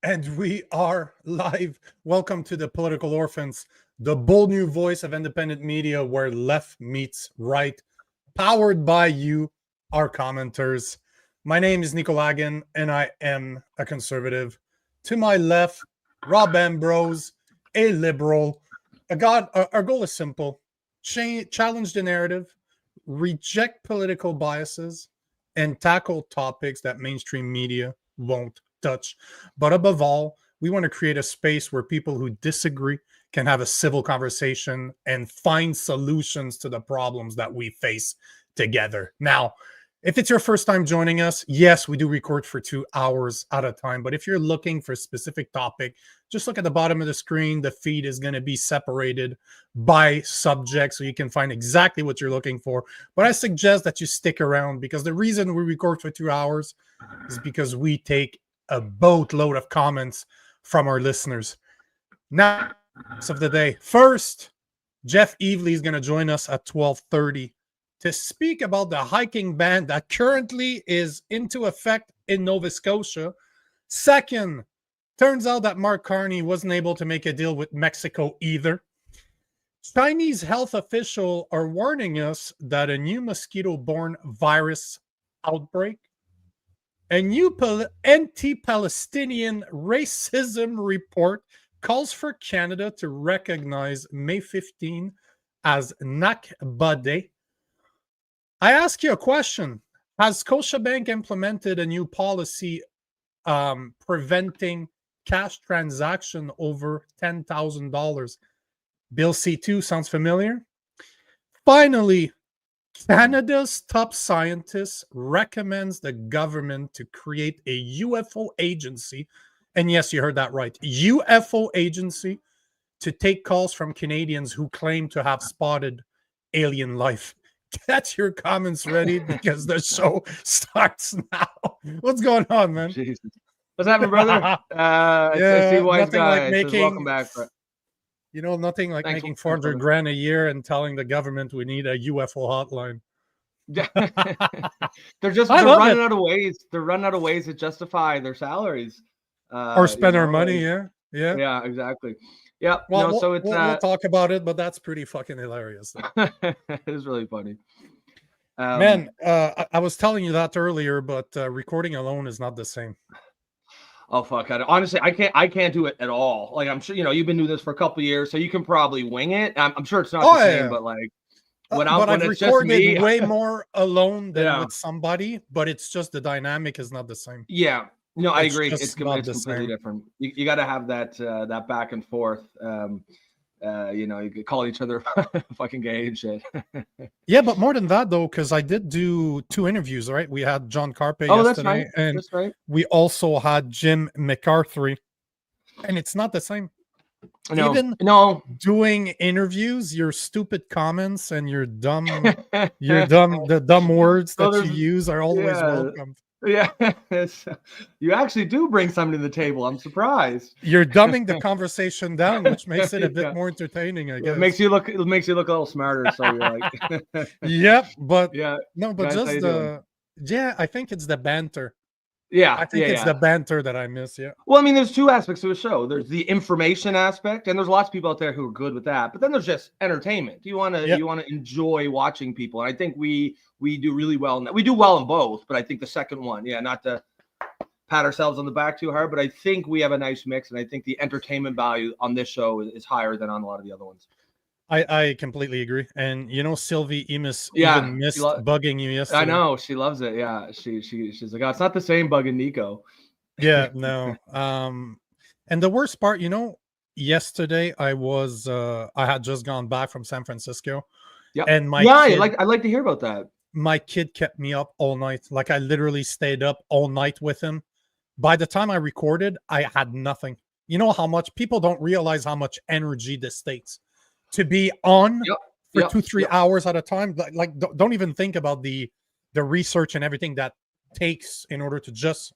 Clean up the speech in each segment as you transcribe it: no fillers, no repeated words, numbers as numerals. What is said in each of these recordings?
And we are live. Welcome to the Political Orphans, the bold new voice of independent media where left meets right, powered by you, our commenters. My name is Nico Lagan, and I am a conservative. To my left, Rob Ambrose, a liberal. Our goal is simple: challenge the narrative, reject political biases, and tackle topics that mainstream media won't touch. But above all, we want to create a space where people who disagree can have a civil conversation and find solutions to the problems that we face together. Now, if it's your first time joining us, yes, we do record for 2 hours at a time. But if you're looking for a specific topic, just look at the bottom of the screen. The feed is going to be separated by subject so you can find exactly what you're looking for. But I suggest that you stick around because the reason we record for 2 hours is because we take a boatload of comments from our listeners. Now, of the day. First, Jeff Evely is going to join us at 12:30 to speak about the hiking ban that currently is into effect in Nova Scotia. Second, turns out that Mark Carney wasn't able to make a deal with Mexico either. Chinese health officials are warning us that a new mosquito-borne virus outbreak, a new anti-Palestinian racism report calls for Canada to recognize May 15 as Nakba Day. I ask you a question. Has Scotiabank implemented a new policy preventing cash transaction over $10,000? Bill C2 sounds familiar? Finally, Canada's top scientist recommends the government to create a UFO agency. And yes, you heard that right. UFO agency to take calls from Canadians who claim to have spotted alien life. Get your comments ready because the show starts now. What's going on, man? Jesus. What's happening, brother? I see wise guy. Like says, welcome back. Bro. You know, nothing like making 400 grand a year and telling the government we need a UFO hotline. they're running out of ways. They're running out of ways to justify their salaries. Or spend our money, Yeah, exactly. Yeah. Well, we'll talk about it, but that's pretty fucking hilarious. It is really funny. Man, I was telling you that earlier, but recording alone is not the same. Oh fuck! Honestly, I can't do it at all. Like I'm sure you've been doing this for a couple of years, so you can probably wing it. I'm sure it's not the same, but like when I've recorded way more alone than with somebody, but it's just the dynamic is not the same. Yeah. No, I agree. It's completely different. You got to have that back and forth. You could call each other fucking gay and shit. Yeah, but more than that though, because I did do 2 interviews, right? We had John Carpay yesterday, that's right. And that's right. We also had Jim McCarthy, and it's not the same. No. Doing interviews, your stupid comments and your the dumb words that you use are always welcome. Yeah, you actually do bring something to the table. I'm surprised. You're dumbing the conversation down, which makes it a bit more entertaining, I guess. It makes you look a little smarter. So you're like, yep, but guys, I think it's the banter. Yeah, I think it's the banter that I miss. Yeah. Well, I mean, there's 2 aspects to a show. There's the information aspect, and there's lots of people out there who are good with that. But then there's just entertainment. You want to enjoy watching people, and I think we do really well in that. We do well in both, but I think the second one, not to pat ourselves on the back too hard, but I think we have a nice mix, and I think the entertainment value on this show is higher than on a lot of the other ones. I completely agree. And Sylvie Emis even missed bugging you yesterday. I know, she loves it. Yeah, she's like, oh, it's not the same bugging Nico. Yeah, no. And the worst part, yesterday I had just gone back from San Francisco. Yeah, and I'd like to hear about that. My kid kept me up all night. Like I literally stayed up all night with him. By the time I recorded, I had nothing. You know how much people don't realize how much energy this takes to be on for 2-3 hours at a time. Like don't even think about the research and everything that takes in order to just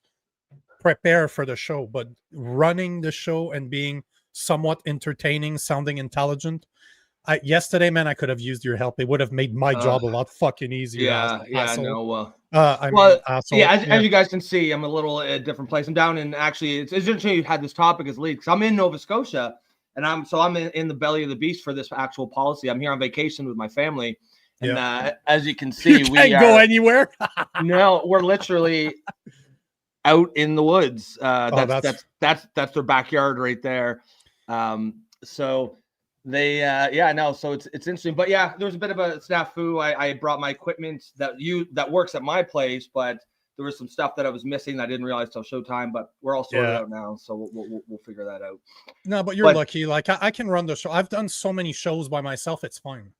prepare for the show. But running the show and being somewhat entertaining, sounding intelligent, Yesterday, man, I could have used your help. It would have made my job a lot fucking easier. No. Asshole. As you guys can see, I'm a little at a different place. I'm down in, actually, it's interesting you had this topic as lead, because I'm in Nova Scotia, and I'm in the belly of the beast for this actual policy. I'm here on vacation with my family, and as you can see, we can't go anywhere. No, we're literally out in the woods. That's their backyard right there. So they so it's interesting. But yeah, there was a bit of a snafu. I brought my equipment that works at my place, but there was some stuff that I was missing that I didn't realize till showtime. But we're all sorted out now, so we'll figure that out. No, but you're lucky. Like I can run the show. I've done so many shows by myself. It's fine.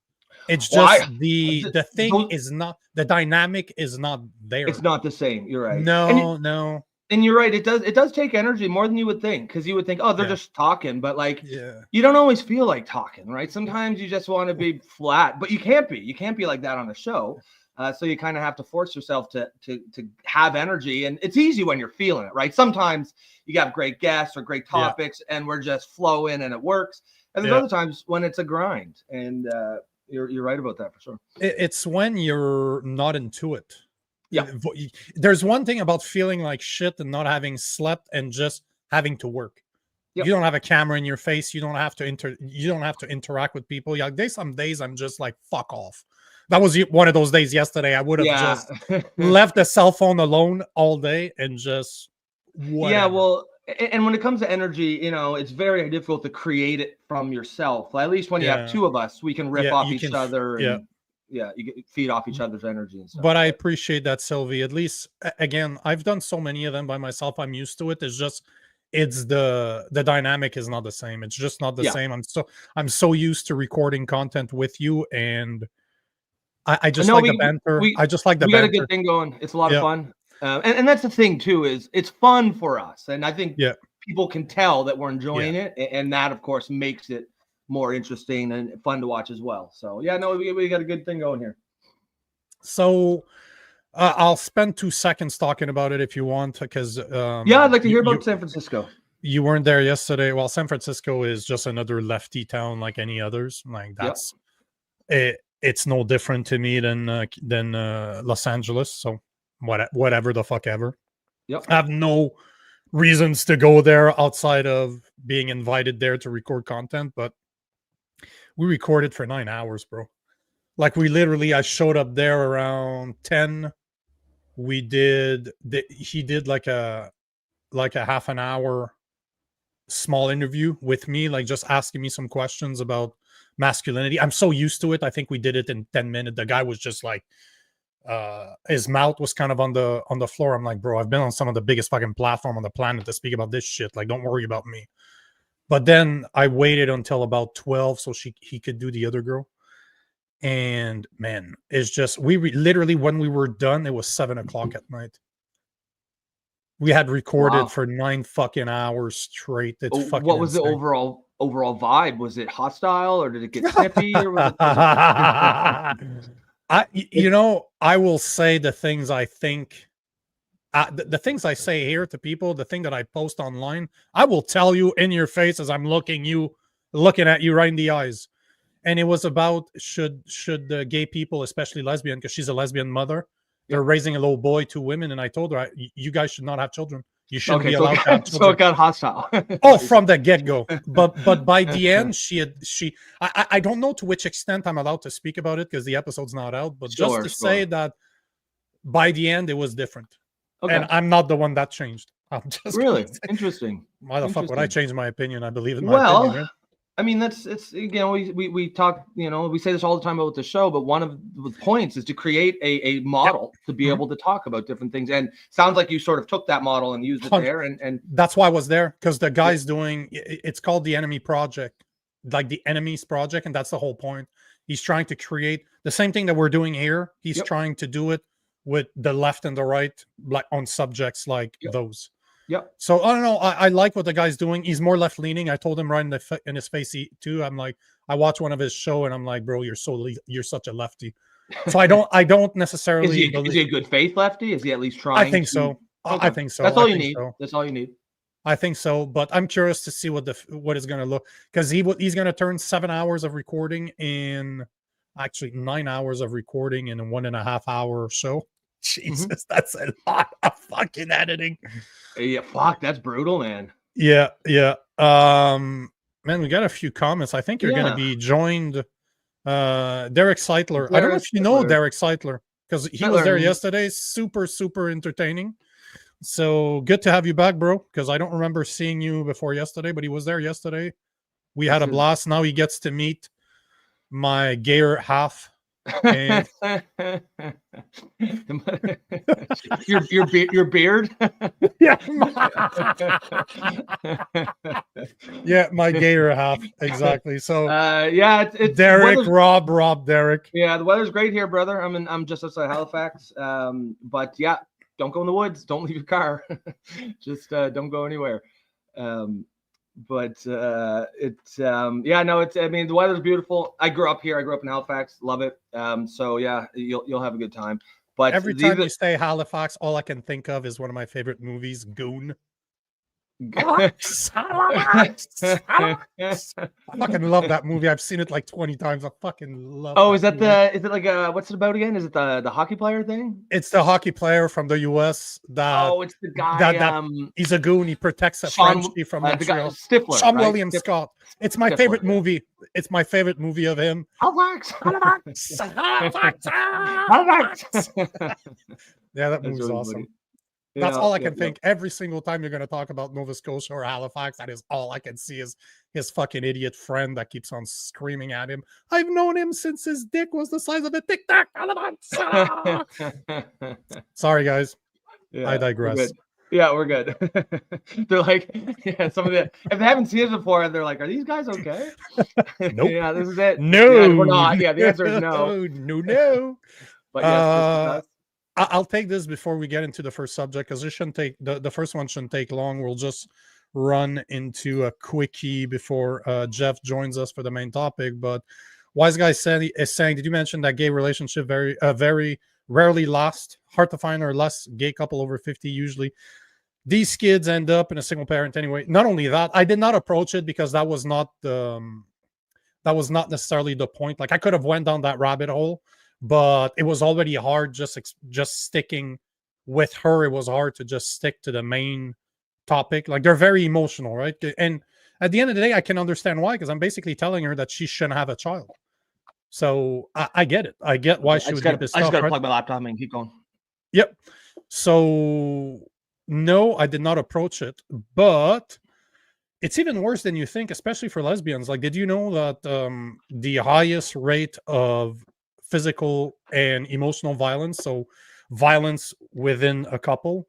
It's just the thing is not, the dynamic is not there. It's not the same. You're right. No. And you're right. It does take energy more than you would think, because you would think, oh, they're just talking, but like, you don't always feel like talking, right? Sometimes you just want to be flat, but you can't be. You can't be like that on a show. So you kind of have to force yourself to have energy, and it's easy when you're feeling it, right? Sometimes you have great guests or great topics, and we're just flowing, and it works. And there's other times when it's a grind, and you're right about that for sure. It's when you're not into it. Yeah, there's one thing about feeling like shit and not having slept and just having to work. You don't have a camera in your face. You don't have to interact with people. Yeah, there's some days I'm just like, fuck off. That was one of those days yesterday. I would have just left the cell phone alone all day and just whatever. Yeah, well, and when it comes to energy, it's very difficult to create it from yourself. Well, at least when you have two of us, we can riff off each other. And, you can feed off each other's energy and stuff. But I appreciate that, Sylvie. At least, again, I've done so many of them by myself. I'm used to it. It's the dynamic is not the same. It's just not the same. I'm so used to recording content with you, and I just like the banter. I just like the banter. We got a good thing going. It's a lot of fun. And that's the thing too, is it's fun for us. And I think people can tell that we're enjoying it. And that, of course, makes it more interesting and fun to watch as well. So we got a good thing going here. So I'll spend 2 seconds talking about it if you want, because I'd like to hear about San Francisco. You weren't there yesterday. Well, San Francisco is just another lefty town like any others. Like that's it. It's no different to me than Los Angeles. So whatever the fuck ever. Yep. I have no reasons to go there outside of being invited there to record content, but we recorded for 9 hours, bro. Like I showed up there around 10. He did like a half an hour small interview with me, like just asking me some questions about masculinity. I'm so used to it. I think we did it in 10 minutes. The guy was just like, his mouth was kind of on the floor. I'm like, bro, I've been on some of the biggest fucking platform on the planet to speak about this shit. Like, don't worry about me. But then I waited until about 12 so he could do the other girl. And man, it's just, literally when we were done, it was 7 o'clock at night. We had recorded for 9 fucking hours straight. It's fucking what was insane. The overall vibe? Was it hostile, or did it get snippy? Or was it... I will say the things I think, the things I say here to people, the thing that I post online, I will tell you in your face as I'm looking at you right in the eyes. And it was about should the gay people, especially lesbian, because she's a lesbian mother, they're raising a little boy, 2 women, and I told her, you guys should not have children. You shouldn't be allowed to have children. So it got hostile. From the get-go. But by the end, I don't know to which extent I'm allowed to speak about it because the episode's not out, but just to say that by the end, it was different. Okay. And I'm not the one that changed. I'm just really interesting. Why the fuck would I change my opinion? I believe in my opinion, right? I mean, it's again, we talk, we say this all the time about the show, but one of the points is to create a model to be able to talk about different things. And sounds like you sort of took that model and used it there. And that's why I was there, because the guy's doing, it's called the Enemy Project, like the Enemies Project. And that's the whole point. He's trying to create the same thing that we're doing here. He's trying to do it with the left and the right, like on subjects like those. Yep. So I don't know. I like what the guy's doing. He's more left leaning. I told him right in his face too. I'm like, I watched one of his show and I'm like, bro, you're such a lefty. So I don't necessarily. Is he a good faith lefty? Is he at least trying? I think so. Okay. I think so. That's all you need. That's all you need. I think so, but I'm curious to see what it's going to look, because he's going to turn 7 hours of recording in actually 9 hours of recording in a 1.5 hour show. Jesus, that's a lot of fucking editing. Yeah, fuck, that's brutal, man. Yeah. Man, we got a few comments. I think you're going to be joined. Derek Seitler. I don't know if you know Derek Seitler, because he was there yesterday. Super entertaining. So good to have you back, bro, because I don't remember seeing you before yesterday, but he was there yesterday. We had a blast. Now he gets to meet my gayer half. And your beard. Yeah. Yeah, my gayer half, exactly. So yeah, it's Derek, Rob, Derek. Yeah, the weather's great here, brother. I'm just outside Halifax. But yeah, don't go in the woods. Don't leave your car. Just don't go anywhere. But it's yeah, no, it's, I mean, the weather's beautiful. I grew up here. I grew up in Halifax. Love it. So yeah, you'll have a good time. But every time you say Halifax, all I can think of is one of my favorite movies, Goon. I fucking love that movie. I've seen it like 20 times. I fucking love is it like what's it about again? Is it the hockey player thing? It's the hockey player from the US that it's the guy that he's a goon. He protects a Frenchie from Montreal. Stifler, Sean William Scott. It's my favorite movie. It's my favorite movie of him. Halifax. Yeah, that movie's awesome. Funny. That's all I can think. Every single time you're going to talk about Nova Scotia or Halifax, that is all I can see is his fucking idiot friend that keeps on screaming at him. I've known him since his dick was the size of a Tic Tac. Sorry, guys. Yeah, I digress. We're good. They're like, yeah, some of the, if they haven't seen it before, they're like, are these guys okay? Nope. Yeah, this is it. No. Yeah, we're not. Yeah, the answer is no. No. But yes, I'll take this before we get into the first subject, because it shouldn't take the first one shouldn't take long. We'll just run into a quickie before Jeff joins us for the main topic. But Wise Guy is saying, did you mention that gay relationship very rarely last? Hard to find or less gay couple over 50 usually. These kids end up in a single parent anyway. Not only that, I did not approach it because that was not necessarily the point. Like, I could have went down that rabbit hole, but it was already hard just sticking with her. It was hard to just stick to the main topic. Like, they're very emotional, right? And at the end of the day, I can understand why, because I'm basically telling her that she shouldn't have a child. So I get it. I get why she would get this stuff. I just got to plug my laptop and keep going. Yep. So no, I did not approach it, but it's even worse than you think, especially for lesbians. Like, did you know that the highest rate of physical and emotional violence, so violence within a couple,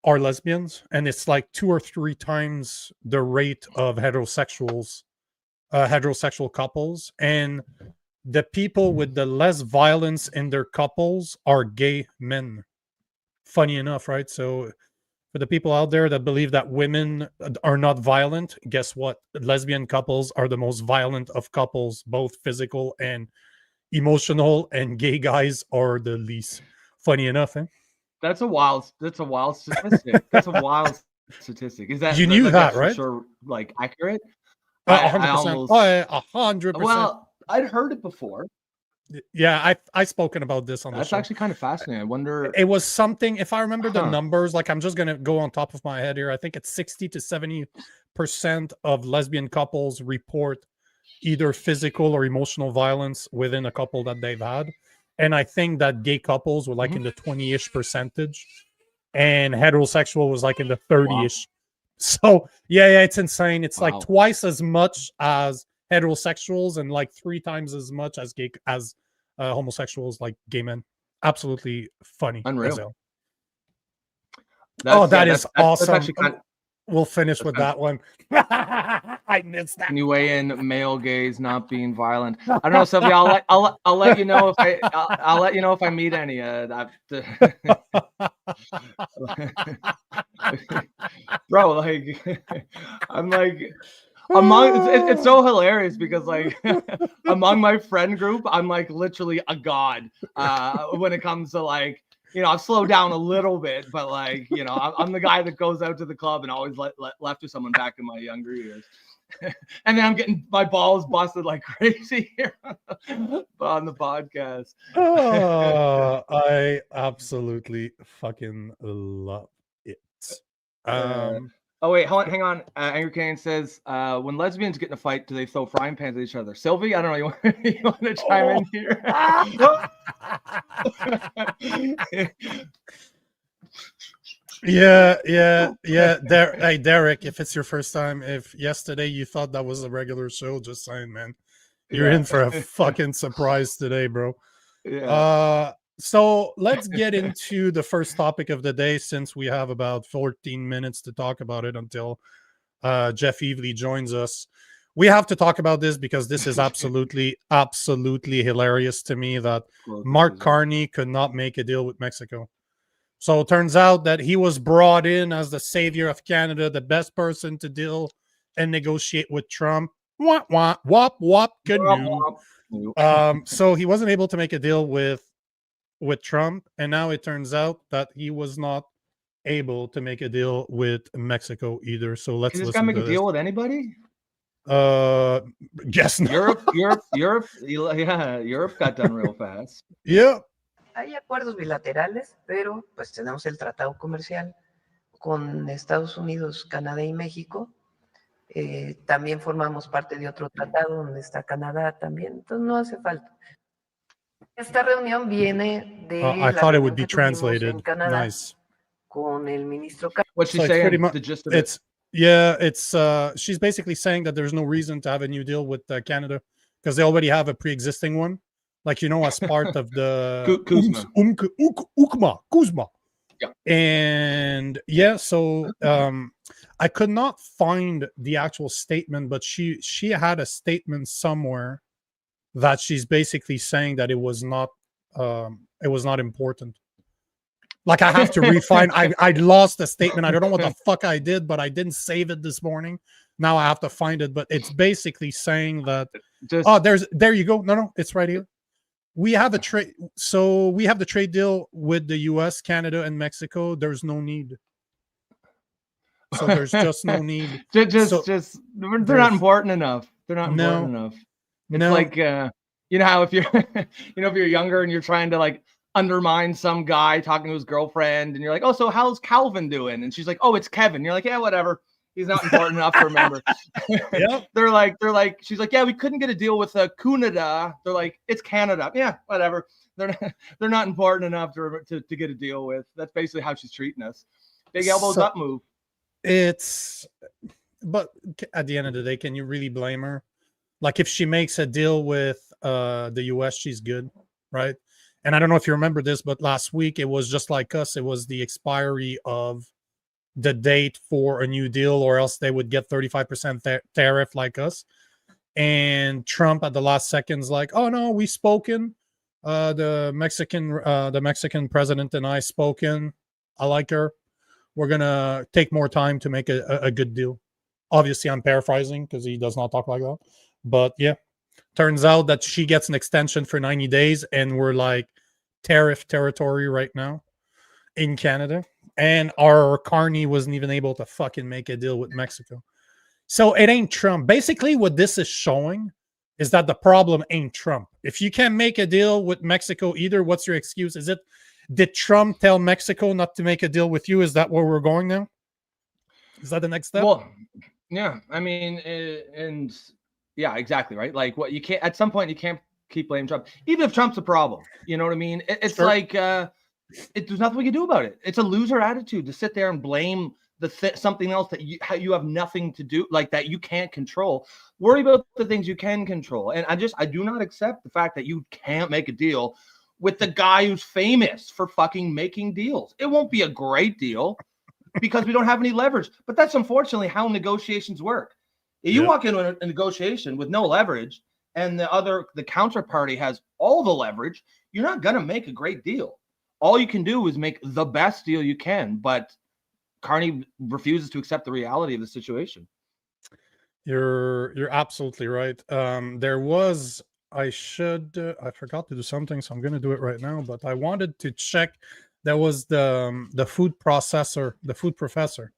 are lesbians, and it's like 2 or 3 times the rate of heterosexual couples, and the people with the less violence in their couples are gay men. Funny enough, right? So for the people out there that believe that women are not violent, guess what? Lesbian couples are the most violent of couples, both physical and emotional, and gay guys are the least. Funny enough, eh? That's a wild statistic. That's a wild statistic. Is that you knew that, right? Sure, like accurate. 100%. 100%. Well, I'd heard it before. Yeah, I've spoken about this on the show. That's actually kind of fascinating. I wonder. It was something, if I remember the numbers, like, I'm just gonna go on top of my head here. I think it's 60 to 70% of lesbian couples report either physical or emotional violence within a couple that they've had. And I think that gay couples were like in the 20-ish percentage, and heterosexual was like in the 30-ish. Wow. So yeah, it's insane. It's like twice as much as heterosexuals and like 3 times as much as homosexuals, like gay men. Absolutely funny. Unreal. That is awesome. We'll finish with that one. I missed that. Can you weigh in male gays not being violent? I don't know, Sylvia. I'll let you know if I'll let you know if I meet any. Bro, like, I'm like, it's so hilarious because, like, among my friend group, I'm like literally a god when it comes to, like, I've slowed down a little bit, but like, I'm the guy that goes out to the club and always left with someone back in my younger years. And then I'm getting my balls busted like crazy here on the podcast. Oh, I absolutely fucking love it. Oh wait, hang on. Angry Kane says, when lesbians get in a fight, do they throw frying pans at each other? Sylvie, I don't know. You want to chime in here? Yeah. Hey, Derek, if it's your first time, if yesterday you thought that was a regular show, just saying, man, you're in for a fucking surprise today, bro. Yeah. So let's get into the first topic of the day, since we have about 14 minutes to talk about it until Jeff Evely joins us. We have to talk about this because this is absolutely hilarious to me that Mark Carney could not make a deal with Mexico. So it turns out that he was brought in as the savior of Canada, the best person to deal and negotiate with Trump. Wah, wah, wop, wop, canoe. So he wasn't able to make a deal with Trump, and now it turns out that he was not able to make a deal with Mexico either. So let's Can this guy make a deal with anybody? Guess not. Europe, yeah, Europe got done real fast. Yeah. Hay acuerdos bilaterales, pero pues tenemos el tratado comercial con Estados Unidos, Canadá y México. También formamos parte de otro tratado donde está Canadá también, entonces no hace falta. Esta reunión viene de I thought it would be translated. En Canadá, nice. Con el ministro. What's she saying? The gist of it? It's she's basically saying that there's no reason to have a new deal with Canada because they already have a pre-existing one, like as part of the Kuzma. Yeah. And so I could not find the actual statement, but she had a statement somewhere that she's basically saying that it was not important. Like I have to refine. I lost the statement. I don't know what the fuck I did, but I didn't save it this morning. Now I have to find it. But it's basically saying that. There you go. No, it's right here. We have a trade. So we have the trade deal with the U.S., Canada, and Mexico. There's no need. So there's just no need. They're not important enough. They're not important enough. It's like how if you're if you're younger and you're trying to like undermine some guy talking to his girlfriend and you're like, oh, so how's Calvin doing? And she's like, oh, it's Kevin. You're like, yeah, whatever. He's not important enough to remember. Yep. They're like, she's like, yeah, we couldn't get a deal with Canada. They're like, it's Canada. Yeah, whatever. They're not important enough to get a deal with. That's basically how she's treating us. Big elbows up move. But at the end of the day, can you really blame her? Like if she makes a deal with the US, she's good, right? And I don't know if you remember this, but last week it was just like us. It was the expiry of the date for a new deal, or else they would get 35% tariff like us. And Trump at the last seconds, like, oh no, we spoken. The Mexican president and I spoken. I like her. We're gonna take more time to make a good deal. Obviously, I'm paraphrasing because he does not talk like that. But yeah. Turns out that she gets an extension for 90 days, and we're like tariff territory right now in Canada. And our Carney wasn't even able to fucking make a deal with Mexico. So it ain't Trump. Basically, what this is showing is that the problem ain't Trump. If you can't make a deal with Mexico either, what's your excuse? Did Trump tell Mexico not to make a deal with you? Is that where we're going now? Is that the next step? Well, yeah. I mean, and yeah, exactly. Right. Like what you can't, at some point you can't keep blaming Trump, even if Trump's a problem. You know what I mean? It's sure. Like, there's nothing we can do about it. It's a loser attitude to sit there and blame something else that you have nothing to do, like that you can't control. Worry about the things you can control. And I do not accept the fact that you can't make a deal with the guy who's famous for fucking making deals. It won't be a great deal because we don't have any leverage, but that's unfortunately how negotiations work. If you walk into a negotiation with no leverage and the counterparty has all the leverage, you're not going to make a great deal. All you can do is make the best deal you can, but Carney refuses to accept the reality of the situation. You're absolutely right. There was, I forgot to do something, so I'm going to do it right now, but I wanted to check There was the food processor, the food professor,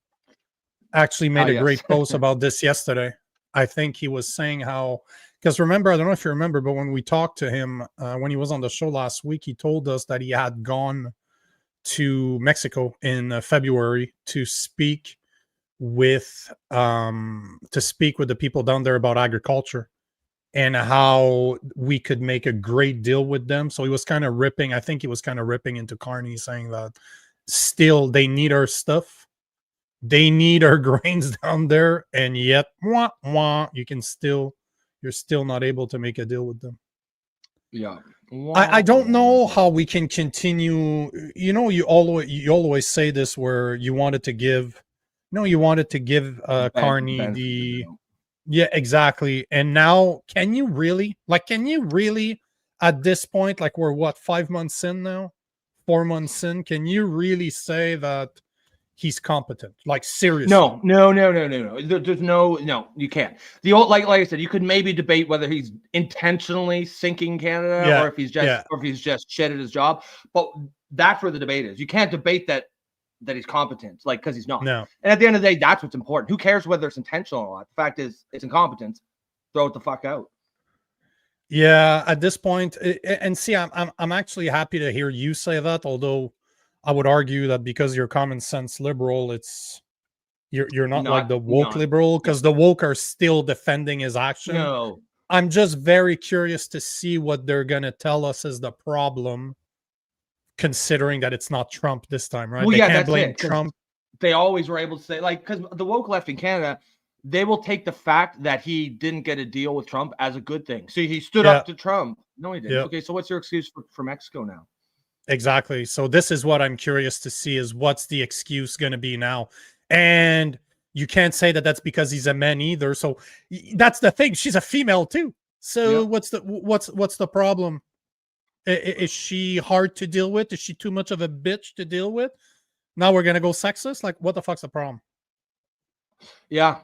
actually made a great post about this yesterday. I think he was saying how, because remember, I don't know if you remember, but when we talked to him when he was on the show last week, he told us that he had gone to Mexico in February to speak with the people down there about agriculture and how we could make a great deal with them. So he was kind of ripping, I think he was kind of ripping into Carney, saying that still they need our stuff. They need our grains down there. And yet, you're still not able to make a deal with them. Yeah. I don't know how we can continue. You know, you always say this where you wanted to give Carney the, yeah, exactly. And now, can you really at this point, like we're what, 5 months in now, 4 months in, can you really say that he's competent? Like, seriously? No. There's no, you can't. The old, like I said, you could maybe debate whether he's intentionally sinking Canada or if he's just shit at his job. But that's where the debate is. You can't debate that he's competent, like, because he's not. No. And at the end of the day, that's what's important. Who cares whether it's intentional or not? The fact is, it's incompetence. Throw it the fuck out. Yeah, at this point, and see, I'm actually happy to hear you say that. Although I would argue that because you're common sense liberal, you're not like the woke liberal, because the woke are still defending his action. No, I'm just very curious to see what they're gonna tell us is the problem, considering that it's not Trump this time, right? Well, they can't blame it, Trump. They always were able to say, like, because the woke left in Canada, they will take the fact that he didn't get a deal with Trump as a good thing. So he stood up to Trump. No, he didn't. Okay, so what's your excuse for Mexico now? Exactly. So this is what I'm curious to see, is what's the excuse going to be now? And you can't say that that's because he's a man either. So that's the thing. She's a female too. So what's the problem? Is she hard to deal with? Is she too much of a bitch to deal with? Now we're going to go sexist? Like, what the fuck's the problem? Yeah.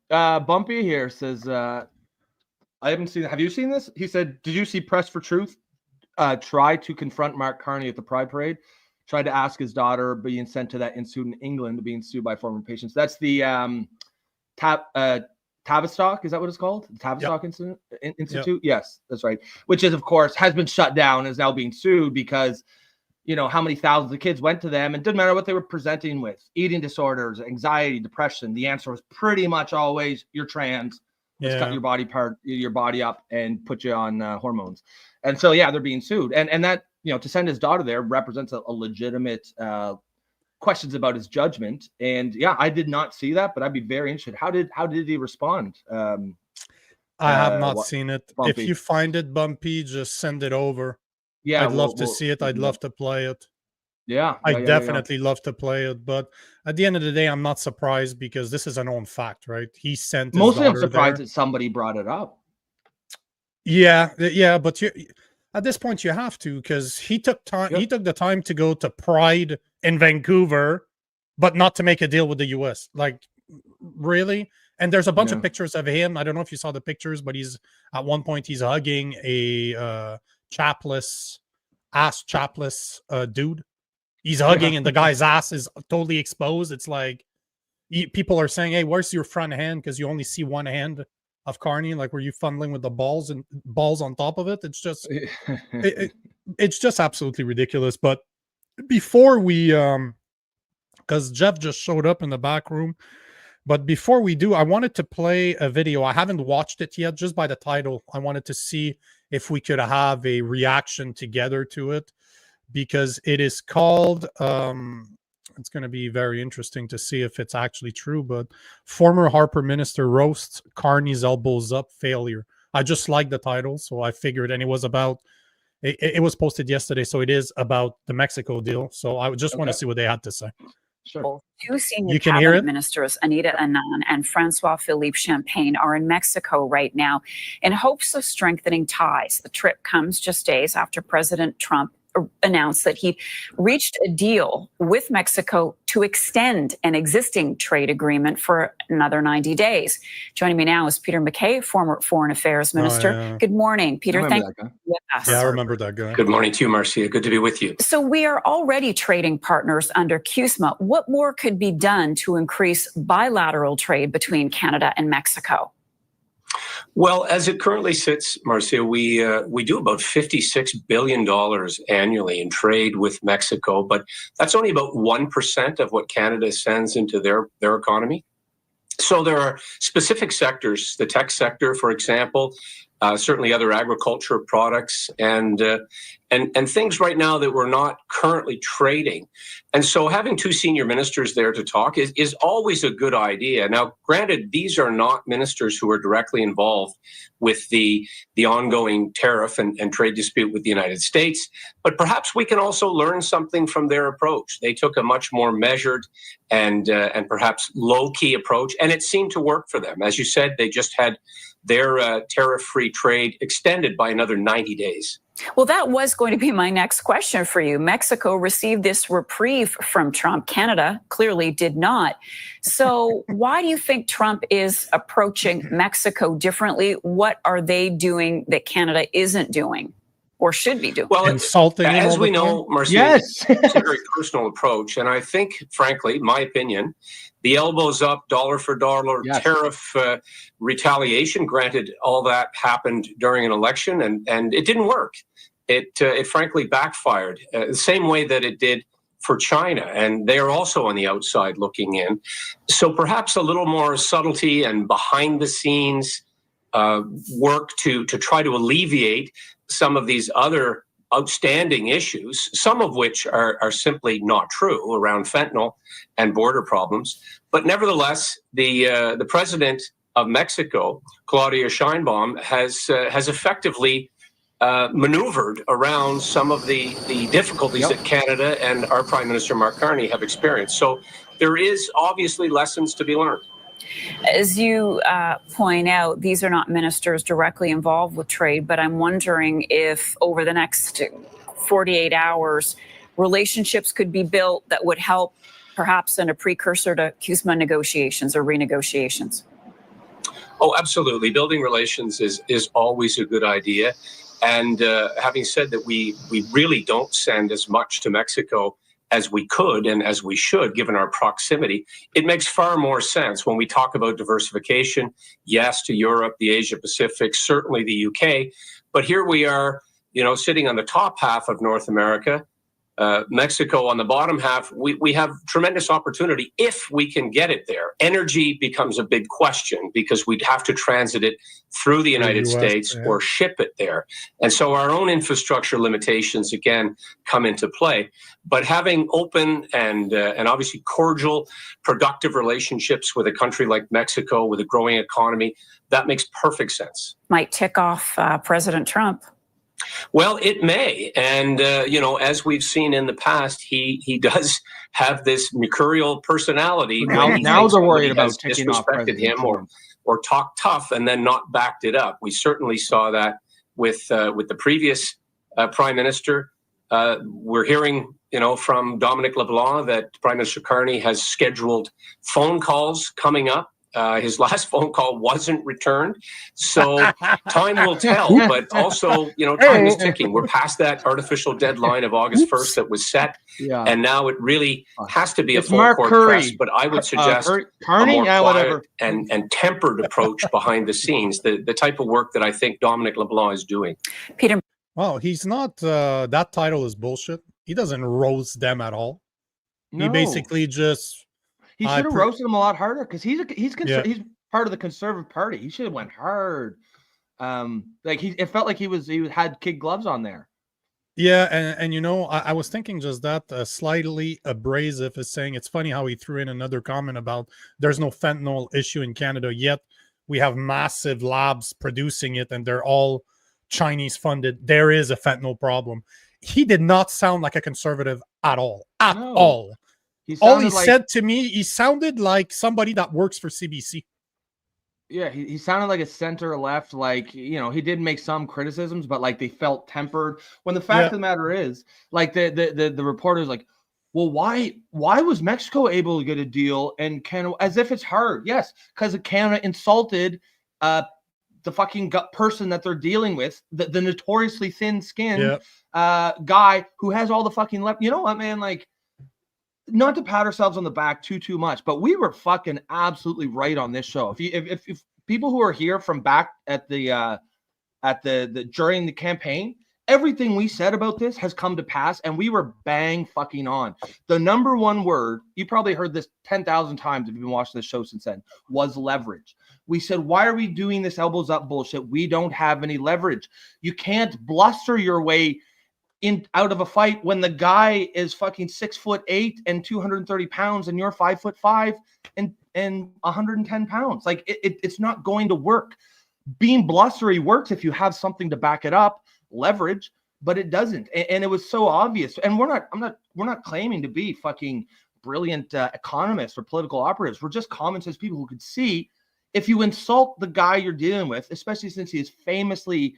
Bumpy here says, I haven't seen it. Have you seen this? He said, did you see Press for Truth try to confront Mark Carney at the Pride Parade? Tried to ask his daughter being sent to that institute in England, being sued by former patients. That's the Tavistock, is that what it's called? The Tavistock Institute? Yep. Yes, that's right. Which is, of course, has been shut down and is now being sued because, you know, how many thousands of kids went to them, and it didn't matter what they were presenting with, eating disorders, anxiety, depression. The answer was pretty much always, you're trans. Let's cut your body up and put you on hormones. And so, they're being sued. And that, you know, to send his daughter there represents a legitimate questions about his judgment. And I did not see that, but I'd be very interested. How did he respond? I have not seen it. Bumpy. If you find it, Bumpy, just send it over. Yeah, I'd love to see it. I'd love to play it. I definitely love to play it. But at the end of the day, I'm not surprised because this is a known fact, right? He sent his mostly I'm daughter surprised there. that somebody brought it up. Yeah, but at this point you have to, because he took time. He took the time to go to Pride in Vancouver, but not to make a deal with the US. Like, really? And there's a bunch of pictures of him. I don't know if you saw the pictures, but he's at one point he's hugging a chapless dude. He's hugging, and the guy's ass is totally exposed. It's like people are saying, "Hey, where's your front hand?" Because you only see one hand of Carney. Like, were you fumbling with the balls on top of it? It's just, it's just absolutely ridiculous. But before we, because Jeff just showed up in the back room, but before we do, I wanted to play a video. I haven't watched it yet, just by the title. I wanted to see if we could have a reaction together to it, because it is called, it's going to be very interesting to see if it's actually true, but former Harper minister roasts Carney's elbows up failure. I just like the title, so I figured, and it was about, it was posted yesterday, so it is about the Mexico deal. So I just want to see what they had to say. Sure. Two senior cabinet ministers, Anita Anand and Francois-Philippe Champagne, are in Mexico right now in hopes of strengthening ties. The trip comes just days after President Trump announced that he reached a deal with Mexico to extend an existing trade agreement for another 90 days. Joining me now is Peter MacKay, former Foreign Affairs Minister. Yeah. Good morning, Peter. Thank you for being with us. Yeah, I remember that guy. Good morning to you, Marcia. Good to be with you. So we are already trading partners under CUSMA. What more could be done to increase bilateral trade between Canada and Mexico? Well, as it currently sits, Marcia, we do about $56 billion annually in trade with Mexico, but that's only about 1% of what Canada sends into their economy. So there are specific sectors, the tech sector, for example, certainly other agriculture products and things right now that we're not currently trading. And so having two senior ministers there to talk is always a good idea. Now, granted, these are not ministers who are directly involved with the ongoing tariff and trade dispute with the United States, but perhaps we can also learn something from their approach. They took a much more measured and perhaps low-key approach, and it seemed to work for them. As you said, they just had their tariff-free trade extended by another 90 days. Well, that was going to be my next question for you. Mexico received this reprieve from Trump. Canada clearly did not. So why do you think Trump is approaching Mexico differently? What are they doing that Canada isn't doing or should be doing? Well, insulting as we know, Marcia, Yes. it's a very personal approach. And I think, frankly, my opinion, the elbows up, dollar for dollar tariff retaliation, granted, all that happened during an election and it didn't work. It frankly backfired the same way that it did for China. And they are also on the outside looking in. So perhaps a little more subtlety and behind the scenes work to try to alleviate some of these other outstanding issues, some of which are simply not true around fentanyl and border problems. But nevertheless, the president of Mexico, Claudia Sheinbaum, has effectively maneuvered around some of the difficulties that Canada and our Prime Minister, Mark Carney, have experienced. So there is obviously lessons to be learned. As you point out, these are not ministers directly involved with trade, but I'm wondering if over the next 48 hours, relationships could be built that would help perhaps in a precursor to CUSMA negotiations or renegotiations. Oh, absolutely. Building relations is always a good idea. And having said that, we really don't send as much to Mexico as we could and as we should, given our proximity, it makes far more sense when we talk about diversification, yes, to Europe, the Asia Pacific, certainly the UK. But here we are, sitting on the top half of North America, Mexico on the bottom half. We have tremendous opportunity if we can get it there. Energy becomes a big question because we'd have to transit it through the United States or ship it there. And so our own infrastructure limitations, again, come into play. But having open and obviously cordial, productive relationships with a country like Mexico with a growing economy, that makes perfect sense. Might tick off President Trump. Well, it may. And, as we've seen in the past, he does have this mercurial personality. Now they're worried about ticking off him or talk tough and then not backed it up. We certainly saw that with the previous prime minister. We're hearing, from Dominic LeBlanc that Prime Minister Carney has scheduled phone calls coming up. His last phone call wasn't returned. So time will tell, but also, time is ticking. We're past that artificial deadline of August 1st that was set. Yeah. And now it really has to be a full court press. But I would suggest Carney, a more quiet and tempered approach behind the scenes, the type of work that I think Dominic LeBlanc is doing. Peter. Well, he's not, that title is bullshit. He doesn't roast them at all. No. He basically just... He should have roasted him a lot harder because he's part of the Conservative Party. He should have went hard. It felt like he had kid gloves on there. Yeah, and I was thinking just that slightly abrasive is saying it's funny how he threw in another comment about there's no fentanyl issue in Canada yet. We have massive labs producing it and they're all Chinese funded. There is a fentanyl problem. He did not sound like a conservative at all. All. All he said to me, he sounded like somebody that works for CBC. Yeah, he sounded like a center left. He did make some criticisms, but they felt tempered. When the fact of the matter is, the reporter's like, well, why was Mexico able to get a deal and Canada, as if it's hard? Yes, because Canada insulted the fucking person that they're dealing with, the notoriously thin-skinned guy who has all the fucking you know what, man? Like, not to pat ourselves on the back too much, but we were fucking absolutely right on this show. If people who are here from back at the during the campaign, everything we said about this has come to pass, and we were bang fucking on. The number one word, you probably heard this 10,000 times if you've been watching this show since then, was leverage. We said, why are we doing this elbows up bullshit? We don't have any leverage. You can't bluster your way out of a fight when the guy is fucking 6'8" and 230 pounds and you're 5'5" and 110 pounds. Like, it's not going to work. Being blustery works if you have something to back it up, leverage, but it doesn't. And it was so obvious. And we're not claiming to be fucking brilliant economists or political operatives. We're just common sense people who could see if you insult the guy you're dealing with, especially since he is famously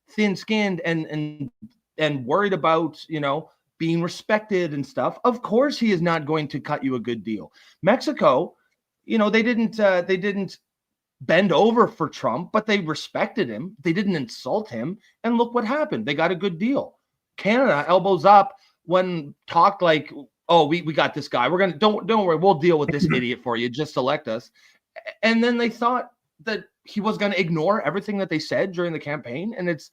thin-skinned and worried about, you know, being respected and stuff, of course he is not going to cut you a good deal. Mexico, you know, they didn't bend over for Trump, but they respected him. They didn't insult him. And look what happened. They got a good deal. Canada, elbows up, when talked like, oh, we got this guy. We're gonna don't worry, we'll deal with this idiot for you. Just elect us. And then they thought that he was going to ignore everything that they said during the campaign. And it's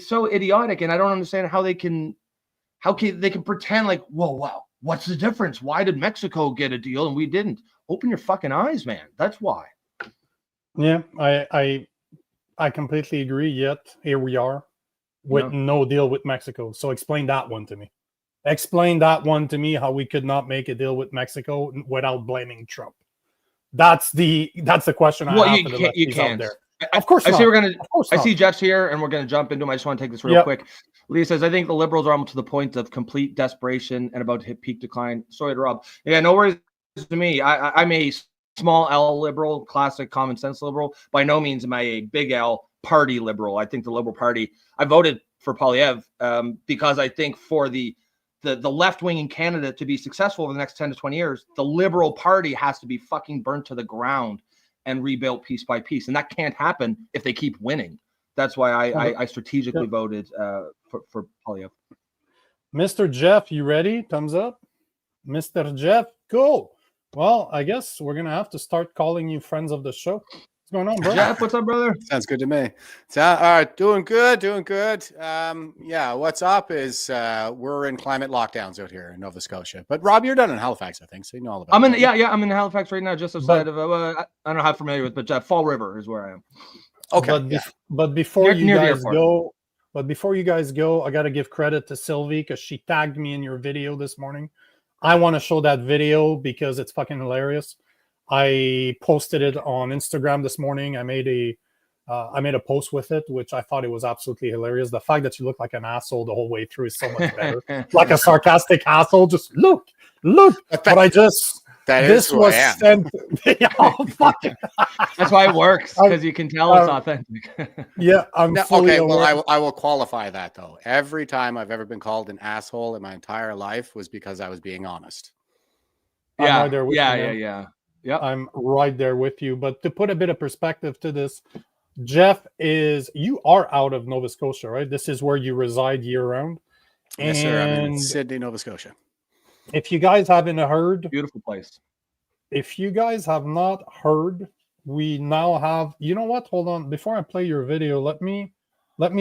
so idiotic. And I don't understand how they can pretend like, whoa, wow, what's the difference? Why did Mexico get a deal and we didn't? Open your fucking eyes, man. That's why. Yeah, I completely agree. Yet here we are with no deal with Mexico. So explain that one to me. Explain that one to me, how we could not make a deal with Mexico without blaming Trump. That's the question I have for the lefties out there. Of course not. I see Jeff's here, and we're gonna jump into him. I just want to take this real quick. Leah says, I think the Liberals are almost to the point of complete desperation and about to hit peak decline. Sorry to Rob. Yeah, no worries to me. I'm a small L liberal, classic common sense liberal. By no means am I a big L party liberal. I think the Liberal Party, I voted for Polyev because I think for the left wing in Canada to be successful over the next 10 to 20 years, the Liberal Party has to be fucking burnt to the ground and rebuilt piece by piece. And that can't happen if they keep winning. That's why I strategically voted for Polyev. Mr. Jeff, you ready? Thumbs up. Mr. Jeff, cool. Well, I guess we're going to have to start calling you friends of the show. What's going on, bro? Jeff, what's up, brother? Sounds good to me. All right, doing good. Yeah, what's up is we're in climate lockdowns out here in Nova Scotia. But Rob, you're done in Halifax, I think, so you know all about it. I'm in Halifax right now, just outside of, I don't know how familiar with, but Fall River is where I am. Okay. But before you guys go, I got to give credit to Sylvie because she tagged me in your video this morning. I want to show that video because it's fucking hilarious. I posted it on Instagram this morning. I made a post with it, which I thought it was absolutely hilarious. The fact that you look like an asshole the whole way through is so much better. Like a sarcastic asshole. Just look. But I just... This was sent. Oh, fuck it. That's why it works, because you can tell it's authentic. Yeah, I'm fully aware. Well, I will qualify that though. Every time I've ever been called an asshole in my entire life was because I was being honest. Yeah, I'm right there with you. But to put a bit of perspective to this, Jeff, you are out of Nova Scotia, right? This is where you reside year round. Yes, sir. I'm in Sydney, Nova Scotia. If you guys haven't heard, beautiful place. If you guys have not heard, we now have, you know what? Hold on. Before I play your video, let me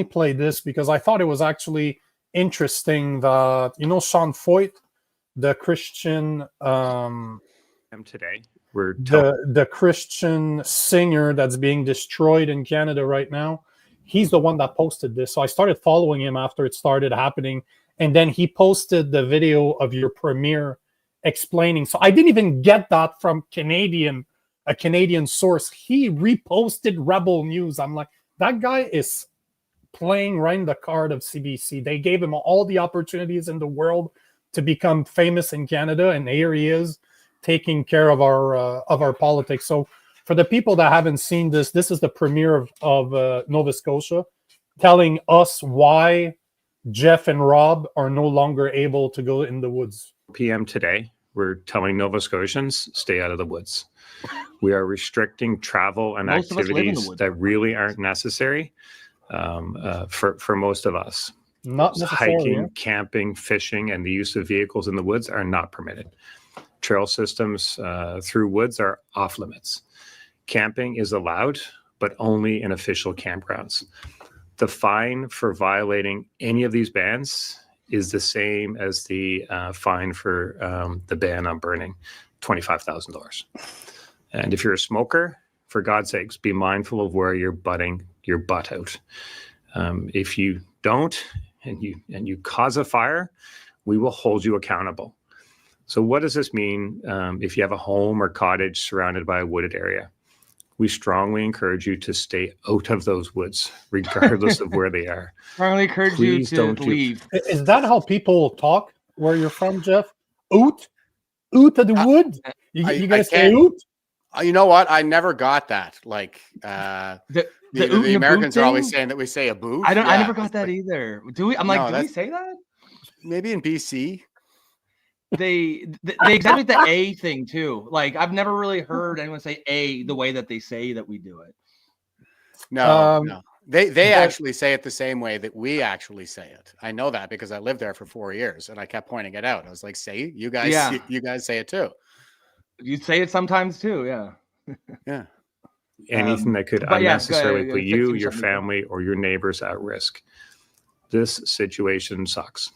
play this because I thought it was actually interesting that, you know, Sean Feucht, the Christian today. The Christian singer that's being destroyed in Canada right now. He's the one that posted this. So I started following him after it started happening. And then he posted the video of your premiere explaining. So I didn't even get that from a Canadian source. He reposted Rebel News. I'm like, that guy is playing right in the card of CBC. They gave him all the opportunities in the world to become famous in Canada. And here he is taking care of our politics. So for the people that haven't seen this, this is the premiere of Nova Scotia telling us why Jeff and Rob are no longer able to go in the woods. p.m. today, we're telling Nova Scotians, stay out of the woods. We are restricting travel and Most of us live in the activities woods. that really aren't necessary for most of us. Not necessarily. Hiking, camping, fishing, and the use of vehicles in the woods are not permitted. Trail systems through woods are off limits. Camping is allowed, but only in official campgrounds. The fine for violating any of these bans is the same as the fine for the ban on burning, $25,000. And if you're a smoker, for God's sakes, be mindful of where you're butting your butt out. If you don't, and you cause a fire, we will hold you accountable. So what does this mean if you have a home or cottage surrounded by a wooded area? We strongly encourage you to stay out of those woods, regardless of where they are. Strongly encourage Please you to don't leave. Is that how people talk where you're from, Jeff? Out of the wood? You guys say out? You know what? I never got that. Like the Americans are always saying that we say a boot. I never got that either. Do we? I'm like, do we say that? Maybe in BC. They exaggerate the A thing too. Like I've never really heard anyone say A the way that they say that we do it. No. They actually say it the same way that we actually say it. I know that because I lived there for 4 years and I kept pointing it out. I was like, "See, you guys say it too." You say it sometimes too, yeah. Yeah. Anything that could unnecessarily put you, your family, or your neighbors at risk. This situation sucks.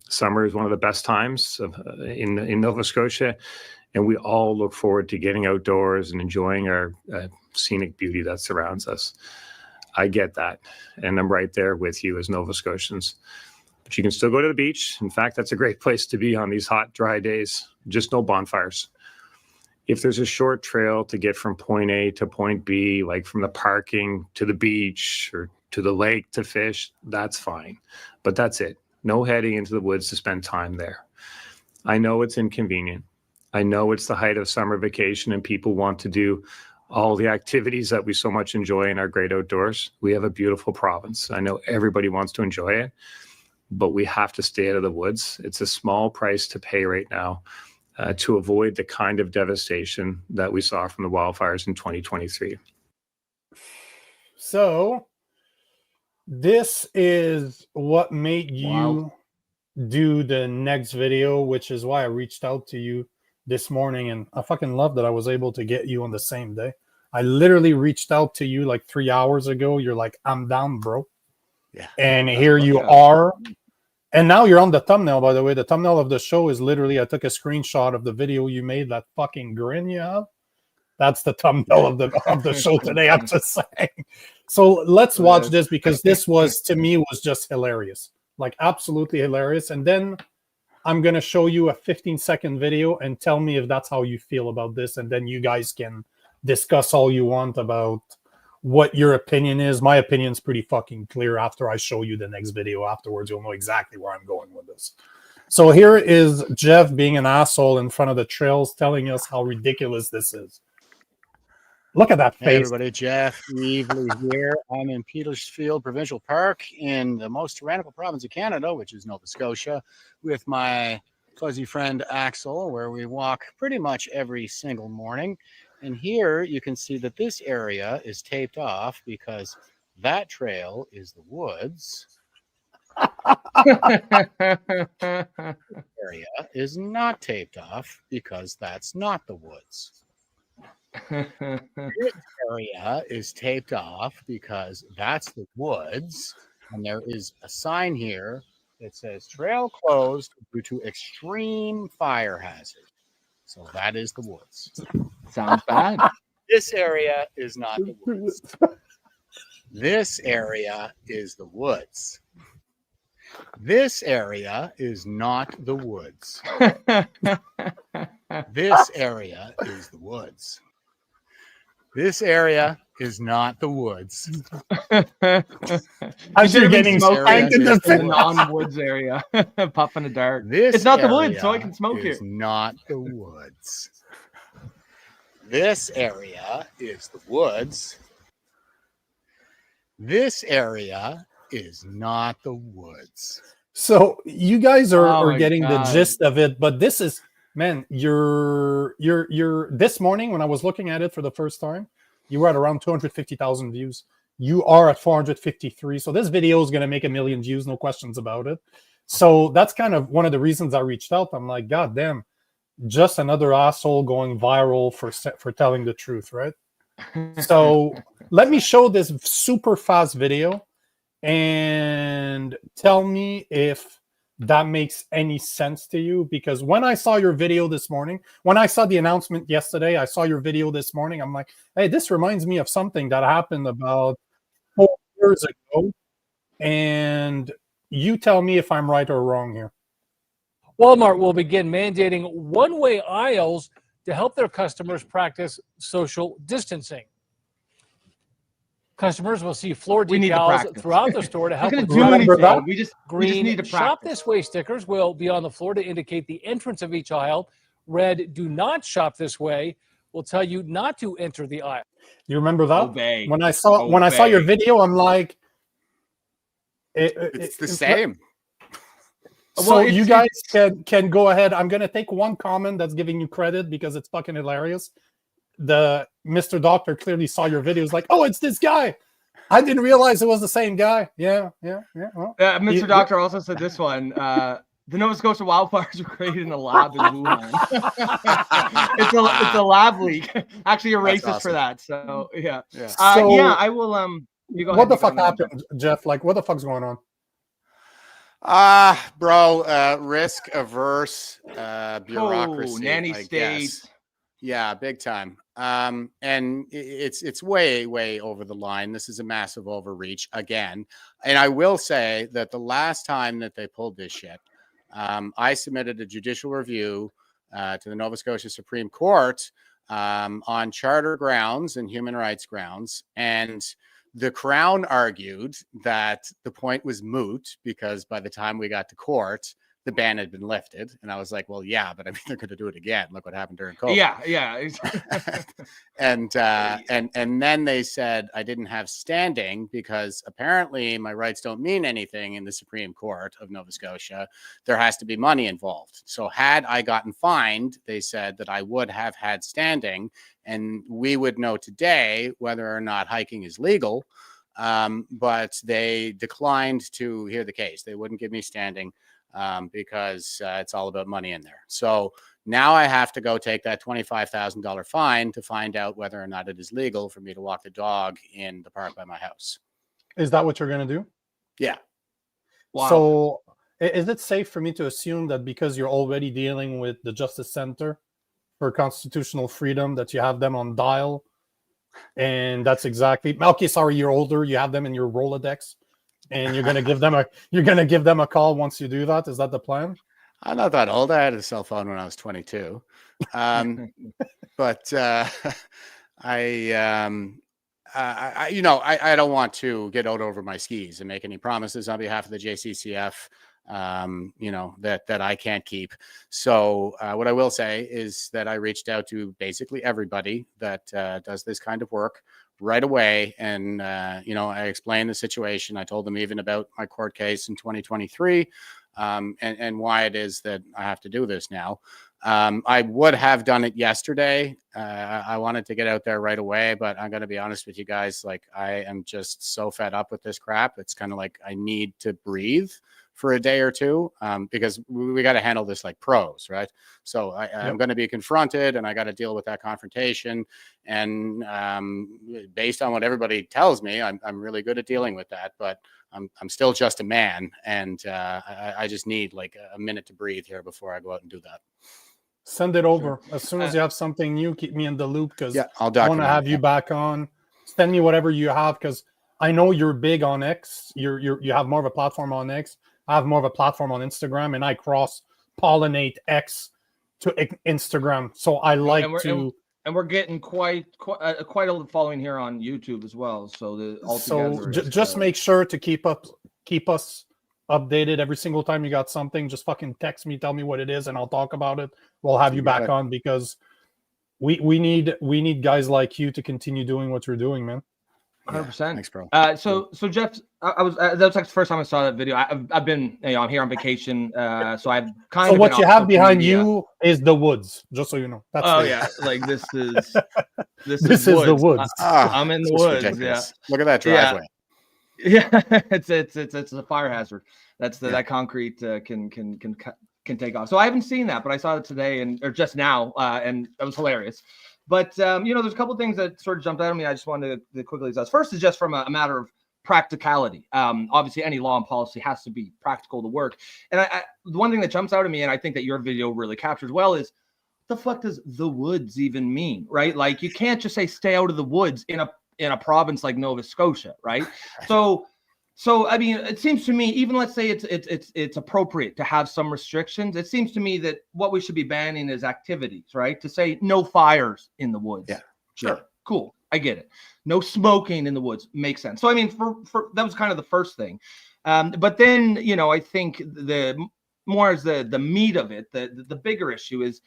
Summer is one of the best times in Nova Scotia, and we all look forward to getting outdoors and enjoying our scenic beauty that surrounds us. I get that, and I'm right there with you as Nova Scotians. But you can still go to the beach. In fact, that's a great place to be on these hot, dry days. Just no bonfires. If there's a short trail to get from point A to point B, like from the parking to the beach or to the lake to fish, that's fine. But that's it. No heading into the woods to spend time there. I know it's inconvenient. I know it's the height of summer vacation and people want to do all the activities that we so much enjoy in our great outdoors. We have a beautiful province. I know everybody wants to enjoy it, but we have to stay out of the woods. It's a small price to pay right now to avoid the kind of devastation that we saw from the wildfires in 2023. So this is what made you do the next video, which is why I reached out to you this morning. And I fucking love that I was able to get you on the same day. I literally reached out to you like 3 hours ago. You're like, I'm down, bro. Yeah. And here you are. And now you're on the thumbnail, by the way. The thumbnail of the show is literally, I took a screenshot of the video you made, that fucking grin you have. That's the thumbnail of the show today. I'm just saying. So let's watch this, because this was, to me, was just hilarious. Like absolutely hilarious. And then I'm going to show you a 15-second video and tell me if that's how you feel about this. And then you guys can discuss all you want about what your opinion is. My opinion's pretty fucking clear. After I show you the next video afterwards, you'll know exactly where I'm going with this. So here is Jeff being an asshole in front of the trails, telling us how ridiculous this is. Look at that face. Hey everybody, Jeff Reevely here. I'm in Petersfield Provincial Park in the most tyrannical province of Canada, which is Nova Scotia, with my fuzzy friend Axel, where we walk pretty much every single morning. And here you can see that this area is taped off because that trail is the woods. Area is not taped off because that's not the woods. This area is taped off because that's the woods, and there is a sign here that says trail closed due to extreme fire hazard. So that is the woods. Sounds bad. This area is not the woods. This area is the woods. This area is not the woods. This area is the woods. This area is not the woods. As you're getting smoked in the non-woods area, puff in the dark. It's not the woods, so I can smoke here. It's not the woods. This area is the woods. This area is not the woods. So you guys are my getting the God. gist of it, but this is, man, you're this morning when I was looking at it for the first time, you were at around 250,000 views. You are at 453. So this video is going to make 1 million views, no questions about it. So that's kind of one of the reasons I reached out. I'm like, God damn, just another asshole going viral for telling the truth, right? So let me show this super fast video and tell me if that makes any sense to you. Because when I saw your video this morning, when I saw the announcement yesterday, I saw your video this morning. I'm like, hey, this reminds me of something that happened about 4 years ago. And you tell me if I'm right or wrong here. Walmart will begin mandating one-way aisles to help their customers practice social distancing. Customers will see floor decals throughout the store to help with do anything. We just green need to practice. Shop This Way stickers will be on the floor to indicate the entrance of each aisle. Red Do Not Shop This Way will tell you not to enter the aisle. You remember that? Obey. When I saw your video, I'm like, it's the same. So you guys can go ahead. I'm gonna take one comment that's giving you credit because it's fucking hilarious. The Mr. Doctor clearly saw your videos, like, oh, it's this guy. I didn't realize it was the same guy. Yeah. Well, Mr. Doctor also said this one. The Nova Scotia wildfires were created in a lab in Wuhan. it's a lab leak. Actually, a racist awesome. for that. So yeah. So, I will. You go what ahead, the fuck happened, Jeff? Like, what the fuck's going on? Bro, risk averse bureaucracy. Nanny states. Yeah, big time. And it's way over the line. This is a massive overreach again. And I will say that the last time that they pulled this shit, I submitted a judicial review to the Nova Scotia Supreme Court on charter grounds and human rights grounds. And the Crown argued that the point was moot because by the time we got to court, the ban had been lifted. And I was like, well, yeah, but I mean, they're going to do it again. Look what happened during COVID. Yeah. and then they said I didn't have standing because apparently my rights don't mean anything in the Supreme Court of Nova Scotia. There has to be money involved. So had I gotten fined, they said that I would have had standing and we would know today whether or not hiking is legal. But they declined to hear the case. They wouldn't give me standing. Because it's all about money in there. So now I have to go take that $25,000 fine to find out whether or not it is legal for me to walk the dog in the park by my house. Is that what you're going to do? Yeah. Wow. So is it safe for me to assume that because you're already dealing with the Justice Center for Constitutional Freedom that you have them on dial? And that's exactly, okay, sorry, you're older. You have them in your Rolodex. And you're gonna give them a call once you do that. Is that the plan? I'm not that old. I had a cell phone when I was 22, but I don't want to get out over my skis and make any promises on behalf of the JCCF. That I can't keep. So what I will say is that I reached out to basically everybody that does this kind of work right away. And, I explained the situation. I told them even about my court case in 2023 and why it is that I have to do this now. I would have done it yesterday. I wanted to get out there right away, but I'm going to be honest with you guys. Like, I am just so fed up with this crap. It's kind of like I need to breathe for a day or two because we got to handle this like pros, right? So I'm going to be confronted and I got to deal with that confrontation. And based on what everybody tells me, I'm really good at dealing with that, but I'm still just a man. And I just need like a minute to breathe here before I go out and do that. Send it over. As soon as you have something new, keep me in the loop because I'll I want to have you back on. Send me whatever you have because I know you're big on X. You have more of a platform on X. I have more of a platform on Instagram, and I cross-pollinate X to Instagram. So I like and we're getting quite a following here on YouTube as well. So just make sure to keep us updated every single time you got something. Just fucking text me, tell me what it is, and I'll talk about it. We'll have you back on because we need guys like you to continue doing what you're doing, man. 100%. Thanks, bro. So Jeff, that was like the first time I saw that video. I've been, I'm here on vacation, so I've kind of. So what you have behind media. you is the woods, just so you know. That's like this is this is the woods. I'm in the woods. Ridiculous. Yeah, look at that driveway. Yeah, it's a fire hazard. That's that concrete can take off. So I haven't seen that, but I saw it today or just now, and it was hilarious. But there's a couple of things that sort of jumped out at me. I just wanted to quickly discuss. First is just from a matter of practicality. Obviously, any law and policy has to be practical to work. And the one thing that jumps out at me, and I think that your video really captures well, is what the fuck does the woods even mean, right? Like, you can't just say stay out of the woods in a province like Nova Scotia, right? So I mean, it seems to me, even let's say it's appropriate to have some restrictions. It seems to me that what we should be banning is activities, right? To say no fires in the woods. Yeah, sure, cool, I get it. No smoking in the woods makes sense. So I mean, for that was kind of the first thing, but then I think the more as the meat of it, the bigger issue is,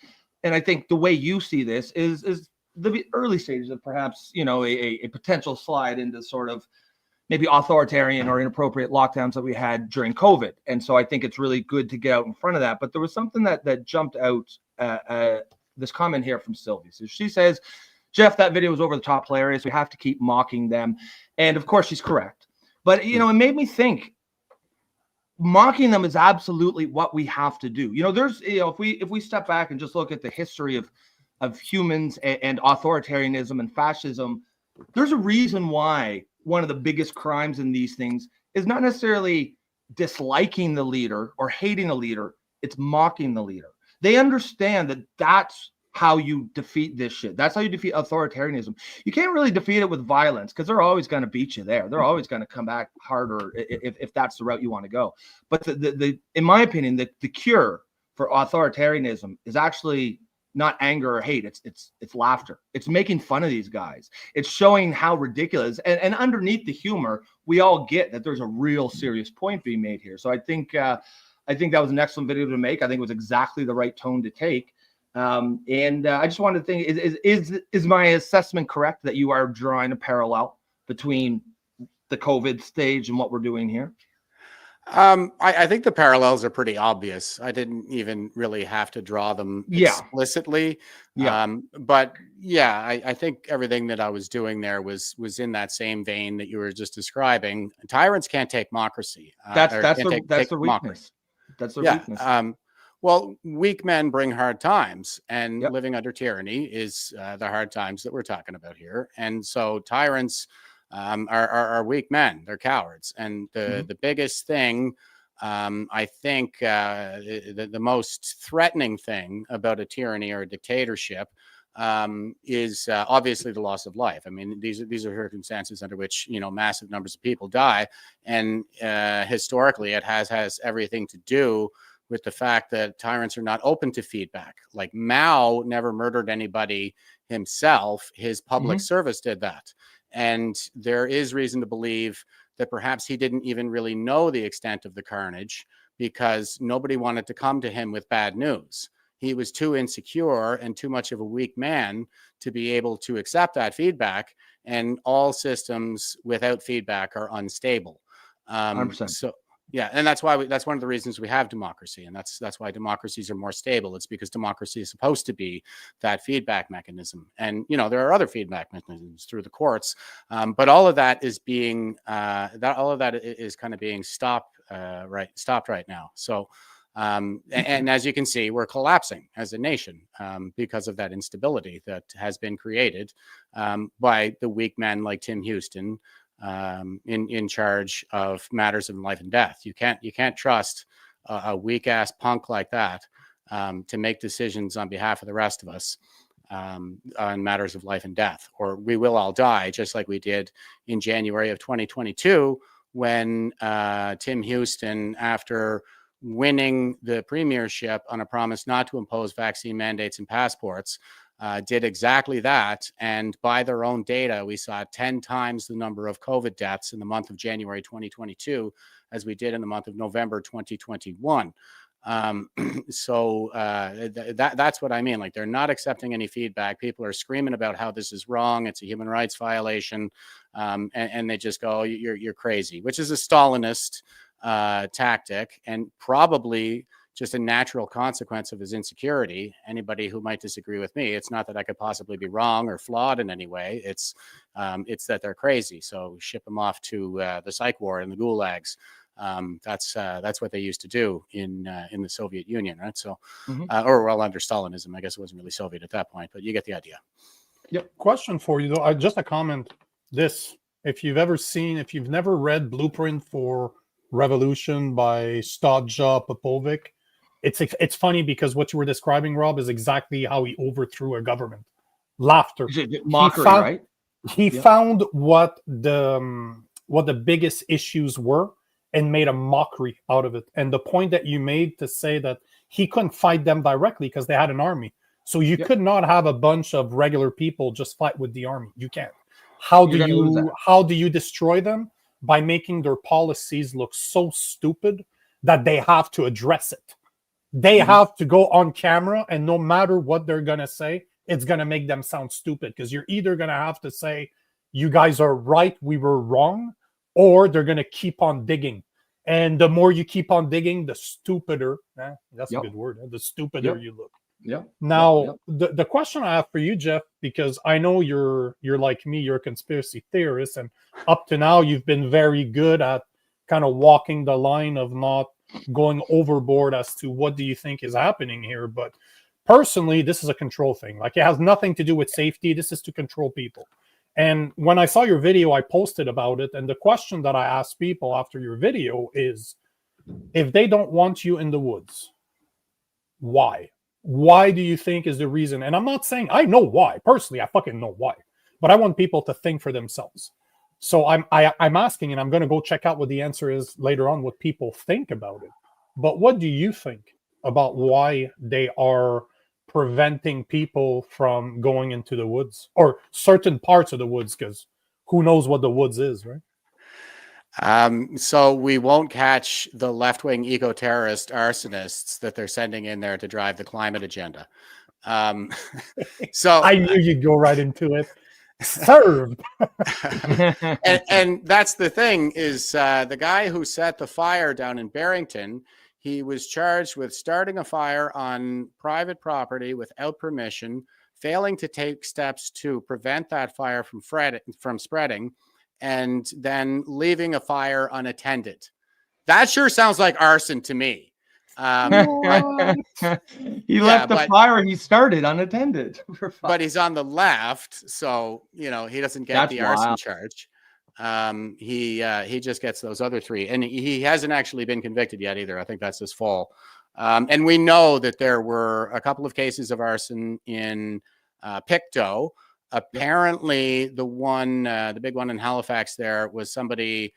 and I think the way you see this is the early stages of perhaps a potential slide into sort of maybe authoritarian or inappropriate lockdowns that we had during COVID. And so I think it's really good to get out in front of that. But there was something that jumped out, this comment here from Sylvie. So she says, Jeff, that video was over the top hilarious. We have to keep mocking them. And of course she's correct. But, it made me think mocking them is absolutely what we have to do. There's, if we step back and just look at the history of humans and authoritarianism and fascism, there's a reason why one of the biggest crimes in these things is not necessarily disliking the leader or hating a leader. It's mocking the leader. They understand that that's how you defeat this shit. That's how you defeat authoritarianism. You can't really defeat it with violence because they're always going to beat you there. They're always going to come back harder if that's the route you want to go. But in my opinion, the cure for authoritarianism is actually not anger or hate. It's laughter. It's making fun of these guys. It's showing how ridiculous. And underneath the humor, we all get that there's a real serious point being made here. So I think that was an excellent video to make. I think it was exactly the right tone to take. I just wanted to think: is my assessment correct that you are drawing a parallel between the COVID stage and what we're doing here? I think the parallels are pretty obvious. I didn't even really have to draw them explicitly. But I think everything that I was doing there was in that same vein that you were just describing. Tyrants can't take democracy. That's their weakness. That's their weakness. Well, weak men bring hard times, and living under tyranny is the hard times that we're talking about here. And so tyrants are weak men. They're cowards. And the biggest thing, I think the most threatening thing about a tyranny or a dictatorship is obviously the loss of life. I mean, these are circumstances under which, massive numbers of people die. And historically, it has everything to do with the fact that tyrants are not open to feedback. Like Mao never murdered anybody himself. His public service did that. And there is reason to believe that perhaps he didn't even really know the extent of the carnage because nobody wanted to come to him with bad news. He was too insecure and too much of a weak man to be able to accept that feedback. And all systems without feedback are unstable. 100%. So, yeah, and that's why that's one of the reasons we have democracy, and that's why democracies are more stable. It's because democracy is supposed to be that feedback mechanism, and there are other feedback mechanisms through the courts, but all of that is being kind of being stopped right now. So, and as you can see, we're collapsing as a nation because of that instability that has been created by the weak men like Tim Houston. In charge of matters of life and death. You can't trust a weak ass punk like that to make decisions on behalf of the rest of us on matters of life and death, or we will all die, just like we did in January of 2022 when Tim Houston, after winning the premiership on a promise not to impose vaccine mandates and passports, did exactly that. And by their own data, we saw 10 times the number of COVID deaths in the month of January 2022 as we did in the month of November 2021. That's what I mean. Like, they're not accepting any feedback. People are screaming about how this is wrong. It's a human rights violation. And they just go, you're crazy, which is a Stalinist tactic, and probably just a natural consequence of his insecurity. Anybody who might disagree with me, it's not that I could possibly be wrong or flawed in any way. It's that they're crazy. So ship them off to the psych ward and the gulags. That's what they used to do in the Soviet Union, right? So, or well, under Stalinism, I guess it wasn't really Soviet at that point, but you get the idea. Yep. Question for you though. Just a comment. If you've never read Blueprint for Revolution by Stodja Popovic, it's funny because what you were describing, Rob, is exactly how he overthrew a government. Laughter, mockery, right? He found what the biggest issues were and made a mockery out of it. And the point that you made to say that he couldn't fight them directly because they had an army. So you could not have a bunch of regular people just fight with the army. You can't. How do you destroy them? By making their policies look so stupid that they have to address it. They have to go on camera, and no matter what they're going to say, it's going to make them sound stupid, because you're either going to have to say, you guys are right, we were wrong, or they're going to keep on digging. And the more you keep on digging, the stupider, that's a good word, the stupider you look. Now, the question I have for you, Jeff, because I know you're like me, you're a conspiracy theorist, and up to now you've been very good at kind of walking the line of not going overboard as to what do you think is happening here. But personally, this is a control thing. Like, it has nothing to do with safety. This is to control people. And when I saw your video, I posted about it. And the question that I asked people after your video is, if they don't want you in the woods, why? Why do you think is the reason? And I'm not saying I know why. Personally, I fucking know why. But I want people to think for themselves. So I'm asking, and I'm going to go check out what the answer is later on, what people think about it. But what do you think about why they are preventing people from going into the woods, or certain parts of the woods? Because who knows what the woods is, right? So we won't catch the left-wing eco-terrorist arsonists that they're sending in there to drive the climate agenda. So I knew you'd go right into it. Served. and that's the thing is, the guy who set the fire down in Barrington, he was charged with starting a fire on private property without permission, failing to take steps to prevent that fire from spreading, and then leaving a fire unattended. That sure sounds like arson to me. He left the fire he started unattended. But he's on the left, so he doesn't get the arson charge. He just gets those other three, and he hasn't actually been convicted yet either. I think that's his fall. And we know that there were a couple of cases of arson in Pictou. Apparently, the big one in Halifax, there was somebody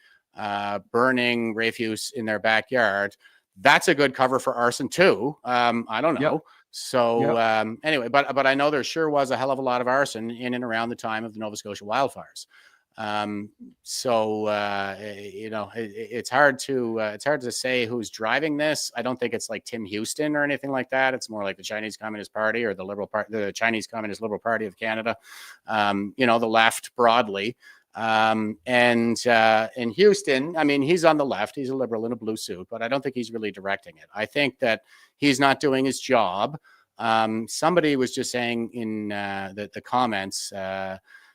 burning refuse in their backyard. That's a good cover for arson too. I don't know. So anyway, but I know there sure was a hell of a lot of arson in and around the time of the Nova Scotia wildfires. It's hard to say who's driving this. I don't think it's like Tim Houston or anything like that. It's more like the Chinese Communist Party or the Chinese Communist Liberal Party of Canada. The left broadly. And in Houston, I mean, he's on the left, he's a liberal in a blue suit, but I don't think he's really directing it. I think that he's not doing his job. Somebody was just saying in the comments,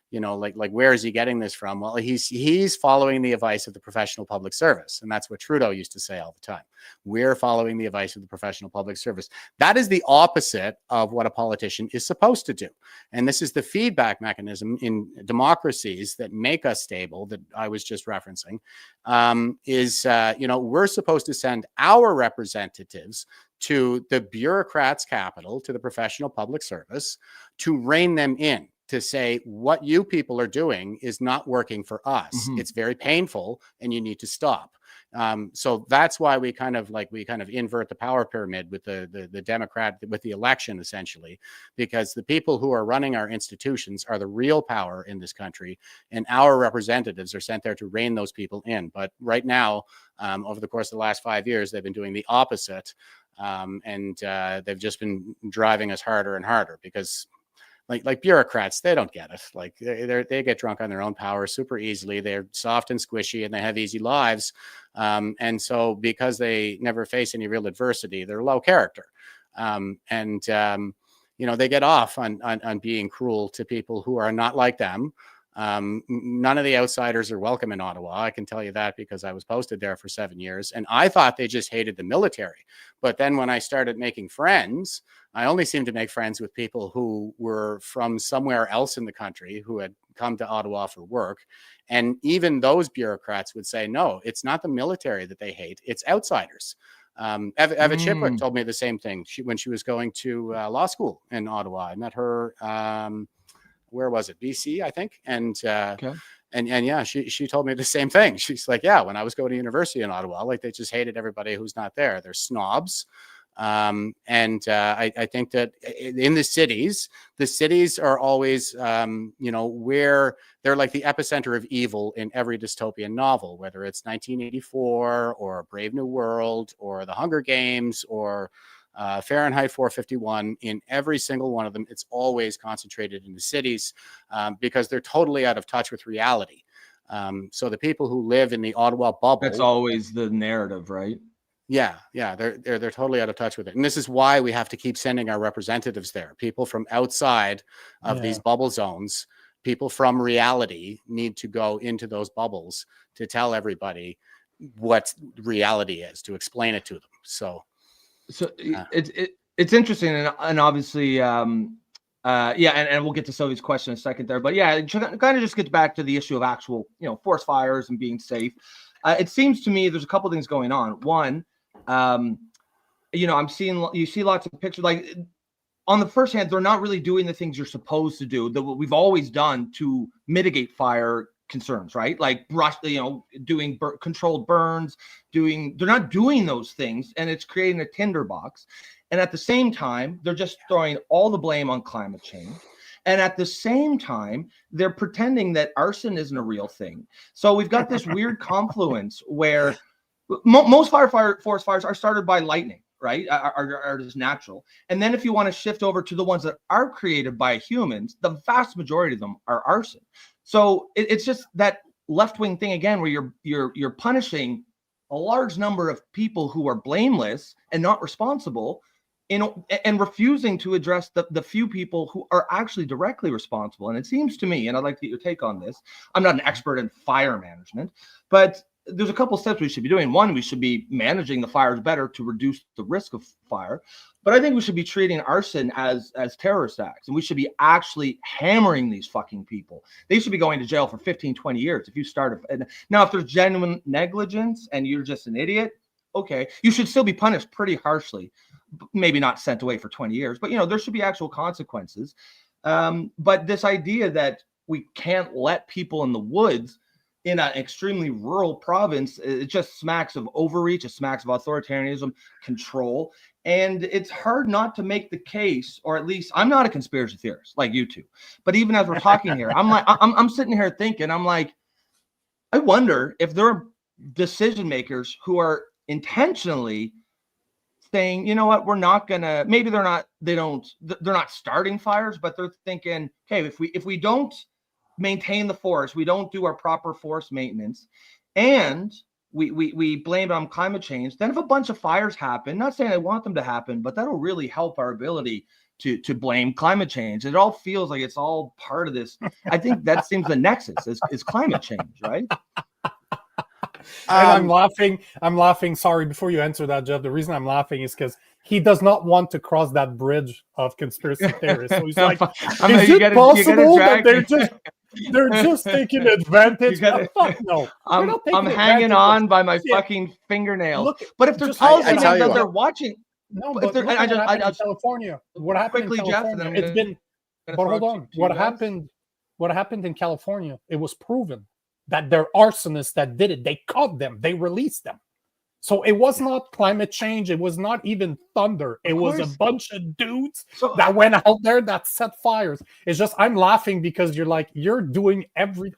like where is he getting this from? Well, he's following the advice of the professional public service. And that's what Trudeau used to say all the time. We're following the advice of the professional public service. That is the opposite of what a politician is supposed to do. And this is the feedback mechanism in democracies that make us stable that I was just referencing, we're supposed to send our representatives to the bureaucrat's capital, to the professional public service, to rein them in, to say what you people are doing is not working for us. Mm-hmm. It's very painful and you need to stop. So that's why we kind of invert the power pyramid with the Democrat, with the election, essentially, because the people who are running our institutions are the real power in this country, and our representatives are sent there to rein those people in. But right now, over the course of the last 5 years, they've been doing the opposite. and they've just been driving us harder and harder because like bureaucrats, they don't get it. Like they get drunk on their own power super easily. They're soft and squishy and they have easy lives. And so because they never face any real adversity, they're low character. They get off on being cruel to people who are not like them. None of the outsiders are welcome in Ottawa. I can tell you that because I was posted there for 7 years and I thought they just hated the military. But then when I started making friends, I only seemed to make friends with people who were from somewhere else in the country who had come to Ottawa for work. And even those bureaucrats would say, no, it's not the military that they hate. It's outsiders. Eva Chipwick told me the same thing when she was going to law school in Ottawa. I met her, where was it? BC, I think. And yeah, she told me the same thing. She's like, yeah, when I was going to university in Ottawa, like they just hated everybody who's not there. They're snobs. I think that in the cities are always, where they're like the epicenter of evil in every dystopian novel, whether it's 1984 or Brave New World or The Hunger Games or Fahrenheit 451. In every single one of them, it's always concentrated in the cities because they're totally out of touch with reality. So the people who live in the Ottawa bubble, that's always the narrative, right? Yeah, they're totally out of touch with it. And this is why we have to keep sending our representatives there. People from outside of these bubble zones, people from reality need to go into those bubbles to tell everybody what reality is, to explain it to them. So it's interesting, and obviously and we'll get to Sylvie's question in a second there, but yeah, it kind of just gets back to the issue of actual forest fires and being safe. It seems to me there's a couple things going on. One, you see lots of pictures, like on the first hand, they're not really doing the things you're supposed to do that we've always done to mitigate fire concerns, right? Like doing controlled burns, they're not doing those things, and it's creating a tinderbox. And at the same time, they're just throwing all the blame on climate change. And at the same time, they're pretending that arson isn't a real thing. So we've got this weird confluence where most forest fires are started by lightning, right? Are just natural. And then if you want to shift over to the ones that are created by humans, the vast majority of them are arson. So it's just that left-wing thing again, where you're punishing a large number of people who are blameless and not responsible, and refusing to address the few people who are actually directly responsible. And it seems to me, and I'd like to get your take on this, I'm not an expert in fire management, but there's a couple steps we should be doing. One, we should be managing the fires better to reduce the risk of fire. But I think we should be treating arson as terrorist acts, and we should be actually hammering these fucking people. They should be going to jail for 15, 20 years if you start. Now, if there's genuine negligence and you're just an idiot, okay, you should still be punished pretty harshly. Maybe not sent away for 20 years, but there should be actual consequences. But this idea that we can't let people in the woods in an extremely rural province, it just smacks of overreach, it smacks of authoritarianism, control. And it's hard not to make the case, or at least I'm not a conspiracy theorist like you two, but even as we're talking here, I'm sitting here thinking, I'm like, I wonder if there are decision makers who are intentionally saying, you know what, we're not gonna, maybe they're not starting fires, but they're thinking, okay, if we don't maintain the forest, we don't do our proper forest maintenance, and we blame it on climate change, then if a bunch of fires happen, not saying I want them to happen, but that'll really help our ability to blame climate change. It all feels like it's all part of this. I think that seems the nexus is climate change, right? And I'm laughing. Sorry, before you answer that, Jeff, the reason I'm laughing is because he does not want to cross that bridge of conspiracy theorists. So he's like, is it possible that they're just taking advantage? Fuck no. I'm hanging on by my fucking fingernails. Look, but if they're posting that they're watching, no, but in California, what happened in California? It's been. But hold on, what happened in California? It was proven that they're arsonists that did it. They caught them. They released them. So it was not climate change. It was not even thunder. It was a bunch of dudes that went out there that set fires. It's just, I'm laughing because you're doing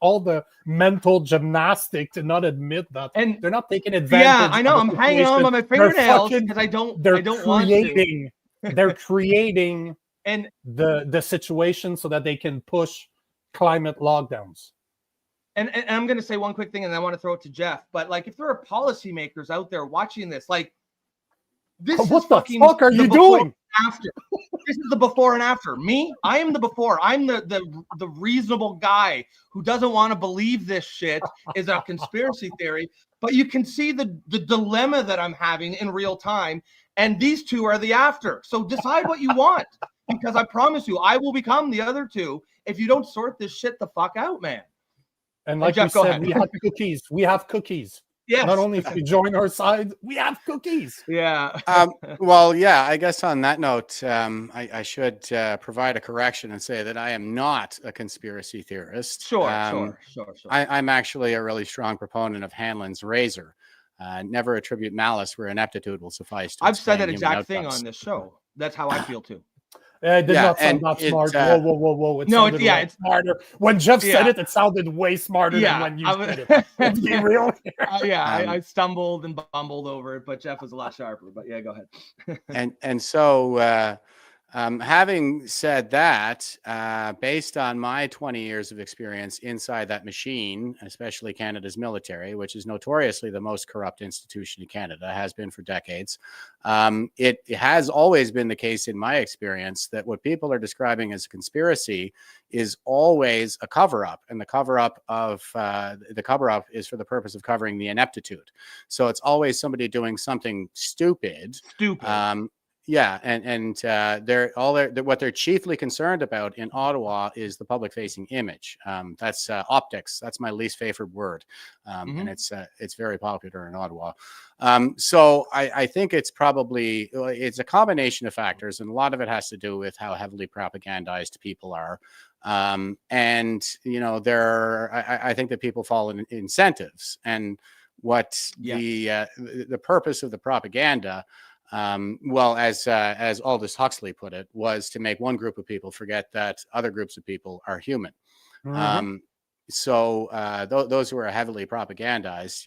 all the mental gymnastics to not admit that, and they're not taking advantage. Yeah, I know. I'm hanging on by my fingernails because I don't want to. They're creating and the situation so that they can push climate lockdowns. And I'm going to say one quick thing, and I want to throw it to Jeff. But like, if there are policymakers out there watching this, like, this what is the fucking fuck are you doing? After this is the before and after. Me, I am the before. I'm the reasonable guy who doesn't want to believe this shit is a conspiracy theory. But you can see the dilemma that I'm having in real time, and these two are the after. So decide what you want, because I promise you, I will become the other two if you don't sort this shit the fuck out, man. And like Jeff, you said, we have cookies. We have cookies. Yes. Not only if you join our side, we have cookies. Yeah. Well, yeah, I guess on that note, I should provide a correction and say that I am not a conspiracy theorist. Sure. I'm actually a really strong proponent of Hanlon's razor. Never attribute malice where ineptitude will suffice. I've said that exact thing on this show. That's how I feel too. It did not sound that smart. Whoa. It's smarter. When Jeff said it sounded way smarter than when you said it. Let's be real here. I stumbled and bumbled over it, but Jeff was a lot sharper. But yeah, go ahead. and so having said that, based on my 20 years of experience inside that machine, especially Canada's military, which is notoriously the most corrupt institution in Canada, has been for decades, it has always been the case in my experience that what people are describing as a conspiracy is always a cover-up, and the cover-up is for the purpose of covering the ineptitude. So it's always somebody doing something stupid. Yeah, and what they're chiefly concerned about in Ottawa is the public-facing image. That's optics. That's my least favorite word, and it's very popular in Ottawa. So I think it's a combination of factors, and a lot of it has to do with how heavily propagandized people are. And I think that people fall in incentives, and what the purpose of the propaganda. As Aldous Huxley put it, was to make one group of people forget that other groups of people are human. So those who are heavily propagandized,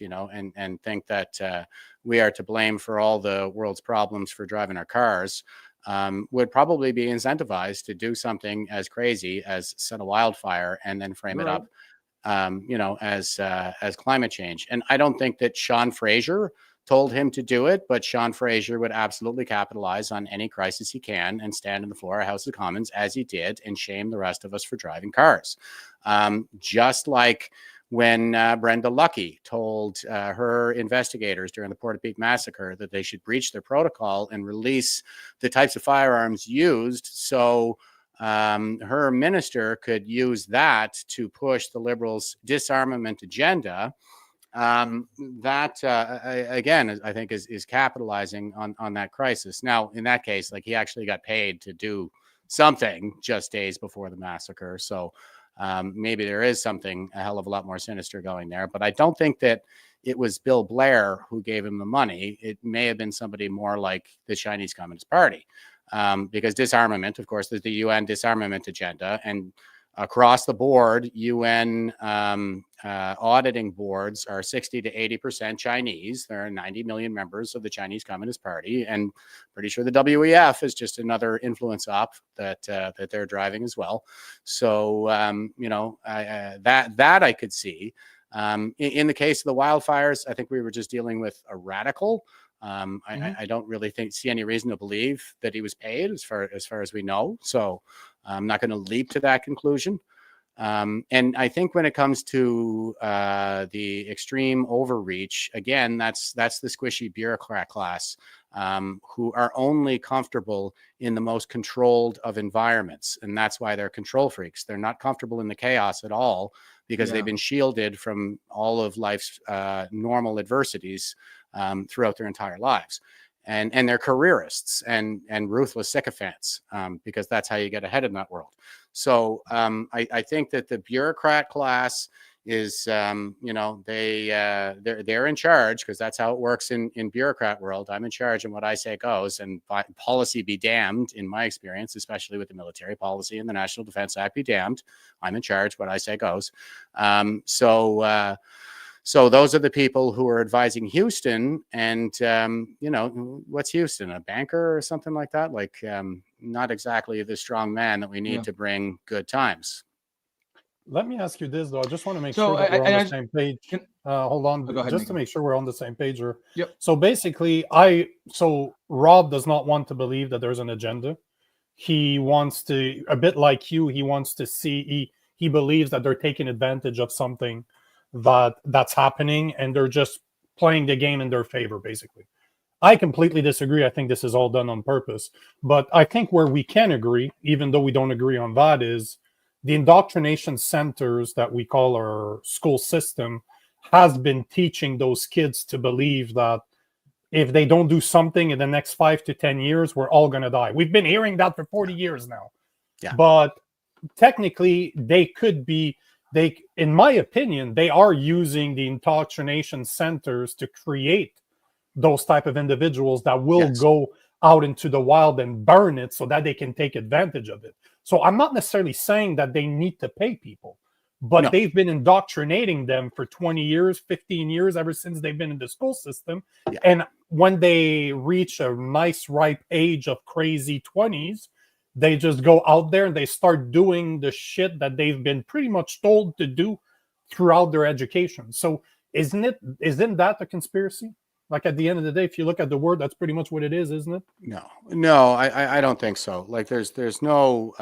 and think that we are to blame for all the world's problems for driving our cars, would probably be incentivized to do something as crazy as set a wildfire and then frame it up, as climate change. And I don't think that Sean Feucht told him to do it, but Sean Feucht would absolutely capitalize on any crisis he can and stand in the floor of House of Commons, as he did, and shame the rest of us for driving cars. Just like when Brenda Lucki told her investigators during the Portapique massacre that they should breach their protocol and release the types of firearms used, so her minister could use that to push the Liberals' disarmament agenda. Again, I think is capitalizing on that crisis. Now, in that case, like, he actually got paid to do something just days before the massacre. So maybe there is something a hell of a lot more sinister going there. But I don't think that it was Bill Blair who gave him the money. It may have been somebody more like the Chinese Communist Party, because disarmament, of course, there's the UN disarmament agenda, and across the board, UN auditing boards are 60 to 80% Chinese. There are 90 million members of the Chinese Communist Party, and pretty sure the WEF is just another influence op that they're driving as well. So that I could see. In the case of the wildfires, I think we were just dealing with a radical. I don't really see any reason to believe that he was paid, as far as we know. So I'm not going to leap to that conclusion. And I think when it comes to the extreme overreach, again, that's the squishy bureaucrat class, who are only comfortable in the most controlled of environments. And that's why they're control freaks. They're not comfortable in the chaos at all, because they've been shielded from all of life's normal adversities throughout their entire lives. And they're careerists and ruthless sycophants, because that's how you get ahead in that world. So I think that the bureaucrat class is, you know, they're in charge, because that's how it works in bureaucrat world. I'm in charge, and what I say goes. And policy be damned, in my experience, especially with the military policy and the National Defense Act, be damned. I'm in charge. What I say goes. So those are the people who are advising Houston. And, you know, what's Houston, a banker or something like that? Like, not exactly the strong man that we need to bring good times. Let me ask you this, though. I just want to make sure that we're on the same page. Hold on, just to make sure we're on the same page. So basically, so Rob does not want to believe that there's an agenda. He wants to, a bit like you, he wants to see, he believes that they're taking advantage of something that's happening, and they're just playing the game in their favor, basically. I completely disagree. I think this is all done on purpose. But I think where we can agree, even though we don't agree on that, is the indoctrination centers that we call our school system has been teaching those kids to believe that if they don't do something in the next 5 to 10 years, we're all going to die. We've been hearing that for 40 years now. Yeah. But technically, they could be, in my opinion, they are using the indoctrination centers to create those type of individuals that will go out into the wild and burn it so that they can take advantage of it. So I'm not necessarily saying that they need to pay people, but they've been indoctrinating them for 20 years, 15 years, ever since they've been in the school system. Yeah. And when they reach a nice ripe age of crazy 20s, they just go out there and they start doing the shit that they've been pretty much told to do throughout their education. So isn't that a conspiracy? Like, at the end of the day, if you look at the word, that's pretty much what it is, isn't it? No, I don't think so. Like, there's no,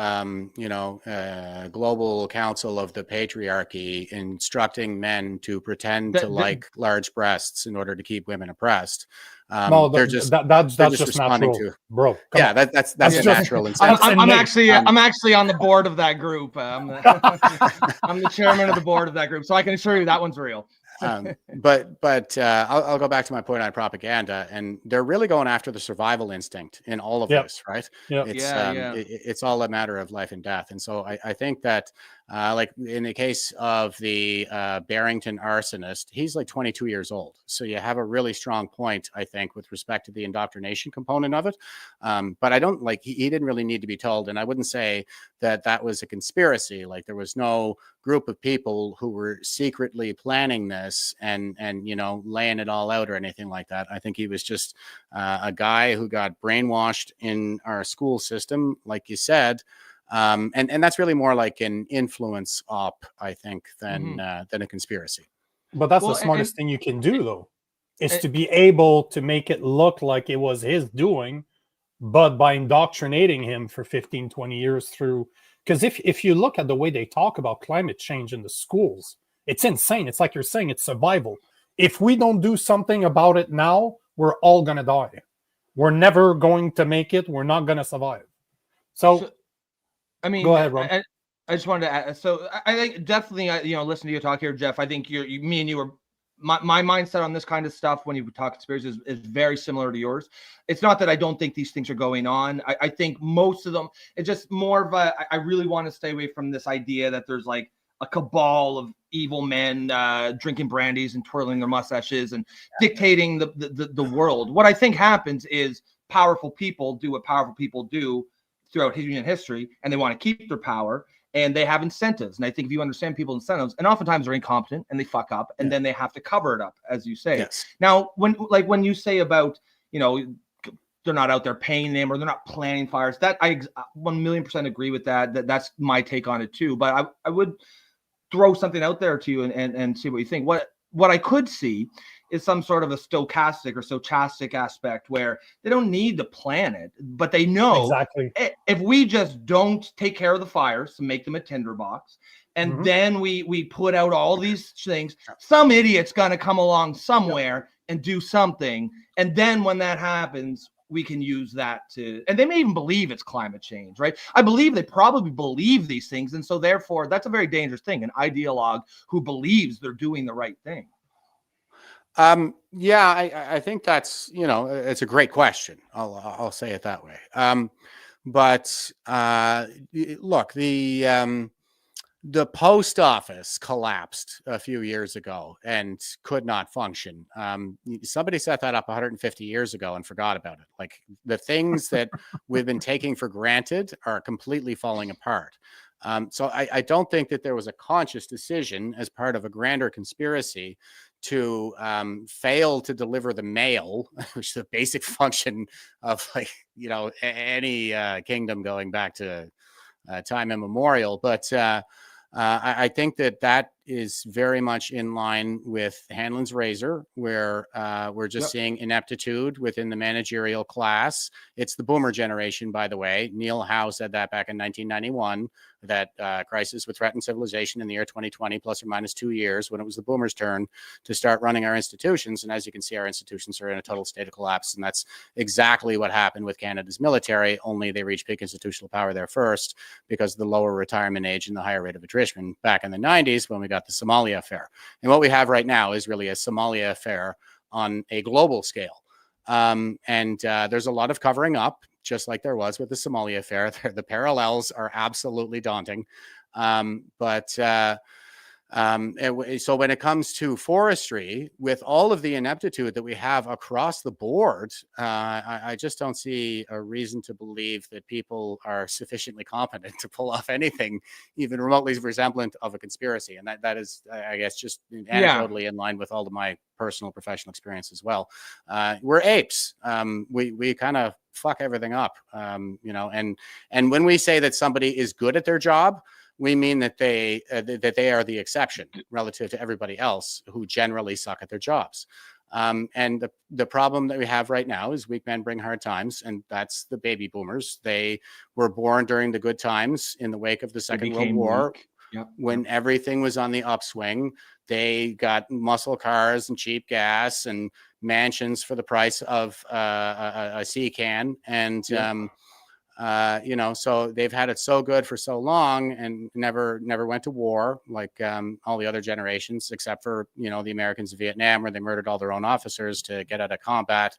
global council of the patriarchy instructing men to pretend to like large breasts in order to keep women oppressed. No, that's just natural, bro. That's natural. I'm actually on the board of that group. I'm the chairman of the board of that group, so I can assure you that one's real. But I'll go back to my point on propaganda, and they're really going after the survival instinct in all of this, right? It's all a matter of life and death. And so I think that, like in the case of the Barrington arsonist, he's like 22 years old. So you have a really strong point, I think, with respect to the indoctrination component of it. But I don't like, he didn't really need to be told. And I wouldn't say that was a conspiracy. Like, there was no group of people who were secretly planning this and laying it all out or anything like that. I think he was just a guy who got brainwashed in our school system, like you said. And that's really more like an influence op, I think, than a conspiracy. But that's the smartest thing you can do, though, is to be able to make it look like it was his doing, but by indoctrinating him for 15, 20 years through. Because if you look at the way they talk about climate change in the schools, it's insane. It's like you're saying, it's survival. If we don't do something about it now, we're all going to die. We're never going to make it. We're not going to survive. So I mean, go ahead, Ron. I just wanted to add, so I think definitely, listening to you talk here, Jeff, I think me and you were, my mindset on this kind of stuff when you talk conspiracies is very similar to yours. It's not that I don't think these things are going on. I think most of them, it's just more of I really want to stay away from this idea that there's like a cabal of evil men drinking brandies and twirling their mustaches and dictating the world. What I think happens is powerful people do what powerful people do throughout human history, and they want to keep their power, and they have incentives. And I think if you understand people's incentives, and oftentimes they're incompetent and they fuck up, and then they have to cover it up, as you say. Yes. Now, when you say about, they're not out there paying them or they're not planning fires, that I 1,000,000% agree with that. That's my take on it too. But I would throw something out there to you and see what you think. What I could see is some sort of a stochastic aspect where they don't need to plan it, but they know exactly if we just don't take care of the fires to make them a tinderbox, and then we put out all these things, some idiot's going to come along somewhere and do something. And then when that happens, we can use that and they may even believe it's climate change, right? I believe they probably believe these things. And so therefore that's a very dangerous thing, an ideologue who believes they're doing the right thing. I think that's, it's a great question. I'll say it that way. But look, The post office collapsed a few years ago and could not function. Somebody set that up 150 years ago and forgot about it. Like, the things that we've been taking for granted are completely falling apart. So I don't think that there was a conscious decision as part of a grander conspiracy to fail to deliver the mail, which is the basic function of, like, you know, any kingdom going back to time immemorial. But I think that is very much in line with Hanlon's razor, where we're just seeing ineptitude within the managerial class. It's the boomer generation, by the way. Neil Howe said that back in 1991, that crisis would threaten civilization in the year 2020, plus or minus 2 years, when it was the boomers' turn to start running our institutions. And as you can see, our institutions are in a total state of collapse. And that's exactly what happened with Canada's military, only they reached peak institutional power there first because of the lower retirement age and the higher rate of attrition back in the 90s when we got the Somalia affair. And what we have right now is really a Somalia affair on a global scale. There's a lot of covering up, just like there was with the Somalia affair. The parallels are absolutely daunting. So when it comes to forestry, with all of the ineptitude that we have across the board, I just don't see a reason to believe that people are sufficiently competent to pull off anything even remotely resemblant of a conspiracy. And that is, I guess, just anecdotally in line with all of my personal professional experience as well. We're apes. We kind of fuck everything up, you know, and when we say that somebody is good at their job, we mean that they are the exception relative to everybody else who generally suck at their jobs. And the problem that we have right now is weak men bring hard times, and that's the baby boomers. They were born during the good times in the wake of the Second World War. When everything was on the upswing. They got muscle cars and cheap gas and mansions for the price of a sea can. And you know, so they've had it so good for so long and never went to war like all the other generations, except for, you know, the Americans in Vietnam, where they murdered all their own officers to get out of combat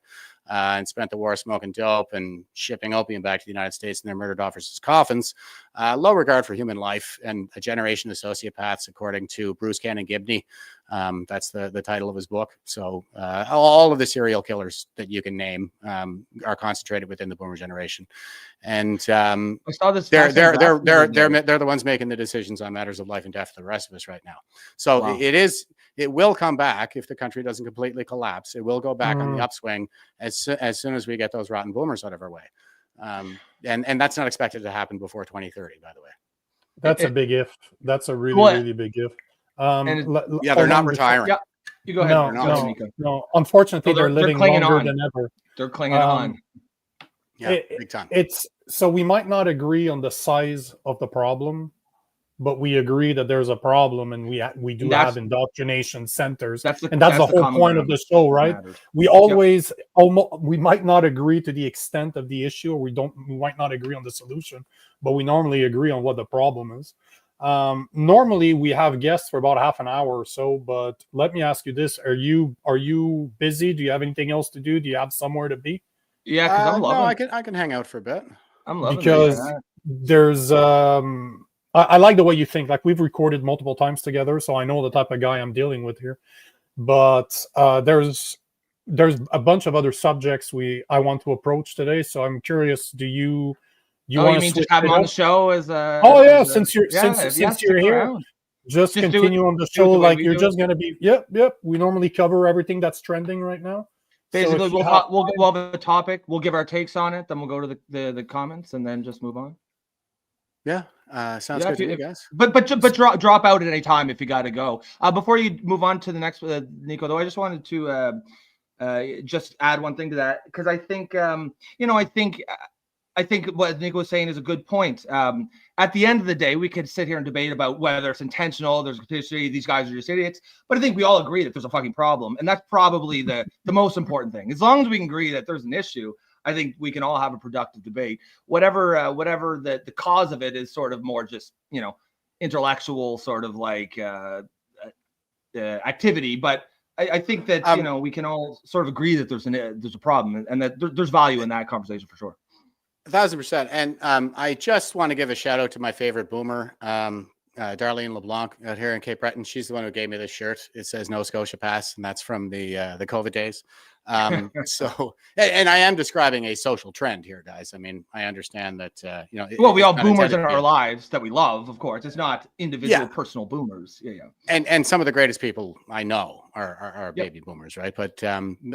and spent the war smoking dope and shipping opium back to the United States in their murdered officers' coffins. Low regard for human life and a generation of sociopaths, according to Bruce Cannon Gibney. That's the title of his book. So all of the serial killers that you can name are concentrated within the boomer generation. And I saw this. They're the ones making the decisions on matters of life and death for the rest of us right now. So it will come back if the country doesn't completely collapse. It will go back on the upswing as soon as we get those rotten boomers out of our way. And that's not expected to happen before 2030, by the way. That's a big if. That's a really big if. They're not retiring. Yeah, you go ahead. No. Unfortunately, they're living longer than ever. They're clinging on. Yeah, big time. So we might not agree on the size of the problem, but we agree that there's a problem, and we do have indoctrination centers, and that's the whole point of the show, right? We always we might not agree to the extent of the issue, or we might not agree on the solution, but we normally agree on what the problem is. Normally we have guests for about half an hour or so, but let me ask you this: Are you busy? Do you have anything else to do? Do you have somewhere to be? Yeah, because I'm loving. No, I can hang out for a bit. I'm loving because there's I like the way you think. Like, we've recorded multiple times together, so I know the type of guy I'm dealing with here. But there's a bunch of other subjects I want to approach today. So I'm curious, do you want to just have him on the show as a? Since you're here, just continue on the show like you're just gonna be. Yep. We normally cover everything that's trending right now. Basically, we'll have a topic. We'll give our takes on it. Then we'll go to the comments, and then just move on. Yeah, sounds good to me, guys. But drop out at any time if you got to go. Before you move on to the next, Nico, though, I just wanted to just add one thing to that, because I think I think what Nico was saying is a good point. At the end of the day, we could sit here and debate about whether it's intentional, there's history, these guys are just idiots. But I think we all agree that there's a fucking problem, and that's probably the most important thing. As long as we can agree that there's an issue, I think we can all have a productive debate. Whatever the cause of it is, sort of more just, intellectual sort of like activity. But I think that we can all sort of agree that there's a problem, and that there's value in that conversation for sure. 1,000%. And I just want to give a shout out to my favorite boomer. Darlene LeBlanc out here in Cape Breton. She's the one who gave me this shirt. It says "No Scotia Pass," and that's from the COVID days. So, and I am describing a social trend here, guys. I mean, I understand that, well, we all boomers in our lives that we love, of course. It's not individual personal boomers. Yeah. And some of the greatest people I know are baby boomers, right? But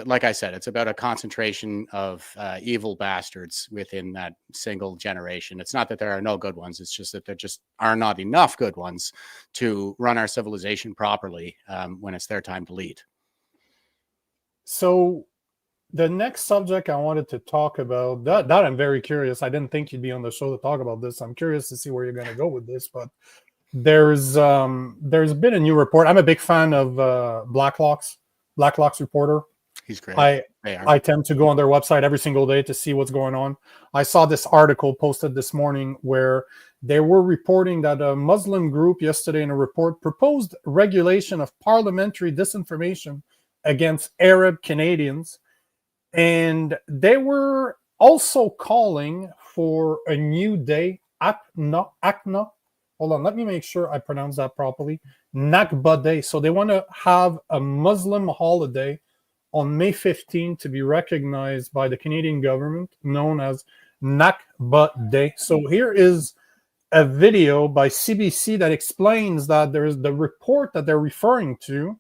like I said, it's about a concentration of evil bastards within that single generation. It's not that there are no good ones. It's just that there just are not enough good ones to run our civilization properly when it's their time to lead. So the next subject I wanted to talk about, that I'm very curious. I didn't think you'd be on the show to talk about this. I'm curious to see where you're going to go with this, but there's been a new report. I'm a big fan of Blacklock's reporter. He's great. I tend to go on their website every single day to see what's going on. I saw this article posted this morning where they were reporting that a Muslim group yesterday in a report proposed regulation of parliamentary disinformation against Arab Canadians. And they were also calling for a new day, Akna. Hold on, let me make sure I pronounce that properly. Nakba Day. So they want to have a Muslim holiday on May 15th to be recognized by the Canadian government, known as Nakba Day. So here is a video by CBC that explains that there is the report that they're referring to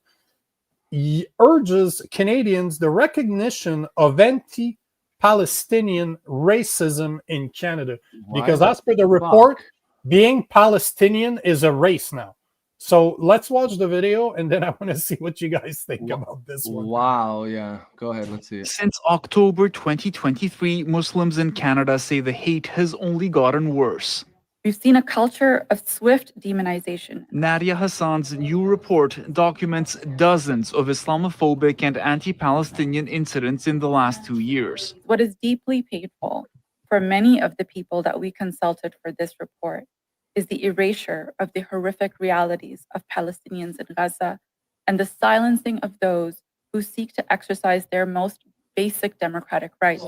urges Canadians the recognition of anti-Palestinian racism in Canada. Because as per the report, being Palestinian is a race now. So let's watch the video, and then I want to see what you guys think about this one. Wow, yeah. Go ahead, let's see it. Since October 2023, Muslims in Canada say the hate has only gotten worse. We've seen a culture of swift demonization. Nadia Hassan's new report documents dozens of Islamophobic and anti-Palestinian incidents in the last 2 years. What is deeply painful for many of the people that we consulted for this report is the erasure of the horrific realities of Palestinians in Gaza and the silencing of those who seek to exercise their most basic democratic rights.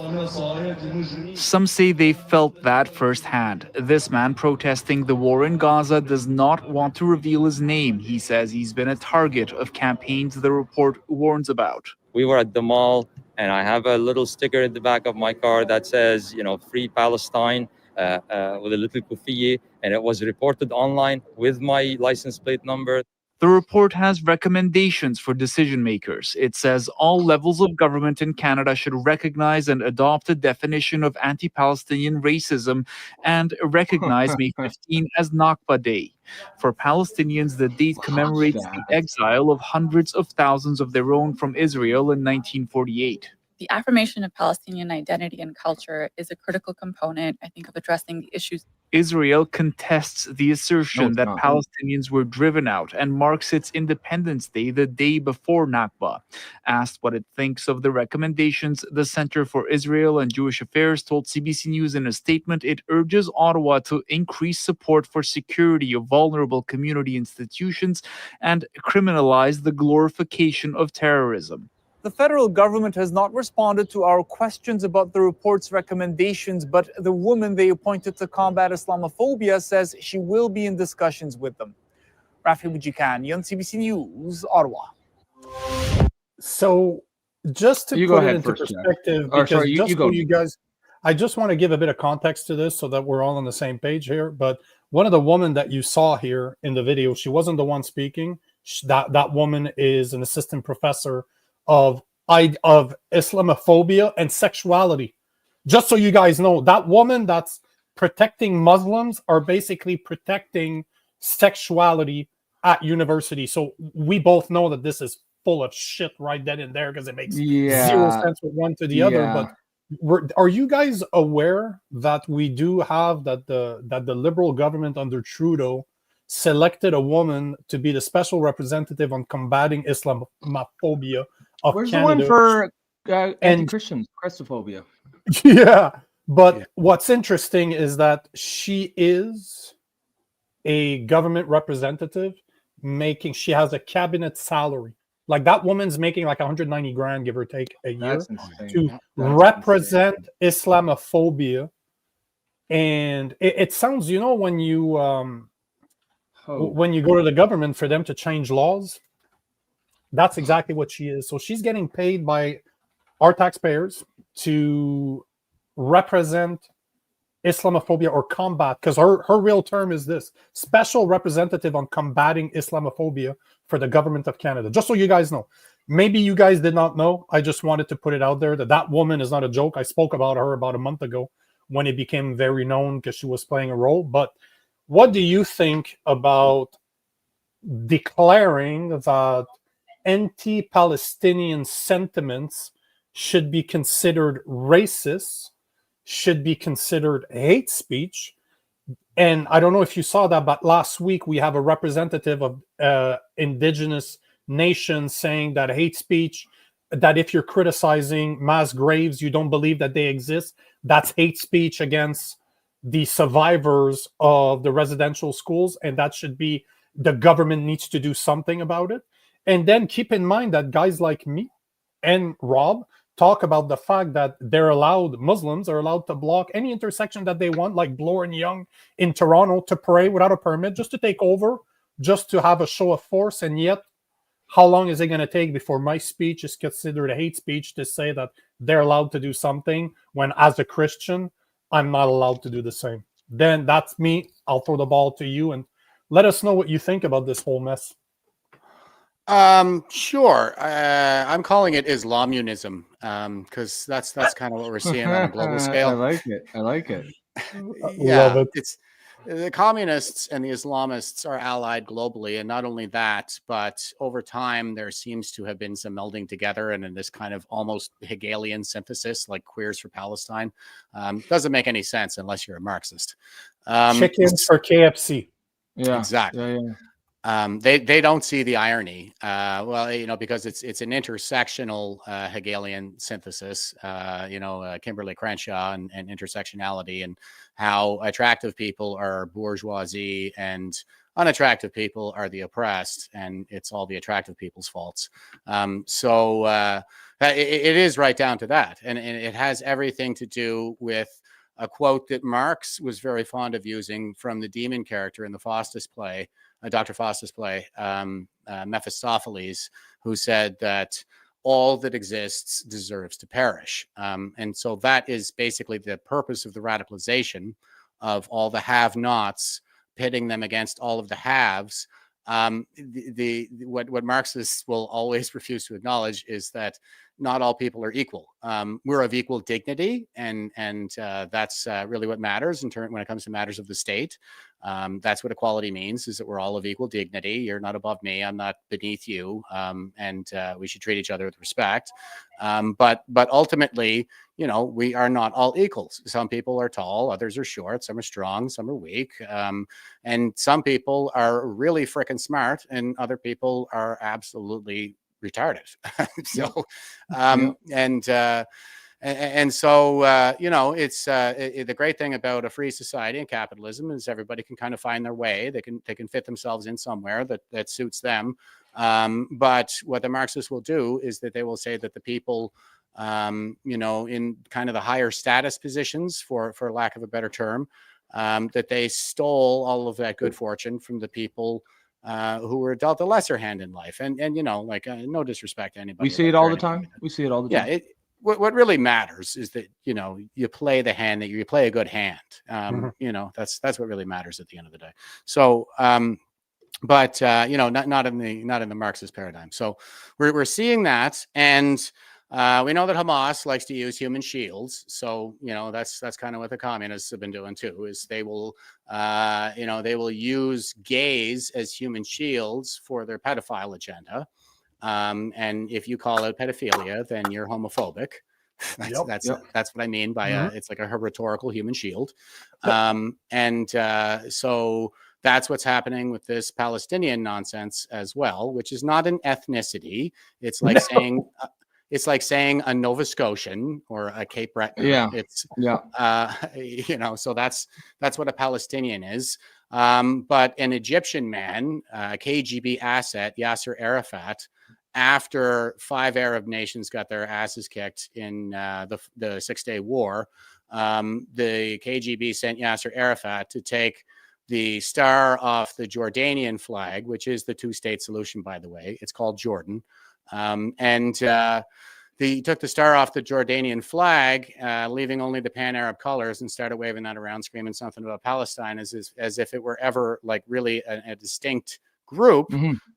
Some say they felt that firsthand. This man protesting the war in Gaza does not want to reveal his name. He says he's been a target of campaigns the report warns about. We were at the mall, and I have a little sticker in the back of my car that says, Free Palestine, with a little kufiye, and it was reported online with my license plate number. The report has recommendations for decision makers. It says all levels of government in Canada should recognize and adopt a definition of anti-Palestinian racism and recognize May 15 as Nakba Day. For Palestinians, the date commemorates the exile of hundreds of thousands of their own from Israel in 1948. The affirmation of Palestinian identity and culture is a critical component, I think, of addressing the issues. Israel contests the assertion that Palestinians were driven out and marks its Independence Day the day before Nakba. Asked what it thinks of the recommendations, the Center for Israel and Jewish Affairs told CBC News in a statement it urges Ottawa to increase support for security of vulnerable community institutions and criminalize the glorification of terrorism. The federal government has not responded to our questions about the report's recommendations, but the woman they appointed to combat Islamophobia says she will be in discussions with them. Rafi Bujikani on CBC News, Ottawa. So just to put it into perspective, because you guys, I just want to give a bit of context to this so that we're all on the same page here. But one of the women that you saw here in the video, she wasn't the one speaking. That woman is an assistant professor of Islamophobia and sexuality. Just so you guys know, that woman that's protecting Muslims are basically protecting sexuality at university. So we both know that this is full of shit right then and there because it makes zero sense with one to the other. But are you guys aware that we do have that the Liberal government under Trudeau selected a woman to be the special representative on combating Islamophobia? Where's Canada. The one for anti-Christians, Christophobia? Yeah, but what's interesting is that she is a government representative she has a cabinet salary. Like that woman's making like 190 grand, give or take, a year to represent Islamophobia. And it sounds, when you when you go to the government for them to change laws. That's exactly what she is. So she's getting paid by our taxpayers to represent Islamophobia or combat, because her real term is this: special representative on combating Islamophobia for the government of Canada. Just so you guys know. Maybe you guys did not know. I just wanted to put it out there that woman is not a joke. I spoke about her about a month ago when it became very known because she was playing a role. But what do you think about declaring that anti-Palestinian sentiments should be considered racist, should be considered hate speech? And I don't know if you saw that, but last week we have a representative of Indigenous nations saying that hate speech, that if you're criticizing mass graves, you don't believe that they exist, that's hate speech against the survivors of the residential schools, and that should be, the government needs to do something about it. And then keep in mind that guys like me and Rob talk about the fact that Muslims are allowed to block any intersection that they want, like Bloor and Yonge in Toronto, to pray without a permit, just to take over, just to have a show of force. And yet, how long is it going to take before my speech is considered a hate speech to say that they're allowed to do something when, as a Christian, I'm not allowed to do the same? Then that's me. I'll throw the ball to you and let us know what you think about this whole mess. Sure. I'm calling it Islamunism, because that's kind of what we're seeing on a global scale. I like it. Yeah, Love it. it's the communists and the Islamists are allied globally, and not only that, but over time there seems to have been some melding together, and in this kind of almost Hegelian synthesis, like Queers for Palestine. Doesn't make any sense unless you're a Marxist. Chickens for KFC. Yeah, exactly. Yeah. They don't see the irony. Well, because it's an intersectional Hegelian synthesis. Kimberly Crenshaw and intersectionality, and how attractive people are bourgeoisie and unattractive people are the oppressed, and it's all the attractive people's faults. So it is right down to that, and it has everything to do with a quote that Marx was very fond of using from the demon character in the Faustus play. Dr. Faustus play, Mephistopheles, who said that all that exists deserves to perish. And so that is basically the purpose of the radicalization of all the have-nots, pitting them against all of the haves. What Marxists will always refuse to acknowledge is that not all people are equal. We're of equal dignity, and that's really what matters when it comes to matters of the state. That's what equality means, is that we're all of equal dignity. You're not above me, I'm not beneath you, and we should treat each other with respect. But ultimately, we are not all equals. Some people are tall, others are short, some are strong, some are weak, and some people are really freaking smart, and other people are absolutely retarded. So, and so, it's the great thing about a free society and capitalism is everybody can kind of find their way. They can fit themselves in somewhere that suits them. But what the Marxists will do is that they will say that the people, in kind of the higher status positions, for lack of a better term, that they stole all of that good fortune from the people who were dealt a lesser hand in life. And no disrespect to anybody. We see it all the time. Yeah. What really matters is that, you play the hand, that you play a good hand. That's what really matters at the end of the day. So, but not in the Marxist paradigm. So we're seeing that, and we know that Hamas likes to use human shields. So that's kind of what the communists have been doing too. Is they will use gays as human shields for their pedophile agenda. And if you call it pedophilia, then you're homophobic. That's what I mean by it's like a rhetorical human shield. So that's what's happening with this Palestinian nonsense as well, which is not an ethnicity. It's like saying a Nova Scotian or a Cape Breton. So that's what a Palestinian is. But an Egyptian man, a KGB asset, Yasser Arafat, after 5 Arab nations got their asses kicked in the 6-Day War, the KGB sent Yasser Arafat to take the star off the Jordanian flag, which is the two-state solution, by the way. It's called Jordan. He took the star off the Jordanian flag, leaving only the pan-Arab colors, and started waving that around, screaming something about Palestine as if it were ever like really a distinct group,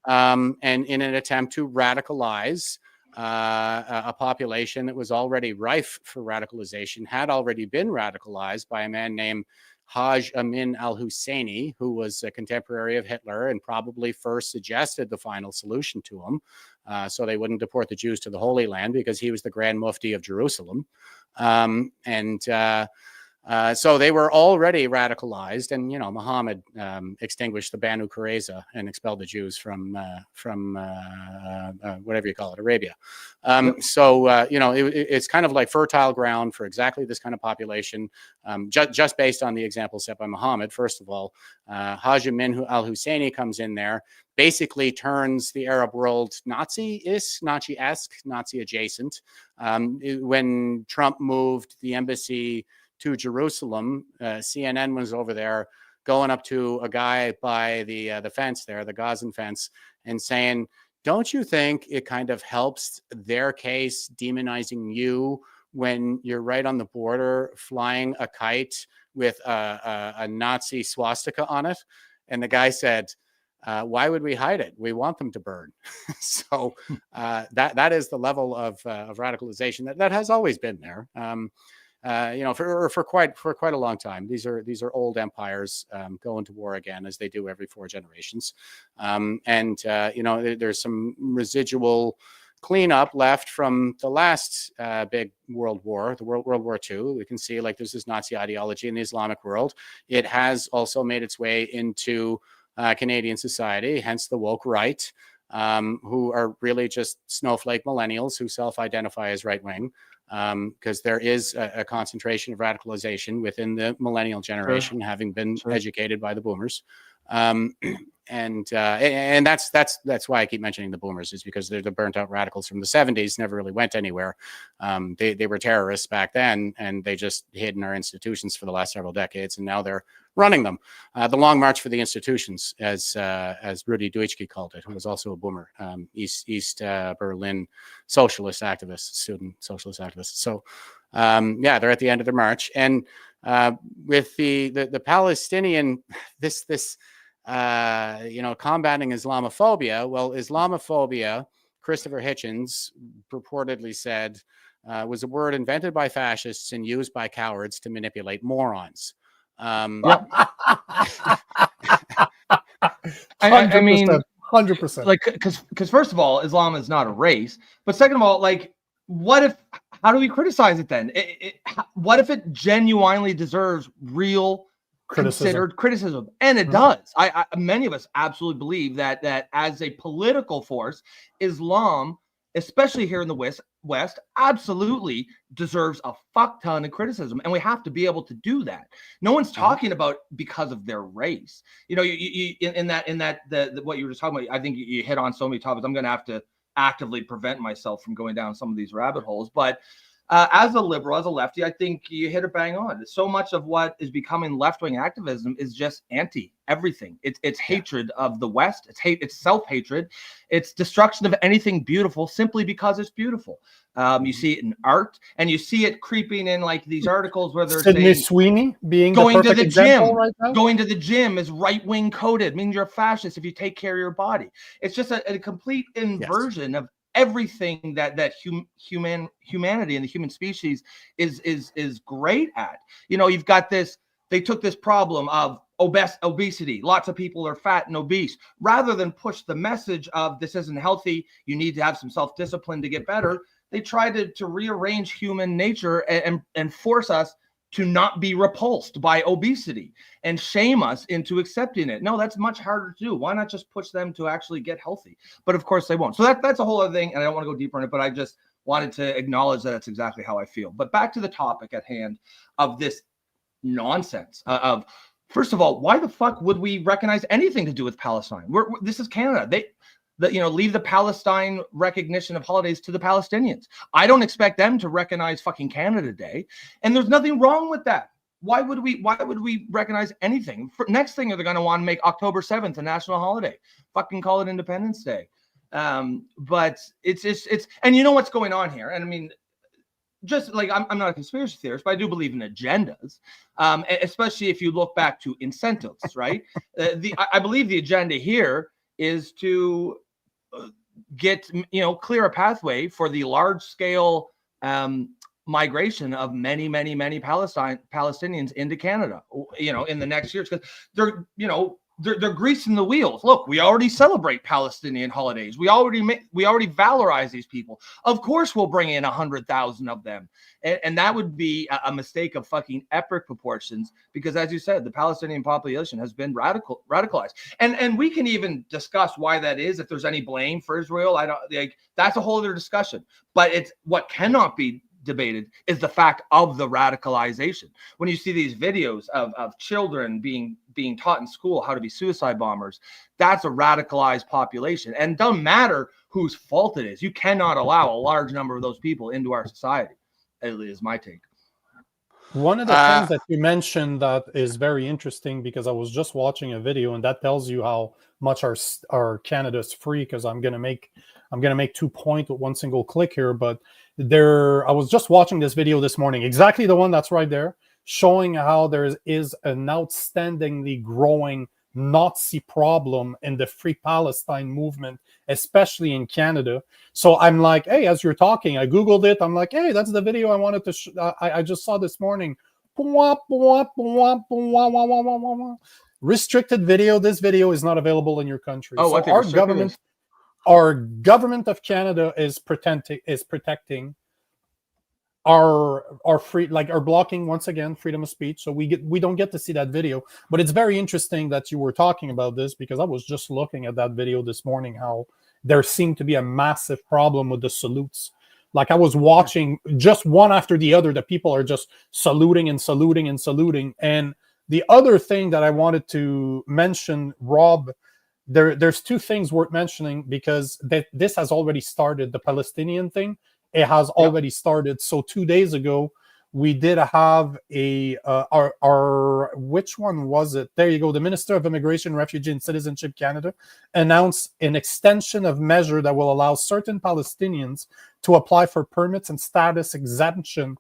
and in an attempt to radicalize a population that was already rife for radicalization, had already been radicalized by a man named Haj Amin al-Husseini, who was a contemporary of Hitler and probably first suggested the final solution to him, so they wouldn't deport the Jews to the Holy Land, because he was the Grand Mufti of Jerusalem. So they were already radicalized, and Muhammad extinguished the Banu Qurayza and expelled the Jews from whatever you call it, Arabia. It's kind of like fertile ground for exactly this kind of population, just based on the example set by Muhammad. First of all, Haj Amin al-Husseini comes in there, basically turns the Arab world Nazi-esque, Nazi-adjacent. When Trump moved the embassy to Jerusalem, CNN was over there going up to a guy by the fence there, the Gazan fence, and saying, don't you think it kind of helps their case demonizing you when you're right on the border flying a kite with a Nazi swastika on it? And the guy said, why would we hide it? We want them to burn. So that is the level of radicalization that has always been there. For quite a long time. These are old empires going to war again, as they do every 4 generations. There's some residual cleanup left from the last big world war, World War II. We can see there's this Nazi ideology in the Islamic world. It has also made its way into Canadian society, hence the woke right, who are really just snowflake millennials who self-identify as right-wing. Because there is a concentration of radicalization within the millennial generation, having been educated by the boomers, and that's why I keep mentioning the boomers, is because they're the burnt out radicals from the 70s, never really went anywhere. They were terrorists back then, and they just hid in our institutions for the last several decades, and now they're running them. The long march for the institutions, as Rudi Duycke called it, who was also a boomer, East Berlin socialist activist, student socialist activist. So they're at the end of their march, and with the Palestinian combating Islamophobia. Well, Islamophobia, Christopher Hitchens purportedly said, was a word invented by fascists and used by cowards to manipulate morons. I mean, 100%. Because first of all, Islam is not a race, but second of all, how do we criticize it then? What if it genuinely deserves real considered criticism? And it does. Many of us absolutely believe that as a political force, Islam, especially here in the West, absolutely deserves a fuck ton of criticism, and we have to be able to do that. No one's talking about because of their race. What you were just talking about, I think you hit on so many topics. I'm going to have to actively prevent myself from going down some of these rabbit holes, but as a liberal, as a lefty, I think you hit it bang on. So much of what is becoming left-wing activism is just anti-everything. It's hatred of the West. It's self-hatred. It's destruction of anything beautiful simply because it's beautiful. You see it in art, and you see it creeping in these articles where they're Sydney saying Sweeney being going to the gym. Right now? Going to the gym is right-wing coded. It means you're a fascist if you take care of your body. It's just a complete inversion of everything that humanity and the human species is great at. You've got this. They took this problem of obesity. Lots of people are fat and obese. Rather than push the message of this isn't healthy, you need to have some self-discipline to get better, they tried to rearrange human nature and force us to not be repulsed by obesity and shame us into accepting it. No, that's much harder to do. Why not just push them to actually get healthy? But of course they won't. So that's a whole other thing, and I don't want to go deeper in it, but I just wanted to acknowledge that that's exactly how I feel. But back to the topic at hand of this nonsense of, first of all, why the fuck would we recognize anything to do with Palestine? This is Canada. Leave the Palestine recognition of holidays to the Palestinians. I don't expect them to recognize fucking Canada Day, and there's nothing wrong with that. Why would we recognize anything? Next thing, they're going to want to make October 7th a national holiday. Fucking call it Independence Day. But it's and you know what's going on here. And I mean, just like I'm not a conspiracy theorist, but I do believe in agendas, especially if you look back to incentives, right? I believe the agenda here is to get, clear a pathway for the large scale migration of many Palestinians into Canada, in the next years, because they're greasing the wheels. Look, we already celebrate Palestinian holidays. We already valorize these people. Of course, we'll bring in 100,000 of them, and that would be a mistake of fucking epic proportions. Because, as you said, the Palestinian population has been radicalized, and we can even discuss why that is. If there's any blame for Israel, I don't like. That's a whole other discussion. But it's what cannot be debated is the fact of the radicalization. When you see these videos of children being taught in school how to be suicide bombers, that's a radicalized population. And it doesn't matter whose fault it is. You cannot allow a large number of those people into our society. It is my take. One of the things that you mentioned that is very interesting, because I was just watching a video, and that tells you how much our Canada's free, because I'm gonna make 2 points with one single click here. But I was just watching this video this morning, exactly the one that's right there, showing how there is an outstandingly growing Nazi problem in the Free Palestine movement, especially in Canada. So I'm like, hey, as you're talking, I Googled it. I'm like, hey, that's the video I wanted to I just saw this morning. Restricted video. This video is not available in your country. Oh, so our government of Canada is protecting our free, like, are blocking once again freedom of speech. So we don't get to see that video. But it's very interesting that you were talking about this, because I was just looking at that video this morning, how there seemed to be a massive problem with the salutes. Like, I was watching just one after the other, the people are just saluting and saluting and saluting. And the other thing that I wanted to mention, Rob, there's two things worth mentioning, because this has already started, the Palestinian thing. It has already started. So 2 days ago, we did have our which one was it? There you go. The Minister of Immigration, Refugee and Citizenship Canada announced an extension of measure that will allow certain Palestinians to apply for permits and status exemption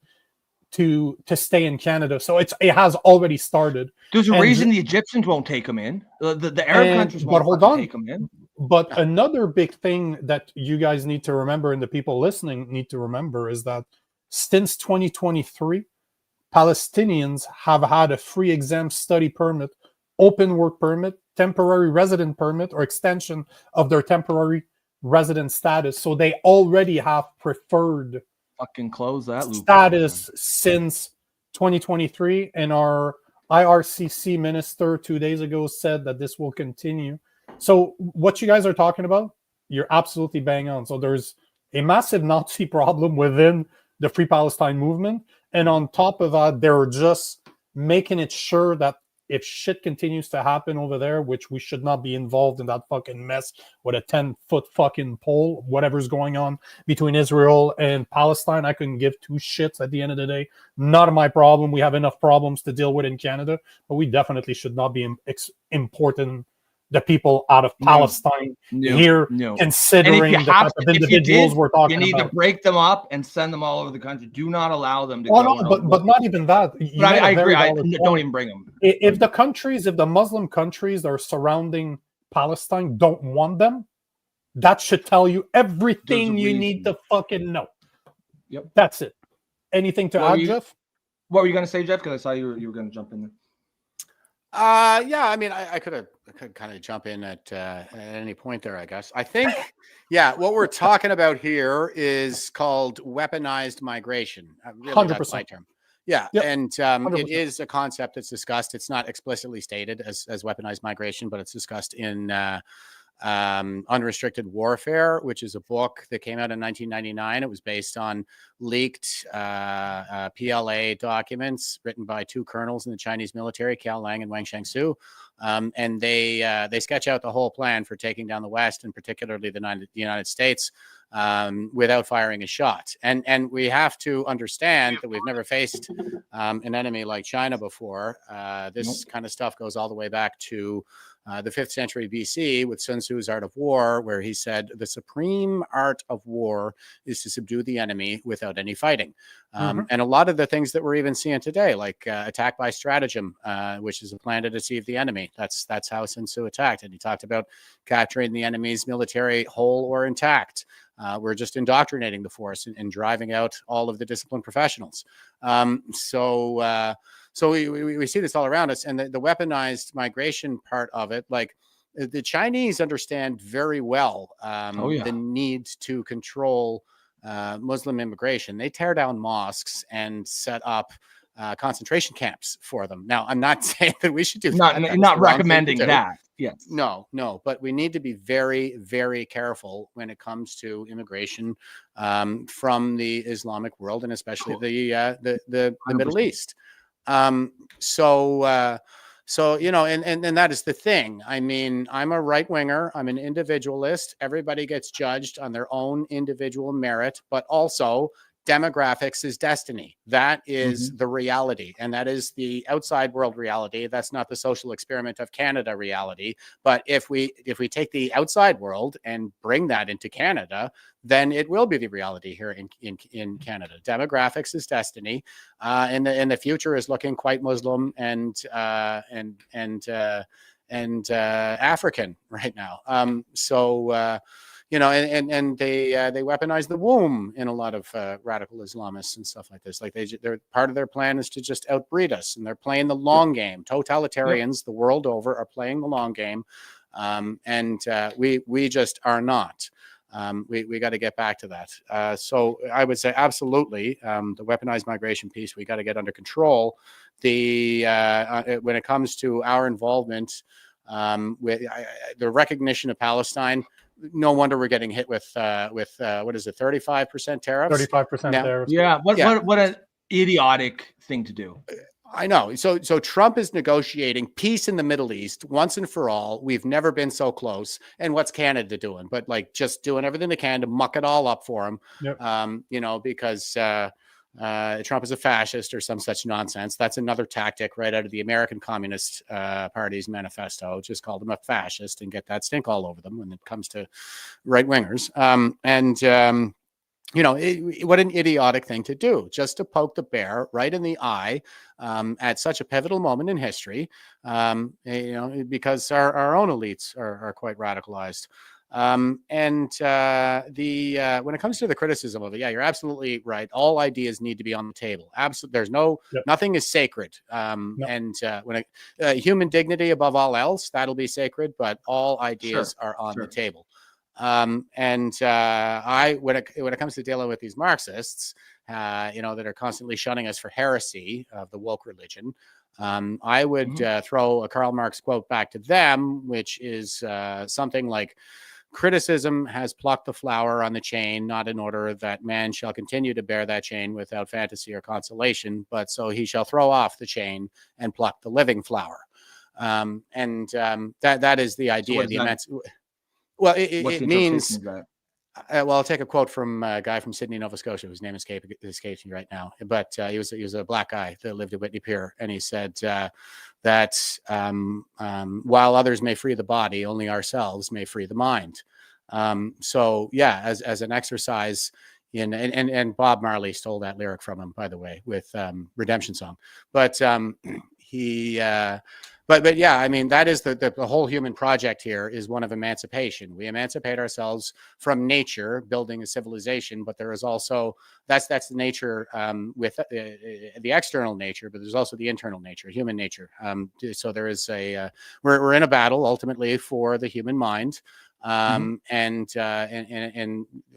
to stay in Canada. So it has already started. There's a reason the Egyptians won't take them in. The Arab countries won't take them in. But another big thing that you guys need to remember, and the people listening need to remember, is that since 2023, Palestinians have had a free exempt study permit, open work permit, temporary resident permit, or extension of their temporary resident status. So they already have preferred fucking close that loop status since 2023. And our IRCC minister 2 days ago said that this will continue. So what you guys are talking about, you're absolutely bang on. So there's a massive Nazi problem within the Free Palestine movement. And on top of that, they're just making it sure that if shit continues to happen over there, which we should not be involved in that fucking mess with a 10-foot fucking pole, whatever's going on between Israel and Palestine, I couldn't give two shits at the end of the day. Not my problem. We have enough problems to deal with in Canada, but we definitely should not be importing the people out of Palestine here, considering the type of individuals we're talking about. You need to break them up and send them all over the country. Do not allow them to go. No, but not even that. But I agree. Don't even bring them. If the Muslim countries that are surrounding Palestine don't want them, that should tell you everything you need to fucking know. Yep. That's it. Anything to add, Jeff? What were you going to say, Jeff? Because I saw you were going to jump in there. Yeah, I mean, I could kind of jump in at any point there, I guess. I think, what we're talking about here is called weaponized migration. Really, 100%. That's my term. Yeah, yep. And 100%. It is a concept that's discussed. It's not explicitly stated as weaponized migration, but it's discussed in Unrestricted Warfare, which is a book that came out in 1999. It was based on leaked PLA documents written by two colonels in the Chinese military, Cao Lang and Wang Shangsu. And they sketch out the whole plan for taking down the West, and particularly the United States, without firing a shot. And we have to understand that we've never faced an enemy like China before. This kind of stuff goes all the way back to the 5th century BC with Sun Tzu's Art of War, where he said the supreme art of war is to subdue the enemy without any fighting. And a lot of the things that we're even seeing today, like attack by stratagem, which is a plan to deceive the enemy. That's how Sun Tzu attacked. And he talked about capturing the enemy's military whole or intact. We're just indoctrinating the force and driving out all of the disciplined professionals. So we see this all around us, and the weaponized migration part of it, like the Chinese understand very well the need to control Muslim immigration. They tear down mosques and set up concentration camps for them. Now, I'm not saying that we should do that. Not recommending that. Yes. No, but we need to be very, very careful when it comes to immigration from the Islamic world, and especially the Middle East. So you know, and that is the thing. I mean, I'm a right winger. I'm an individualist. Everybody gets judged on their own individual merit, but also demographics is destiny. That is the reality, and that is the outside world reality. That's not the social experiment of Canada reality. But if we take the outside world and bring that into Canada, then it will be the reality here in Canada. Demographics is destiny, and the future is looking quite Muslim and African right now. You know, and they weaponize the womb in a lot of radical Islamists and stuff like this. Like they're part of their plan is to just outbreed us, and they're playing the long game. Totalitarians the world over are playing the long game, and we just are not. We got to get back to that. So I would say absolutely the weaponized migration piece we got to get under control. When it comes to our involvement with the recognition of Palestine. No wonder we're getting hit with what is it, 35% tariffs? 35% tariffs. Yeah. What an idiotic thing to do. I know. So Trump is negotiating peace in the Middle East once and for all. We've never been so close. And what's Canada doing? But like just doing everything they can to muck it all up for him. Yep. You know, because Trump is a fascist or some such nonsense. That's another tactic right out of the American Communist Party's manifesto. Just call them a fascist and get that stink all over them when it comes to right wingers. You know, what an idiotic thing to do, just to poke the bear right in the eye at such a pivotal moment in history, you know, because our own elites are quite radicalized. When it comes to the criticism of it, yeah, you're absolutely right. All ideas need to be on the table. Absolutely. There's nothing is sacred. And when human dignity above all else, that'll be sacred, but all ideas are on the table. When it comes to dealing with these Marxists, you know, that are constantly shunning us for heresy of the woke religion, I would throw a Karl Marx quote back to them, which is something like, criticism has plucked the flower on the chain, not in order that man shall continue to bear that chain without fantasy or consolation, but so he shall throw off the chain and pluck the living flower. That is the idea. Well, it means, I'll take a quote from a guy from Sydney, Nova Scotia, whose name escapes me right now. But he was a black guy that lived at Whitney Pier, and he said that while others may free the body, only ourselves may free the mind. So yeah, as an exercise in, and Bob Marley stole that lyric from him, by the way, with Redemption Song. But But yeah, I mean, that is the whole human project here is one of emancipation. We emancipate ourselves from nature, building a civilization, but there is also, that's the nature with the external nature, but there's also the internal nature, human nature. So there is we're in a battle ultimately for the human mind. and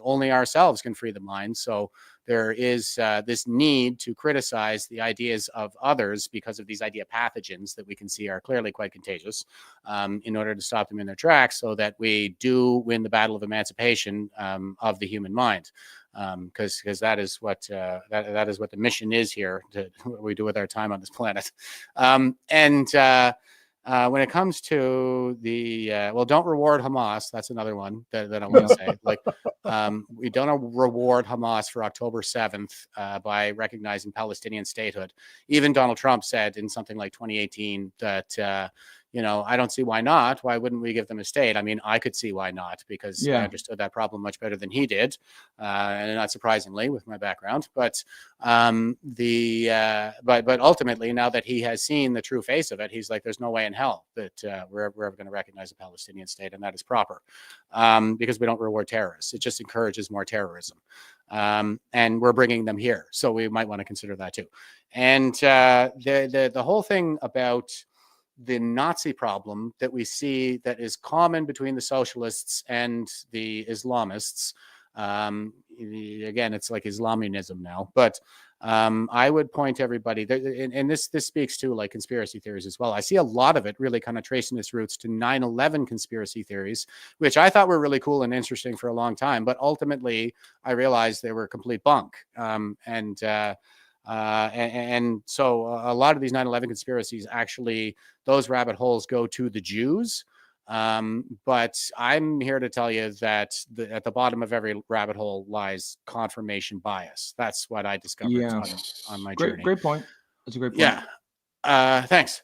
only ourselves can free the mind. So there is this need to criticize the ideas of others because of these idea pathogens that we can see are clearly quite contagious, in order to stop them in their tracks, so that we do win the battle of emancipation of the human mind. Because that is what that is what the mission is here, to what we do with our time on this planet. When it comes to the don't reward Hamas. That's another one that I want to say. Like, we don't reward Hamas for October 7th by recognizing Palestinian statehood. Even Donald Trump said in something like 2018 that I don't see why not. Why wouldn't we give them a state? I mean, I could see why not, because I understood that problem much better than he did, and not surprisingly with my background. But but ultimately, now that he has seen the true face of it, he's like, there's no way in hell that we're ever going to recognize a Palestinian state, and that is proper, because we don't reward terrorists. It just encourages more terrorism, and we're bringing them here, so we might want to consider that too. And the whole thing about the Nazi problem that we see that is common between the socialists and the Islamists. Again, it's like Islamism now, but I would point everybody, and this speaks to like conspiracy theories as well. I see a lot of it really kind of tracing its roots to 9/11 conspiracy theories, which I thought were really cool and interesting for a long time, but ultimately I realized they were complete bunk. And so a lot of these 9/11 conspiracies, actually, those rabbit holes go to the Jews. But I'm here to tell you that at the bottom of every rabbit hole lies confirmation bias. That's what I discovered on my journey. Great point. That's a great point. Yeah. Thanks.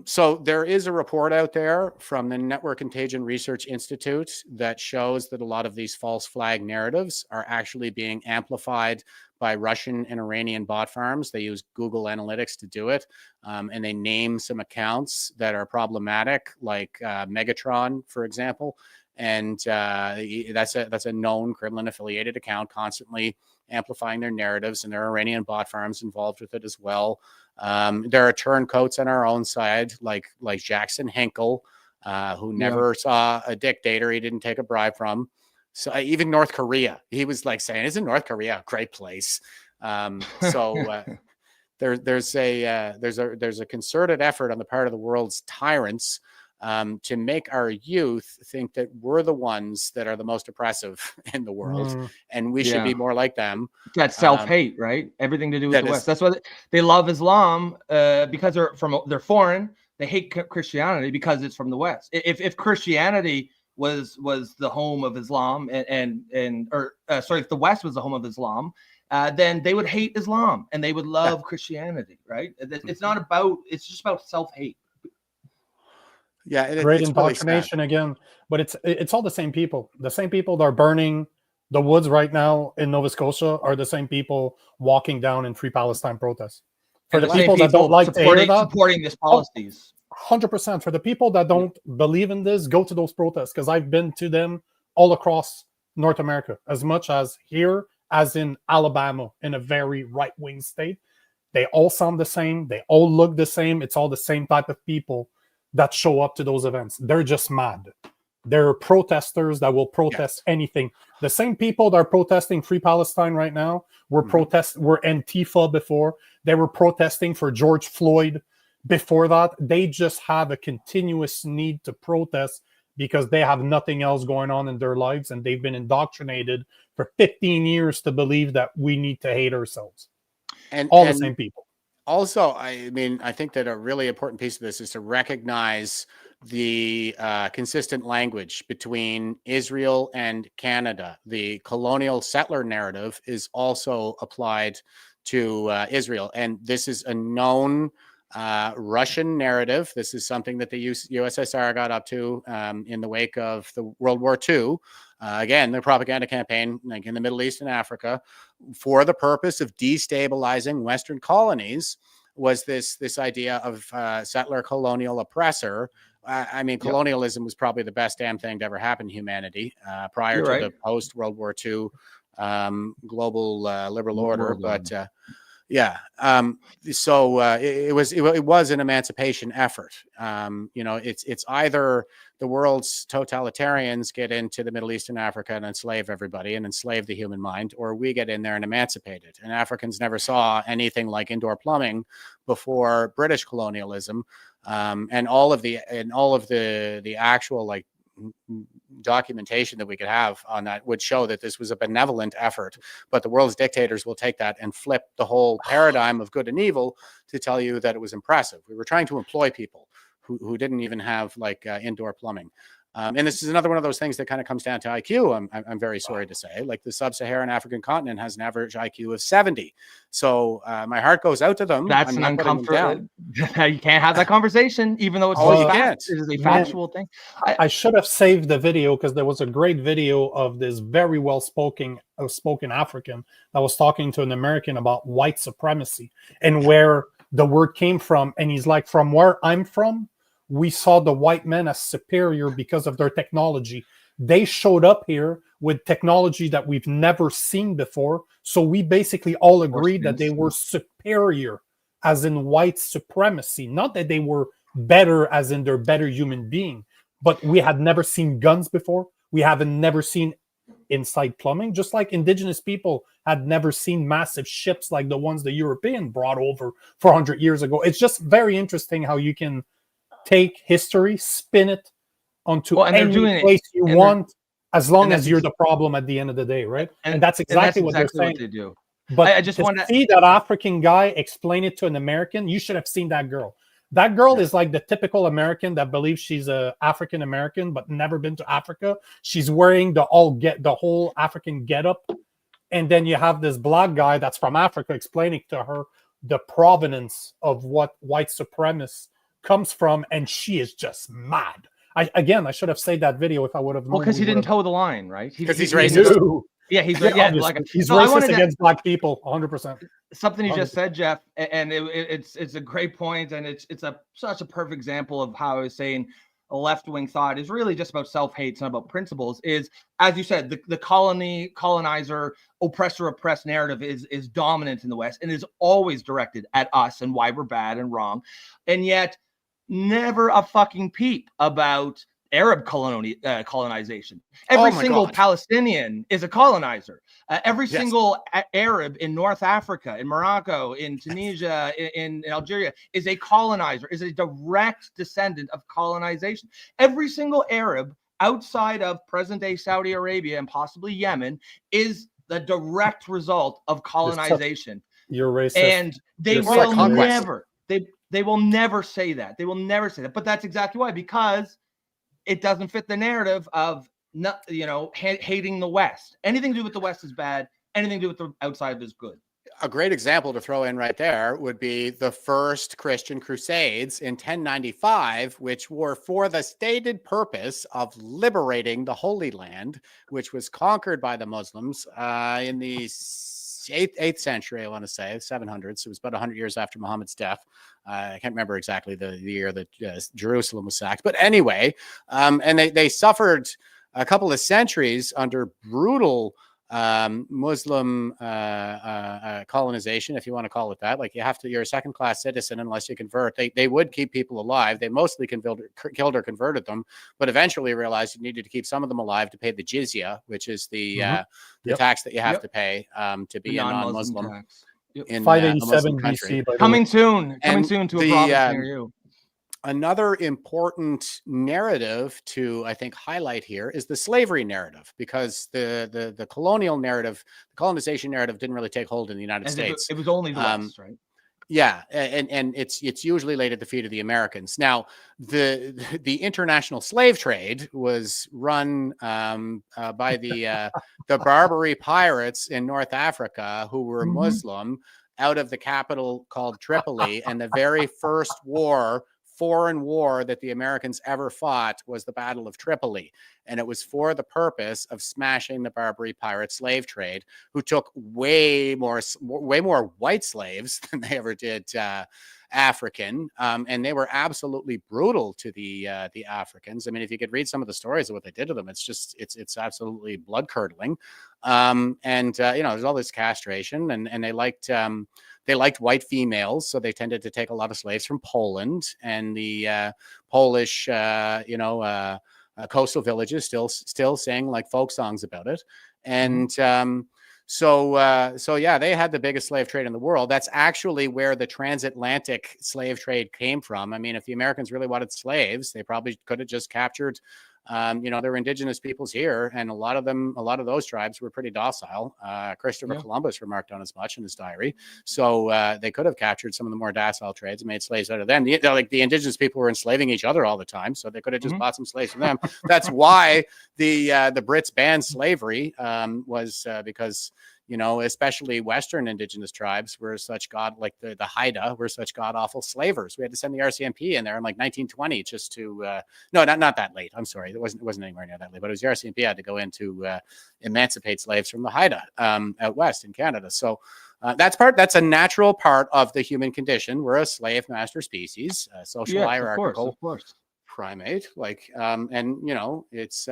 So there is a report out there from the Network Contagion Research Institute that shows that a lot of these false flag narratives are actually being amplified by Russian and Iranian bot farms. They use Google Analytics to do it, and they name some accounts that are problematic, like Megatron, for example. And that's a known Kremlin-affiliated account, constantly amplifying their narratives, and there are Iranian bot farms involved with it as well. There are turncoats on our own side, like Jackson Hinkle, who never saw a dictator he didn't take a bribe from. So even North Korea, he was like saying, "Isn't North Korea a great place?" There's a concerted effort on the part of the world's tyrants to make our youth think that we're the ones that are the most oppressive in the world, and we should be more like them. That self-hate, right? Everything to do with the West. That's why they love Islam, because they're foreign. They hate Christianity because it's from the West. If Christianity was the home of Islam, if the West was the home of Islam, then they would hate Islam and they would love Christianity, right? It's not about. It's just about self-hate. Yeah, great indoctrination again, but it's all the same people. The same people that are burning the woods right now in Nova Scotia are the same people walking down in Free Palestine protests. For the people that don't like to hear that, supporting these policies. 100%. For the people that don't believe in this, go to those protests, because I've been to them all across North America, as much as here as in Alabama, in a very right-wing state. They all sound the same. They all look the same. It's all the same type of people that show up to those events. They're just mad. They're protesters that will protest anything. The same people that are protesting Free Palestine right now were Antifa before. They were protesting for George Floyd before that. They just have a continuous need to protest because they have nothing else going on in their lives, and they've been indoctrinated for 15 years to believe that we need to hate ourselves. And the same people. Also, I mean, I think that a really important piece of this is to recognize the consistent language between Israel and Canada. The colonial settler narrative is also applied to Israel, and this is a known Russian narrative. This is something that the USSR got up to in the wake of the World War II. Again, the propaganda campaign, like in the Middle East and Africa, for the purpose of destabilizing Western colonies, was this idea of settler colonial oppressor. I mean, colonialism was probably the best damn thing to ever happen to humanity prior to the post-World War II global liberal order. But so it was an emancipation effort. It's either the world's totalitarians get into the Middle East and Africa and enslave everybody and enslave the human mind, or we get in there and emancipate it. And Africans never saw anything like indoor plumbing before British colonialism, and all of the actual like documentation that we could have on that would show that this was a benevolent effort. But the world's dictators will take that and flip the whole paradigm of good and evil to tell you that it was impressive. We were trying to employ people who didn't even have like indoor plumbing. And this is another one of those things that kind of comes down to IQ. I'm very sorry to say, like the sub-Saharan African continent has an average IQ of 70. So my heart goes out to them. That's an uncomfortable. You can't have that conversation, even though it's it is a factual thing. I should have saved the video because there was a great video of this very spoken African that was talking to an American about white supremacy and where the word came from. And he's like, from where I'm from, we saw the white men as superior because of their technology. They showed up here with technology that we've never seen before. So we basically all agreed that they were superior as in white supremacy. Not that they were better as in they're better human being, but we had never seen guns before. We haven't never seen inside plumbing, just like indigenous people had never seen massive ships like the ones the European brought over 400 years ago. It's just very interesting how you can take history, spin it onto any place you want, as long as you're the problem at the end of the day, right? And that's exactly what they're saying. What they do. But I just want to see that African guy explain it to an American. You should have seen that girl. That girl is like the typical American that believes she's a African American but never been to Africa. She's wearing the whole African getup, and then you have this black guy that's from Africa explaining to her the provenance of what white supremacists comes from, and she is just mad. I should have saved that video if I would have known. Well, because he didn't toe the line, right? Because he's racist. Yeah, he's he's racist against black people, 100%. Something you just said, Jeff, and it's a great point, and it's such a perfect example of how I was saying a left-wing thought is really just about self-hate, it's not about principles. Is, as you said, the colonizer, oppressor-oppressed narrative is dominant in the West and is always directed at us and why we're bad and wrong, and yet never a fucking peep about Arab colonization. Every single Palestinian is a colonizer. Every single Arab in North Africa, in Morocco, in Tunisia, in Algeria is a colonizer, is a direct descendant of colonization. Every single Arab outside of present-day Saudi Arabia and possibly Yemen is the direct result of colonization. You're racist. And they will never, they will never say that. They will never say that. But that's exactly why, because it doesn't fit the narrative of hating the West. Anything to do with the West is bad. Anything to do with the outside is good. A great example to throw in right there would be the first Christian Crusades in 1095, which were for the stated purpose of liberating the Holy Land, which was conquered by the Muslims in the 8th century, I want to say, 700s. It was about 100 years after Muhammad's death. I can't remember exactly the year that Jerusalem was sacked. But anyway, and they suffered a couple of centuries under brutal Muslim colonization, if you want to call it that. Like you're a second-class citizen unless you convert. They would keep people alive. They mostly killed or converted them, but eventually realized you needed to keep some of them alive to pay the jizya, which is the tax that you have to pay to be a non-Muslim. In 587 BC. Coming soon to a province near you. Another important narrative to, I think, highlight here is the slavery narrative, because the colonial narrative, the colonization narrative didn't really take hold in the United States. It was only the West, right? Yeah, and it's usually laid at the feet of the Americans. Now, the international slave trade was run by the Barbary pirates in North Africa, who were Muslim, out of the capital called Tripoli, and the very first foreign war that the Americans ever fought was the Battle of Tripoli. And it was for the purpose of smashing the Barbary pirate slave trade, who took way more white slaves than they ever did African. And they were absolutely brutal to the Africans. I mean, if you could read some of the stories of what they did to them, it's absolutely blood curdling. There's all this castration, and they liked they liked white females, so they tended to take a lot of slaves from Poland, and the Polish, coastal villages still sang like folk songs about it. And so yeah, they had the biggest slave trade in the world. That's actually where the transatlantic slave trade came from. I mean, if the Americans really wanted slaves, they probably could have just captured there were indigenous peoples here, and a lot of those tribes were pretty docile. Christopher Columbus remarked on as much in his diary. So they could have captured some of the more docile trades and made slaves out of them. The indigenous people were enslaving each other all the time, so they could have just bought some slaves from them. That's why the Brits banned slavery, was because especially Western indigenous tribes were such the Haida were such god-awful slavers. We had to send the RCMP in there in like 1920 just to, no, not that late. I'm sorry. It wasn't anywhere near that late, but it was the RCMP had to go in to emancipate slaves from the Haida out west in Canada. So that's a natural part of the human condition. We're a slave master species, social hierarchical of course. primate. It's,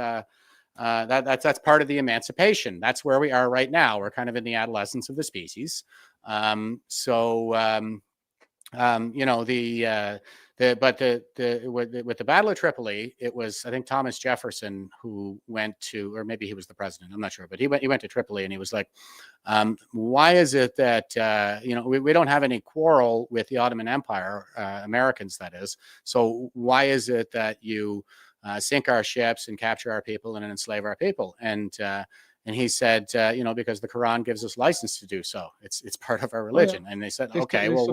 that's part of the emancipation. That's where we are right now. We're kind of in the adolescence of the species. With the Battle of Tripoli, it was, I think, Thomas Jefferson who went to, or maybe he was the president, I'm not sure, but he went to Tripoli and he was like, why is it that we don't have any quarrel with the Ottoman Empire, Americans that is, so why is it that you sink our ships and capture our people and enslave our people? And he said, because the Quran gives us license to do so. It's part of our religion. And they said, okay, well,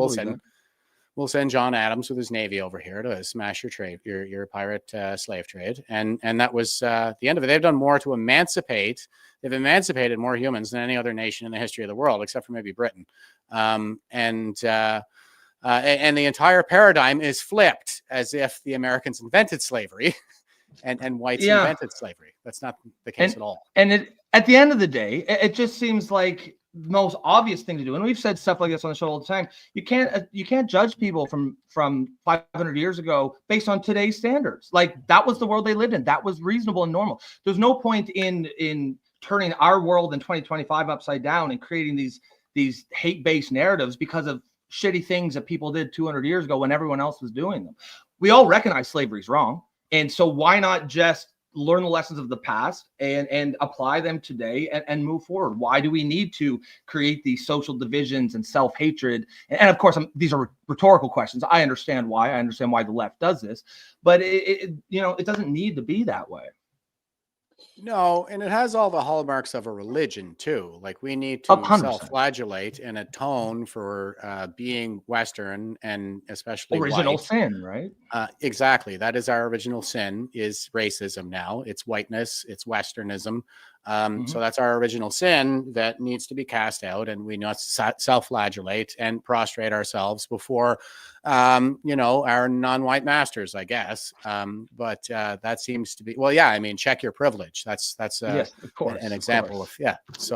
we'll send John Adams with his navy over here to smash your trade, your pirate slave trade. And that was the end of it. They've done more to emancipate. They've emancipated more humans than any other nation in the history of the world, except for maybe Britain. And the entire paradigm is flipped, as if the Americans invented slavery and whites invented slavery. That's not the case at all. And at the end of the day, it just seems like the most obvious thing to do. And we've said stuff like this on the show all the time. You can't judge people from 500 years ago based on today's standards. Like, that was the world they lived in. That was reasonable and normal. There's no point in turning our world in 2025 upside down and creating these hate-based narratives because of shitty things that people did 200 years ago when everyone else was doing them. We all recognize slavery is wrong. And so why not just learn the lessons of the past and apply them today and move forward? Why do we need to create these social divisions and self-hatred? And of course, these are rhetorical questions. I understand why. I understand why the left does this, but it doesn't need to be that way. No, and it has all the hallmarks of a religion too. Like, we need to 100%. self-flagellate and atone for being Western, and especially original white. Sin, right? Exactly. That is our original sin, is racism now. It's whiteness, it's Westernism. So that's our original sin that needs to be cast out, and we must self-flagellate and prostrate ourselves before our non-white masters, I guess. But that seems to be, check your privilege. That's yes, of course, an example of. It has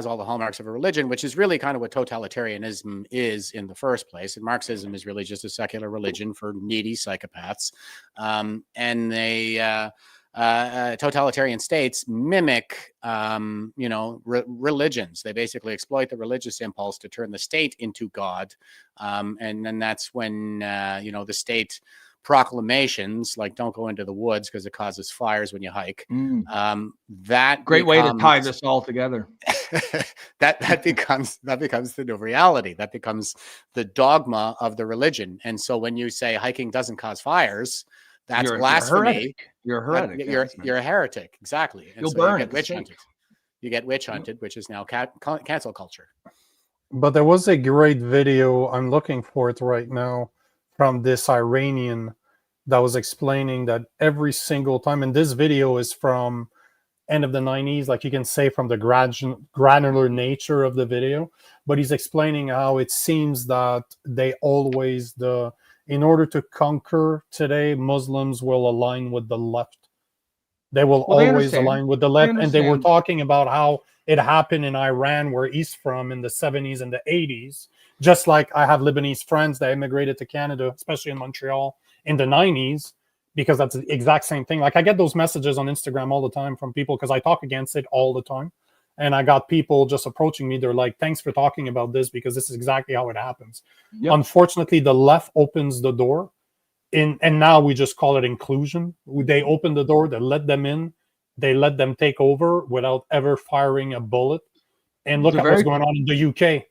all the hallmarks of a religion, which is really kind of what totalitarianism is in the first place. And Marxism is really just a secular religion for needy psychopaths. And they totalitarian states mimic religions. They basically exploit the religious impulse to turn the state into God, and then that's when the state proclamations like "don't go into the woods because it causes fires when you hike." That great way to tie this all together. that becomes the new reality. That becomes the dogma of the religion. And so when you say hiking doesn't cause fires, that's blasphemy. You're a heretic. You're a heretic. Exactly. And You'll so burn. You get witch hunted. You get witch hunted, which is now cancel culture. But there was a great video, I'm looking for it right now, from this Iranian that was explaining that every single time, and this video is from end of the 90s, like you can say from the granular nature of the video, but he's explaining how it seems that they always, in order to conquer today, Muslims will align with the left. They will always align with the left. And they were talking about how it happened in Iran, where he's from, in the 70s and the 80s. Just like I have Lebanese friends that immigrated to Canada, especially in Montreal, in the 90s, because that's the exact same thing. Like, I get those messages on Instagram all the time from people because I talk against it all the time. and I got people just approaching me. They're like, thanks for talking about this, because this is exactly how it happens. Yep. Unfortunately, the left opens the door, and now we just call it inclusion. They open the door, they let them in, they let them take over without ever firing a bullet. And look at what's going on in the UK.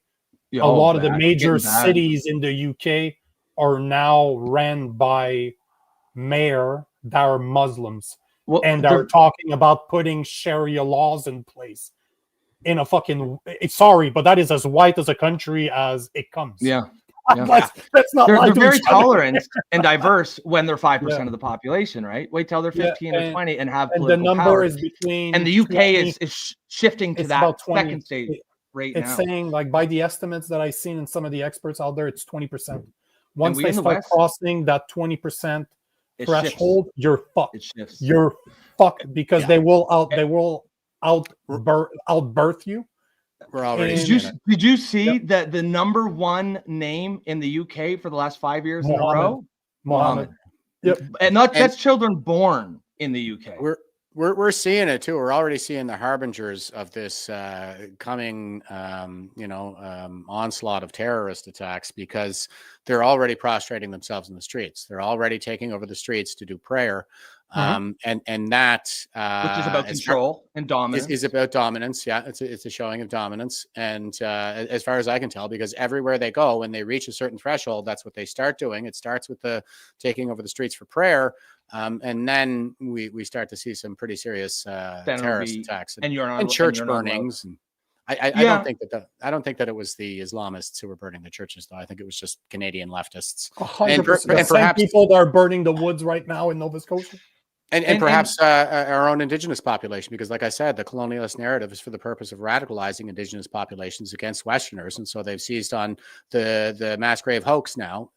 A lot of the major cities in the UK are now ran by mayor that are Muslims, and they're talking about putting Sharia laws in place in a fucking, sorry, but that is as white as a country as it comes. Yeah. That's not they're very tolerant and diverse when they're 5% of the population, right? Wait till they're 15 or 20 and have political the number power. is between, and the UK 20, is shifting to that second stage right now. It's saying, like, by the estimates that I've seen in some of the experts out there, it's 20%. Once they start crossing that 20% threshold, you're fucked. You're fucked, because they will outbirth you. We're already. Did you see that the number one name in the UK for the last 5 years in a row? Mohammed. Yep. And that's children born in the UK. We're seeing it too. We're already seeing the harbingers of this coming, onslaught of terrorist attacks, because they're already prostrating themselves in the streets. They're already taking over the streets to do prayer, and that which is about control and dominance. Is about dominance. Yeah, it's a showing of dominance, and as far as I can tell, because everywhere they go, when they reach a certain threshold, that's what they start doing. It starts with the taking over the streets for prayer. And then we start to see some pretty serious terrorist attacks and church burnings. And I don't think that it was the Islamists who were burning the churches, though. I think it was just Canadian leftists. 100%. And perhaps people that are burning the woods right now in Nova Scotia. And perhaps our own Indigenous population, because, like I said, the colonialist narrative is for the purpose of radicalizing Indigenous populations against Westerners, and so they've seized on the mass grave hoax now,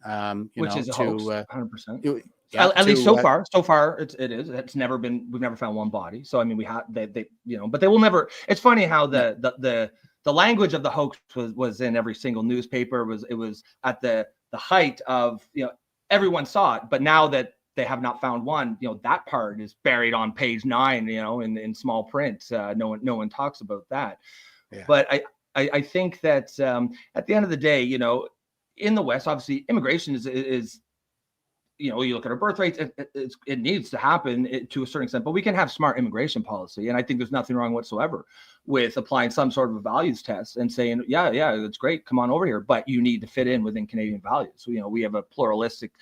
which is a hoax, 100%. At least so far it's never been. We've never found one body. So I mean, we have they but they will never. It's funny how the language of the hoax was in every single newspaper. It was at the height of everyone saw it, but now that they have not found one, that part is buried on page 9, in small print. No one talks about that. Yeah. But I think that at the end of the day, in the West, obviously immigration is you look at our birth rates, it needs to happen to a certain extent, but we can have smart immigration policy. And I think there's nothing wrong whatsoever with applying some sort of a values test and saying, yeah, that's great, come on over here, but you need to fit in within Canadian values. We have a pluralistic,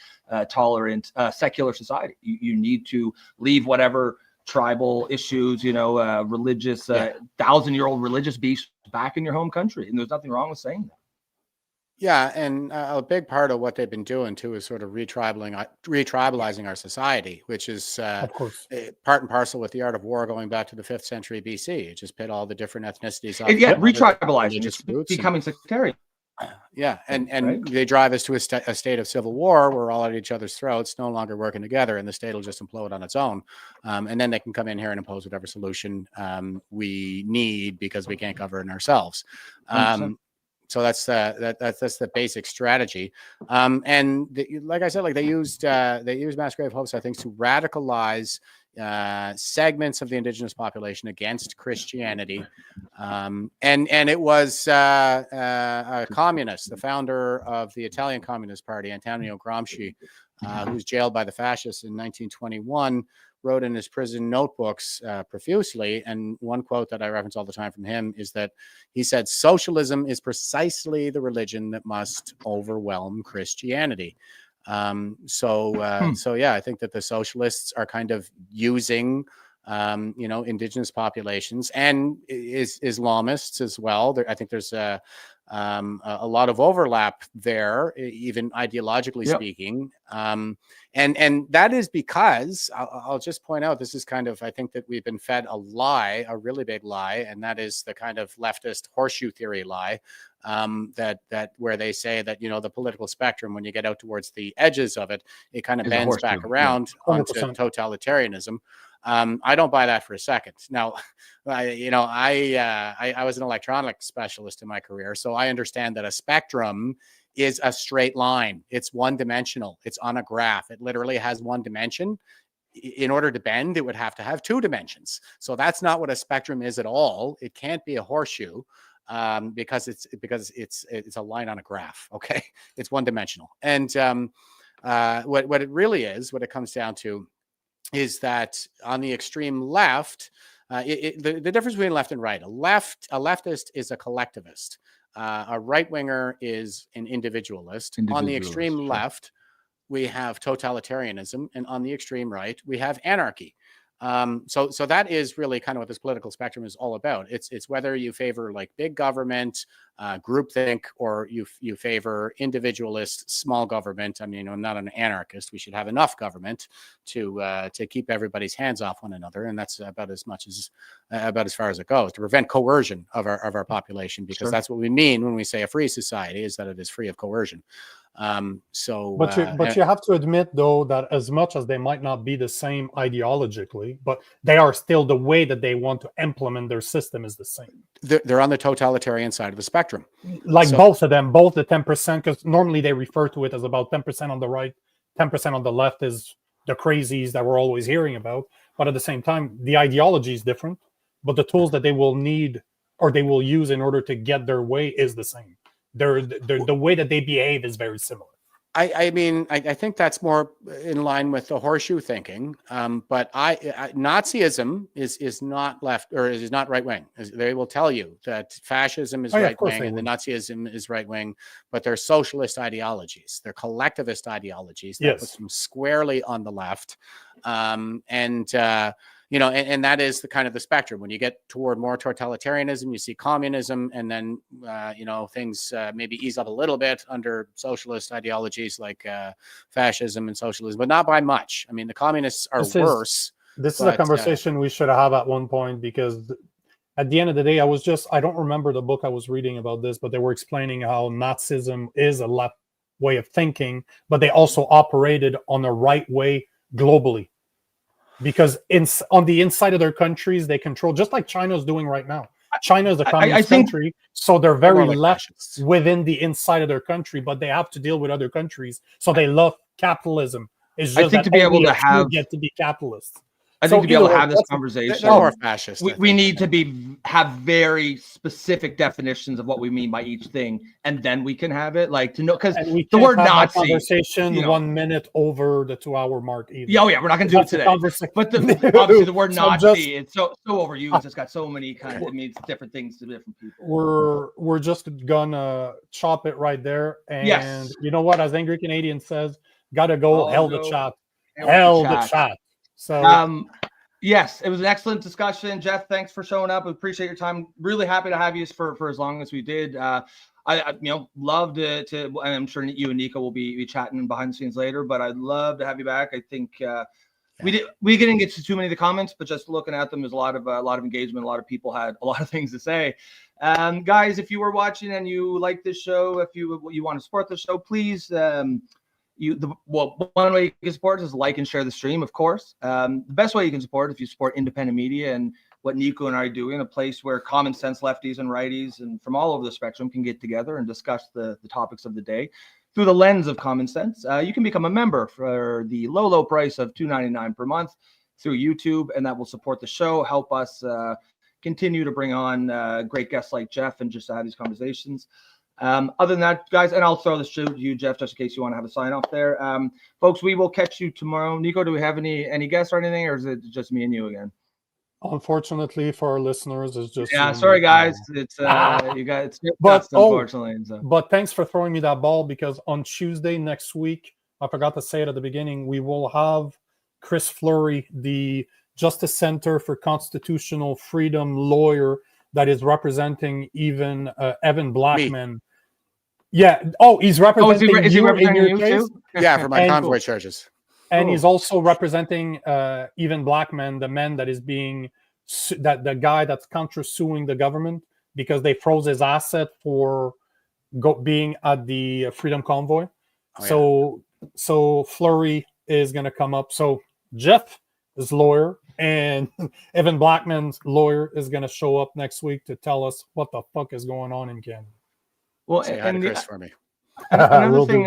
tolerant, secular society. You need to leave whatever tribal issues, religious, 1,000-year-old religious beefs back in your home country. And there's nothing wrong with saying that. Yeah, and a big part of what they've been doing too is sort of retribalizing our society, which is of course part and parcel with the art of war going back to the 5th century BC. It just pit all the different ethnicities. Retribalizing, it's becoming sectarian. Yeah, and they drive us to a state of civil war. We're all at each other's throats, no longer working together, and the state will just implode on its own. And then they can come in here and impose whatever solution we need because we can't govern ourselves. So that's the basic strategy, like I said, like they used mass grave hoax, I think, to radicalize segments of the Indigenous population against Christianity, and it was a communist, the founder of the Italian Communist Party, Antonio Gramsci, who was jailed by the fascists in 1921. Wrote in his prison notebooks profusely. And one quote that I reference all the time from him is that he said, "Socialism is precisely the religion that must overwhelm Christianity." So yeah, I think that the socialists are kind of using, Indigenous populations and Islamists as well. I think there's a lot of overlap there, even ideologically speaking. And that is because I'll just point out, this is kind of, I think that we've been fed a lie, a really big lie, and that is the kind of leftist horseshoe theory lie, that where they say that, the political spectrum, when you get out towards the edges of it, it kind of bends back around onto totalitarianism. I don't buy that for a second. Now, I was an electronics specialist in my career, so I understand that a spectrum is a straight line. It's one dimensional. It's on a graph. It literally has one dimension. in order to bend, it would have to have two dimensions. So that's not what a spectrum is at all. It can't be a horseshoe because it's a line on a graph. Okay, it's one dimensional. And what it really is, what it comes down to, is that on the extreme left, the difference between left and right, a leftist is a collectivist. A right-winger is an individualist. On the extreme left, we have totalitarianism, and on the extreme right, we have anarchy. So that is really kind of what this political spectrum is all about. It's whether you favor like big government, groupthink, or you favor individualist, small government. I mean, I'm not an anarchist. We should have enough government to keep everybody's hands off one another, and that's about as far as it goes, to prevent coercion of our population, because that's what we mean when we say a free society, is that it is free of coercion. But you have to admit, though, that as much as they might not be the same ideologically, but they are still, the way that they want to implement their system is the same. They're on the totalitarian side of the spectrum. Like both of them, both the 10%, because normally they refer to it as about 10% on the right, 10% on the left is the crazies that we're always hearing about. But at the same time, the ideology is different, but the tools that they will need or they will use in order to get their way is the same. The way that they behave is very similar. I mean, I think that's more in line with the horseshoe thinking. But Nazism is not left, or is not right wing. They will tell you that fascism is right wing and the Nazism is right wing, but they're socialist ideologies. They're collectivist ideologies that puts them squarely on the left. And that is the kind of the spectrum. When you get toward more totalitarianism, you see communism, and then things maybe ease up a little bit under socialist ideologies like fascism and socialism, but not by much. I mean, the communists are worse. This is a conversation we should have at one point, because at the end of the day, I don't remember the book I was reading about this, but they were explaining how Nazism is a left way of thinking, but they also operated on a right way globally. Because on the inside of their countries, they control, just like China's doing right now. China is a communist country, so they're very left within the inside of their country, but they have to deal with other countries. So they love capitalism. It's just that to be able to get to be capitalists. I think to be able to have this conversation, more fascist. We need to have very specific definitions of what we mean by each thing, and then we can have it to know, because the word Nazi conversation 1 minute over the 2-hour mark either. Yeah, we're not going to do it today. But obviously, the word Nazi, it's so overused. It's got so many it means different things to different people. We're just gonna chop it right there. And you know what? As Angry Canadian says, gotta go. Hell the chat. Hell the chat. So yes, it was an excellent discussion. Jeff, thanks for showing up. We appreciate your time. Really happy to have you for as long as we did. I love to and I'm sure you and Nico will be chatting behind the scenes later, but I'd love to have you back. I think we didn't get to too many of the comments, but just looking at them, there's a lot of engagement. A lot of people had a lot of things to say. Guys, if you were watching and you like this show, if you want to support the show, please one way you can support is like and share the stream, of course. The best way you can support if you support independent media and what Nico and I are doing, a place where common sense lefties and righties and from all over the spectrum can get together and discuss the topics of the day through the lens of common sense. You can become a member for the low price of $2.99 per month through YouTube, and that will support the show, help us continue to bring on great guests like Jeff and just to have these conversations. Other than that, guys, and I'll throw this to you, Jeff, just in case you want to have a sign off there. Folks, we will catch you tomorrow. Nico, do we have any guests or anything, or is it just me and you again? Unfortunately for our listeners, it's just sorry guys, it's you guys, unfortunately. But thanks for throwing me that ball, because on Tuesday next week, I forgot to say it at the beginning, we will have Chris Fleury, the Justice Center for Constitutional Freedom lawyer that is representing even Evan Blackman. Yeah. Oh, he's representing is he representing you too? Yeah, for my convoy charges. And he's also representing Evan Blackman, the man that is being the guy that's counter-suing the government because they froze his asset for being at the Freedom Convoy. So Fleury is going to come up. So Jeff is lawyer, and Evan Blackman's lawyer is going to show up next week to tell us what the fuck is going on in Canada. Well, say hi to Chris for me. Another thing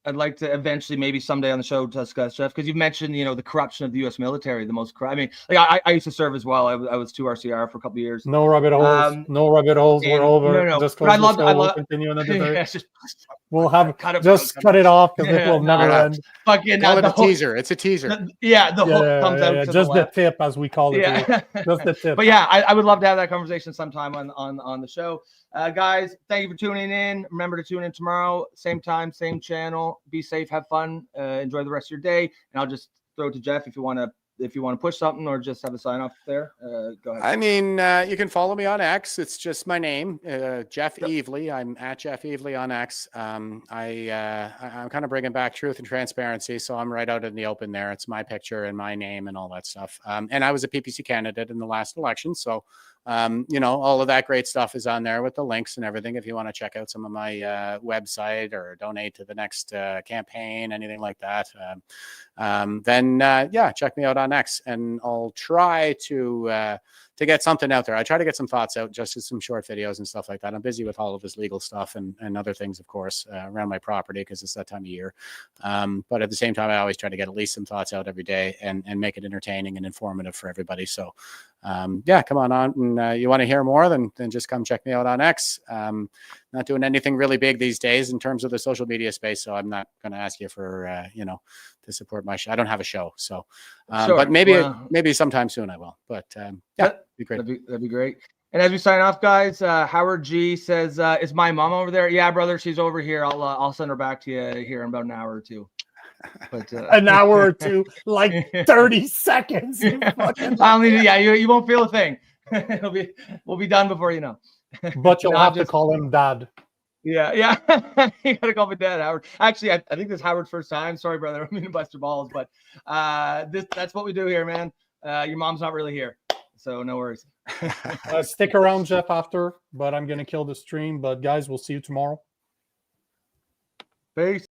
I'd like to eventually, maybe someday on the show, discuss, Jeff, because you've mentioned, the corruption of the U.S. military, the most corrupt. I mean, like I used to serve as well. I was 2RCR for a couple of years. No rabbit holes. No rabbit holes. We're over. No. Just I love. We'll continue another day. Yeah, we'll have cut it off because it will never end. Fucking call it a teaser. It's a teaser. The hook comes out. To just the tip, as we call it. Yeah. Just the tip. But yeah, I would love to have that conversation sometime on the show. Guys, thank you for tuning in. Remember to tune in tomorrow, same time, same channel. Be safe, have fun, enjoy the rest of your day. And I'll just throw it to Jeff if you want to push something or just have a sign off there. Go ahead. I mean, you can follow me on X. It's just my name, Jeff Evely. I'm at Jeff Evely on X. I'm kind of bringing back truth and transparency, so I'm right out in the open there. It's my picture and my name and all that stuff. And I was a PPC candidate in the last election, so all of that great stuff is on there with the links and everything. If you want to check out some of my website or donate to the next campaign, anything like that, then check me out on X, and I'll try to get something out there. I try to get some thoughts out, just as some short videos and stuff like that. I'm busy with all of this legal stuff and other things, of course, around my property because it's that time of year. But at the same time, I always try to get at least some thoughts out every day and make it entertaining and informative for everybody. So come on, and you want to hear more, then just come check me out on X. Not doing anything really big these days in terms of the social media space, so I'm not going to ask you for to support my show. I don't have a show, so sure. But maybe sometime soon I will. But it'd be great. That'd be great. And as we sign off, guys, Howard G says, "Is my mom over there?" Yeah, brother, she's over here. I'll send her back to you here in about an hour or two. But an hour or two, like 30 seconds. You won't feel a thing. We'll be done before you know. But you'll have to call him Dad. Yeah. You gotta call me Dad, Howard. Actually, I think this is Howard's first time. Sorry, brother. I don't mean to bust your balls, but that's what we do here, man. Your mom's not really here, so no worries. Stick around, Jeff, after, but I'm gonna kill the stream. But guys, we'll see you tomorrow. Peace.